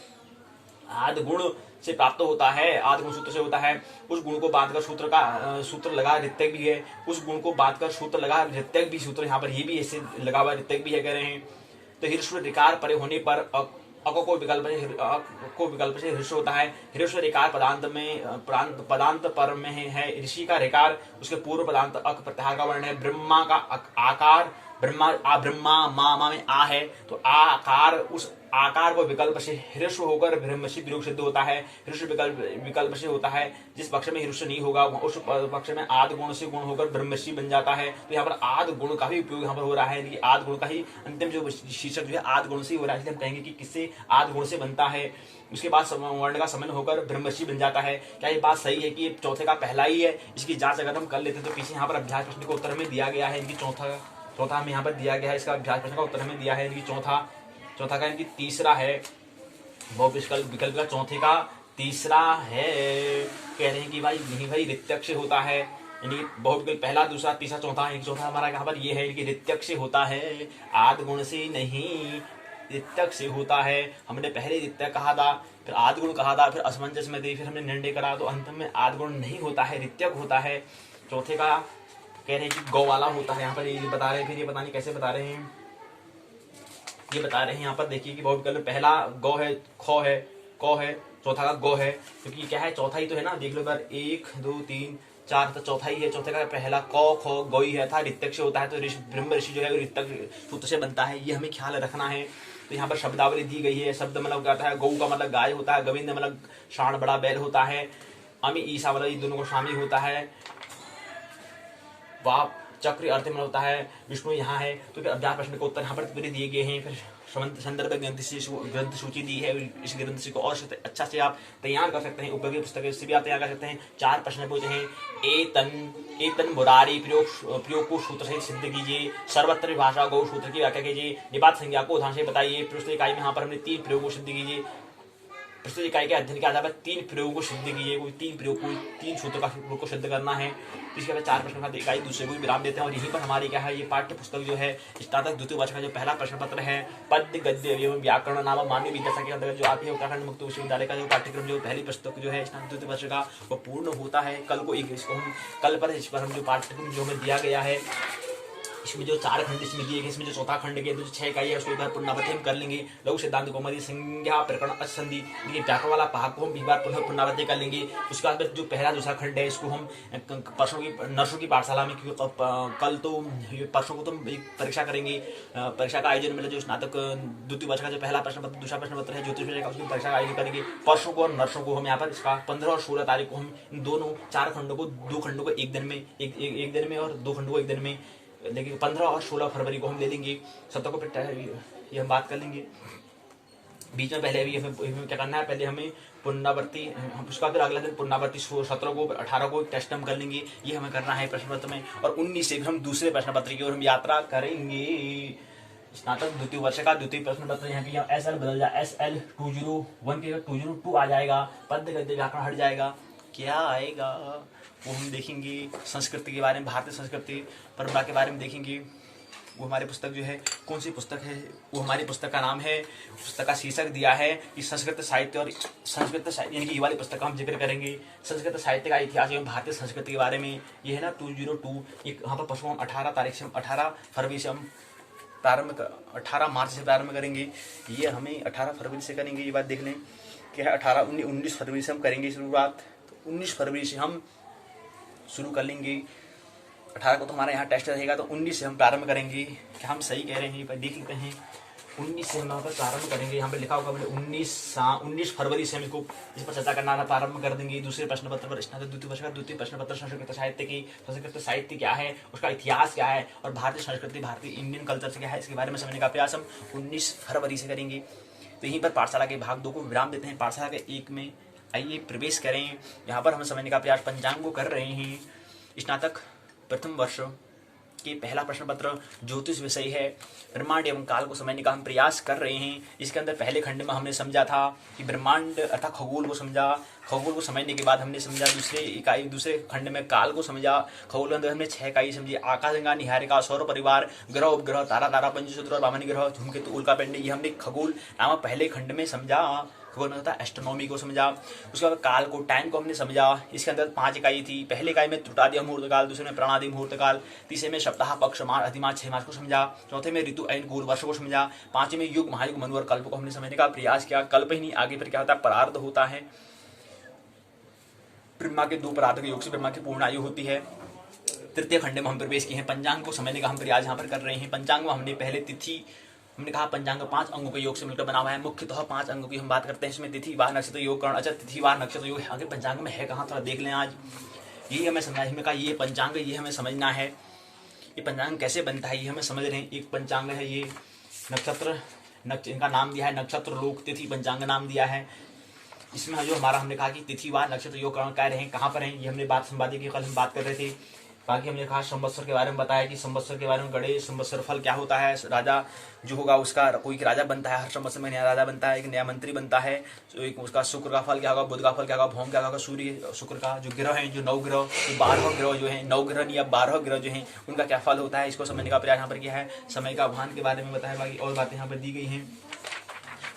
आद गुण से प्राप्त होता है, आद गुण सूत्र से होता है। उस गुण को बांध कर सूत्र का सूत्र लगा, ऋतक भी है। उस गुण को बांध कर सूत्र लगा, ऋतक भी सूत्र, यहाँ पर ये भी ऐसे लगा हुआ, ऋतक भी है कह रहे हैं। तो ह्रस्व ऋकार परे होने पर अको को विकल्प से ह्रस्व होता है। ह्रस्व ऋकार पदांत में पदांत पर में है ऋषि का ऋकार, उसके पूर्व पदांत अक प्रत्याहार का वर्ण है। ब्रह्मा का आकार, ब्रह्मा मा में आ है, तो आकार, उस आकार को विकल्प से ह्रस्व होकर ब्रह्मशी प्रयोग सिद्ध होता है। ह्रस्व विकल्प से होता है। जिस पक्ष में ह्रस्व नहीं होगा उस पक्ष में आद गुण से गुण होकर ब्रह्मशी बन जाता है। तो यहाँ पर आद गुण का भी उपयोग यहाँ पर हो रहा है, आद गुण का ही अंतिम जो शीर्षक जो है आद गुण से हो रहा है, इसलिए हम कहेंगे कि किससे आद गुण से बनता है। उसके बाद वर्ण का समन होकर ब्रह्मशी बन जाता है। क्या ये बात सही है कि ये चौथे का पहला ही है? इसकी जांच अगर हम कर लेते हैं तो पीछे यहाँ पर अभ्यास प्रश्न को उत्तर में दिया गया है, इनकी चौथा हमें यहाँ पर दिया गया है, इसका अभ्यास प्रश्न का उत्तर हमें दिया है इनकी चौथा का इनकी तीसरा है, विकल्प का चौथे का तीसरा है। कह रहे हैं कि भाई नहीं भाई ऋतक से होता है, यानी बहुविकल्प पहला दूसरा तीसरा चौथा, एक चौथा हमारा यहाँ पर ये है कि ऋतक से होता है, आद गुण से नहीं, ऋतक से होता है। हमने पहले ऋतक कहा था, फिर आद गुण कहा था, फिर असमंजस में दी, फिर हमने निर्णय करा, तो अंत में आद गुण नहीं होता है, ऋतक होता है। चौथे का कह रहे हैं कि गौ वाला होता है, यहाँ पर ये बता रहे हैं। फिर ये पता नहीं कैसे बता रहे हैं, ये बता रहे हैं यहाँ पर देखिए कि बहुत विकल्प पहला गौ है, खो है, कौ है, चौथा का गौ है, क्योंकि क्या है चौथा ही तो है ना। देख लो बार 1 2 3 4, तो चौथा ही है। चौथे का पहला कौ खो गौई है था, ऋतक से होता है, तो ब्रह्म ऋषि जो है वो ऋतक सूत्र से बनता है, ये हमें ख्याल रखना है। तो यहाँ पर शब्दावली दी गई है। शब्द मतलब क्या होता है? गौ का मतलब गाय होता है, गोविंद मतलब शान बड़ा बैल होता है, अमी ईसा मतलब ये दोनों को शामिल होता है, वाप चक्र अर्थ में होता है, विष्णु यहाँ है। तो फिर अभ्यास प्रश्न के उत्तर यहाँ पर पूरे दिए गए हैं। फिर संदर्भ ग्रंथ सूची दी है, इस ग्रंथ से को और अच्छा से आप तैयार कर सकते हैं, उपयोगी पुस्तक से भी आप तैयार कर सकते हैं। 4 प्रश्न पूछे हैं। एतन मुरारी प्रयोग को सूत्र से सिद्ध कीजिए, सर्वत्र भाषा गौ सूत्र की व्याख्या कीजिए, निपात संज्ञा को उदाहरण से बताइए। प्रस्तुत इकाई में यहाँ पर हमने 3 प्रयोग को सिद्ध कीजिए, प्रस्तुत इकाई के अध्ययन के आधार पर 3 प्रयोग को सिद्ध कीजिए, कोई 3 सूत्र को सिद्ध करना है। इसके बाद 4 प्रश्न का इकाई दूसरे को विराम देते हैं। और यहीं पर हमारी क्या है, ये पाठ्य पुस्तक जो है स्नातक द्वितीय वर्ष का जो पहला प्रश्न पत्र है, पद्य गद्य एवं व्याकरण नाम मानवीय विद्याशाखा के अंतर्गत जो आती है उत्तराखंड मुक्त विश्वविद्यालय का जो पाठ्यक्रम जो पहली पुस्तक जो है स्नातक द्वितीय वर्ष का, वो पूर्ण होता है। कल इस पर हम जो पाठ्यक्रम जो हमें दिया गया है, इसमें जो 4 खंड इसमें दिए गए, इसमें जो चौथा खंड के जो 6 इकाई है उसको एक बार पुनरावृत्ति हम कर लेंगे। लघु सिद्धांत कौमुदी संज्ञा प्रकरण असंधि, ये व्याकरण वाला भाग को हम एक बार पुनरावृत्ति कर लेंगे। उसके बाद जो पहला दूसरा खंड है इसको हम परसों की नर्सों की पाठशाला में, क्योंकि कल तो परसों को तो एक परीक्षा करेंगे, परीक्षा का आयोजन मतलब जो स्नातक द्वितीय वर्ष का जो पहला प्रश्न पत्र दूसरा प्रश्न पत्र है ज्योतिष विषय का, उसकी परीक्षा का आयोजन करेंगे परसों को और नर्सों को। हम यहाँ पर इसका 15 और 16 तारीख को हम इन दोनों 4 खंडों को 2 खंडों को एक दिन में एक दिन में और 2 खंडों को एक दिन में, लेकिन 15 और 16 फरवरी को हम ले लेंगे। सप्ताह को ये हम बात कर लेंगे। बीच में पहले अभी हमें क्या करना है, पहले हमें पुनरावृत्ति, उसका फिर अगला दिन पुनरावृत्ति 17 को 18 को टेस्ट हम कर लेंगे, ये हमें करना है प्रश्न पत्र में। और 19 से हम दूसरे प्रश्न पत्र की ओर हम यात्रा करेंगे। स्नातक द्वितीय वर्ष का द्वितीय प्रश्न पत्र, यहाँ की SL बदल जाए, SL 201 के 202 आ जाएगा, पद्य गद्य व्याकरण हट जाएगा। क्या आएगा वो हम देखेंगे। संस्कृति के बारे में, भारतीय संस्कृति परंपरा के बारे में देखेंगे। वो हमारी पुस्तक जो है कौन सी पुस्तक है, वो हमारी पुस्तक का नाम है, पुस्तक का शीर्षक दिया है कि संस्कृत साहित्य और संस्कृत साहित्य, यानी कि ये वाली पुस्तक का हम जिक्र करेंगे। संस्कृत साहित्य का इतिहास एवं भारतीय संस्कृति के बारे में ये है ना 202। यहाँ पर परसों हम 18 तारीख से 18 फरवरी से हम 18 मार्च से प्रारंभ करेंगे। ये हमें 18 फरवरी से करेंगे, ये बात देख लें क्या है। 19 फरवरी से हम करेंगे शुरुआत, 19 फरवरी से हम शुरू कर लेंगे। 18 को तो हमारा यहाँ टेस्ट रहेगा, तो 19 से हम प्रारंभ करेंगे। क्या हम सही कह रहे हैं, देख लेते हैं। 19 से हम यहाँ पर प्रारंभ करेंगे, यहाँ पे लिखा होगा 19 फरवरी से हम इसको इस पर चर्चा करना प्रारंभ कर देंगे। दूसरे प्रश्न पत्र पर स्नातक द्वितीय वर्ष का द्वितीय प्रश्न पत्र संस्कृत साहित्य की, संस्कृत साहित्य क्या है, उसका इतिहास क्या है, और भारतीय संस्कृति भारतीय इंडियन कल्चर से क्या है, इसके बारे में समझने का प्रयास हम 19 फरवरी से करेंगे। तो यहीं पर पाठशाला के भाग 2 को विराम देते हैं। पाठशाला के 1 में आइए प्रवेश करें। यहाँ पर हम समझने का प्रयास पंचांग को कर रहे हैं। स्नातक प्रथम वर्ष कि पहला प्रश्न पत्र ज्योतिष विषय है, ब्रह्मांड एवं काल को समझने का हम प्रयास कर रहे हैं। इसके अंदर पहले खंड में हमने समझा था कि ब्रह्मांड अर्थात खगोल को समझा, खगोल को समझने के बाद हमने समझा दूसरे खंड में काल को समझा। खगोल के अंदर हमने 6 इकाई समझी, आकाशगंगा, निहारिका, सौर परिवार, ग्रह उपग्रह, तारा तारा, पंचसूत्र और वामन ग्रह, धूमकेतु, उल्कापिंड, ये हमने खगोल नामक पहले खंड में समझा। खगोल में होता है एस्ट्रोनॉमी को समझा। उसके बाद काल को, टाइम को हमने समझा। इसके अंदर 5 इकाई थी। पहले इकाई में त्रुटादि मुहूर्त काल, दूसरे में प्राणादि मुहूर्त काल, तीसरे में सप्ताह, पक्ष, माह, अधिमास, 6 मास को समझा। चौथे में ऋतु, ऐन, गोल, वर्ष को समझा। 5वें में युग, महायुग, मनु और कल्प को हमने समझने का प्रयास किया। कल्प ही नहीं, आगे फिर क्या होता है, परार्ध होता है। ब्रह्मा के 2 परार्ध के योग से ब्रह्मा की पूर्ण आयु होती है। तृतीय खंड में हम प्रवेश किए हैं, पंचांग को समझने का हम प्रयास यहाँ पर कर रहे हैं। पंचांग में हमने पहले तिथि, हमने कहा पंचांग 5 अंगों के योग से मिलकर बना हुआ है। मुख्यतः 5 अंगों की हम बात करते हैं। इसमें तिथि, वार, नक्षत्र, योग, करण। अच्छा, तिथि, वार, नक्षत्र, योग आगे पंचांग में है कहाँ, थोड़ा देख लें। आज यही हमें समझना है। हमने कहा ये पंचांग, ये हमें समझना है, ये पंचांग कैसे बनता है ये हमें समझ रहे हैं। एक पंचांग है ये, नक्षत्र, इनका नाम दिया है नक्षत्र, लोक, तिथि, पंचांग नाम दिया है। इसमें जो हमारा हमने कहा कि तिथि, वार, नक्षत्र, योग, करण क्या रहे, कहाँ पर हैं, ये हमने बात संवादी की कल हम बात कर रहे थे। बाकी हमने कहा संवत्सर के बारे में बताया कि संवत्सर के बारे में, गणेश संवत्सर फल क्या होता है, राजा जो होगा उसका कोई राजा बनता है, हर संवत्सर में नया राजा बनता है, एक नया मंत्री बनता है। तो एक उसका शुक्र का फल क्या होगा, बुध का फल क्या होगा, भौम क्या होगा, सूर्य, शुक्र का जो ग्रह है, जो 9 ग्रह, जो 12 ग्रह जो है, 9 ग्रह या 12 ग्रह जो है, उनका क्या फल होता है, इसको समझने का प्रयास यहाँ पर किया है। समय का आह्वान के बारे में बताया, बाकी और बातें यहाँ पर दी गई हैं।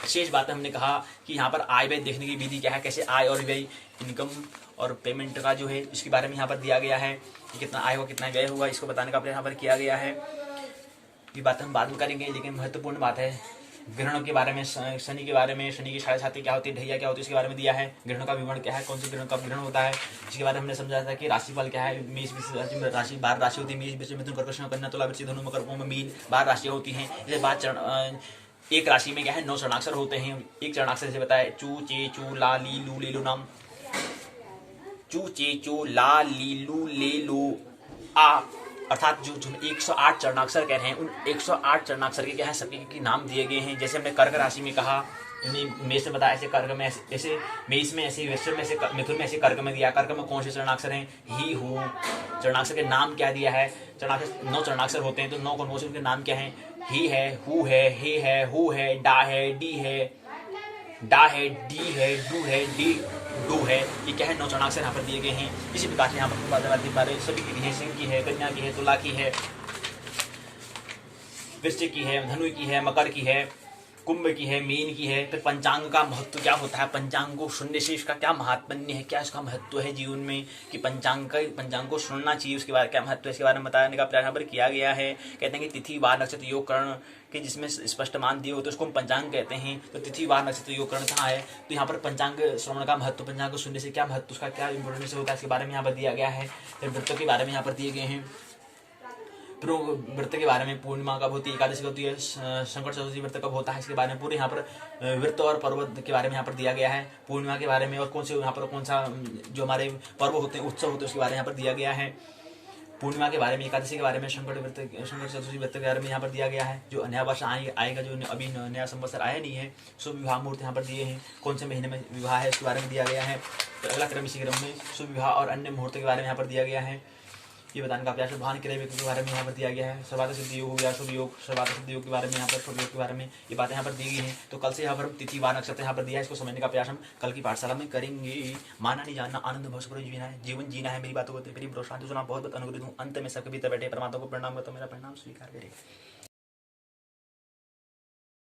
शेष बातें हमने कहा कि यहाँ पर आय व्यय देखने की विधि क्या है, कैसे आय और व्यय, इनकम और पेमेंट का जो है इसके बारे में यहाँ पर दिया गया है कि कितना आय होगा कितना व्यय होगा, इसको बताने का प्रयास यहाँ पर किया गया है। ये बात हम बाद में करेंगे, लेकिन महत्वपूर्ण बात है ग्रहणों के बारे में, शनि के बारे में, शनि की 7.5 क्या होती है, ढैया क्या होती है, इसके बारे में दिया है। ग्रहणों का विवरण क्या है, कौन से ग्रहण का ग्रहण होता है, इसके बारे में हमने समझा था कि राशिफल क्या है। मेष राशि 12 राशि होती है, मेष, वृश्चिक, मिथुन, कर्क, कन्या, तुला, वृश्चिक, धनु, मकर, कुंभ, मीन, 12 राशियाँ होती हैं। इसके बाद एक राशि में क्या है 9 चरणाक्षर होते हैं। एक चरणाक्षर जैसे बताया, चू, चे, चू, ला, ली, लू, ले, लो नाम, चू, चे, चू, ला, ली, लू, ले, लो, आ, अर्थात जो 108 चरणाक्षर कह रहे हैं, उन 108 चरणाक्षर के क्या है, सभी के नाम दिए गए हैं। जैसे हमने कर्क राशि में कहा, मेष में बताया, ऐसे कर्क में ऐसे, मेष में ऐसे, वृश्चिक में ऐसे, मिथुन में ऐसे, कर्क में दिया। कर्क में कौन से चरणाक्षर हैं, ही, हु। चरणाक्षर के नाम क्या दिया है, चरणाक्षर 9 चरणाक्षर होते हैं, तो 9 कौन से, उनके नाम क्या है, ही है, हु है, हे है, हु है, डा है, डी है, डा है, डी है, डू है, डी, डू है। ये क्या है, 9 चरणाक्षर यहाँ पर दिए गए हैं। इसी प्रकार से यहाँ पर सभी की है, सिंह की है, कन्या की है, तुला की है, वृश्चिक की है, धनु की है, मकर की है, कुंभ की है, मीन की है। फिर पंचांग का महत्व क्या होता है, पंचांग को सुनने से इसका क्या महात्म्य है, क्या इसका महत्व है जीवन में, कि पंचांग को सुनना चाहिए, उसके बारे क्या महत्व है, इसके बारे में बताने का प्रयास यहाँ पर किया गया है। कहते हैं कि तिथि, वार, नक्षत्र, योग, करण के जिसमें स्पष्ट मान दिए होते हैं उसको हम पंचांग कहते हैं। तो तिथि, वार, नक्षत्र, योग, करण कहाँ है, तो यहाँ पर पंचांग श्रवण का महत्व, पंचांग को सुनने से क्या महत्व, उसका क्या इंपोर्टेंस होता है, इसके बारे में यहाँ पर दिया गया है। फिर व्रतों के बारे में यहाँ पर दिए गए हैं। व्रत के बारे में, पूर्णिमा कब होती है, एकादशी कब होती है, संकट चतुर्थी व्रत कब होता है, इसके बारे में पूरे यहाँ पर व्रत और पर्व के बारे में यहाँ पर दिया गया है। पूर्णिमा के बारे में और कौन से यहाँ पर कौन सा जो हमारे पर्व होते हैं, उत्सव होते हैं, उसके बारे में यहाँ पर दिया गया है। पूर्णिमा के बारे में, एकादशी के बारे में, संकट चतुर्थी व्रत के बारे में यहाँ पर दिया गया है। जो नया वर्ष आएगा, जो अभी नया संवत्सर आया नहीं है, शुभ विवाह मुहूर्त यहाँ पर दिए हैं, कौन से महीने में विवाह है उसके बारे में दिया गया है। तो अगला क्रम, इसी क्रम में शुभ विवाह और अन्य मुहूर्त के बारे में यहाँ पर दिया गया है। ये बताने का प्रयास, भान क्रिया के बारे में यहाँ पर दिया गया है। सर्वार्थ सिद्धि योग हो गया, शुभ योग, सर्वार्थ सिद्धि योग के बारे में यहाँ पर, शुभ योग के बारे में ये बातें यहाँ पर दी गई हैं। तो कल से यहाँ पर तिथि, वार, नक्षत्र यहाँ पर दिया है, इसको समझने का प्रयास हम कल की पाठशाला में करेंगे। माना नहीं जानना, आनंद भव जीवन जीना है। मेरी बातों को मेरी भरोसा सुना, बहुत बहुत अनुग्रहित हूँ। अंत में सब कभी बैठे परमात्मा को प्रणाम करता, मेरा प्रणाम स्वीकार करें।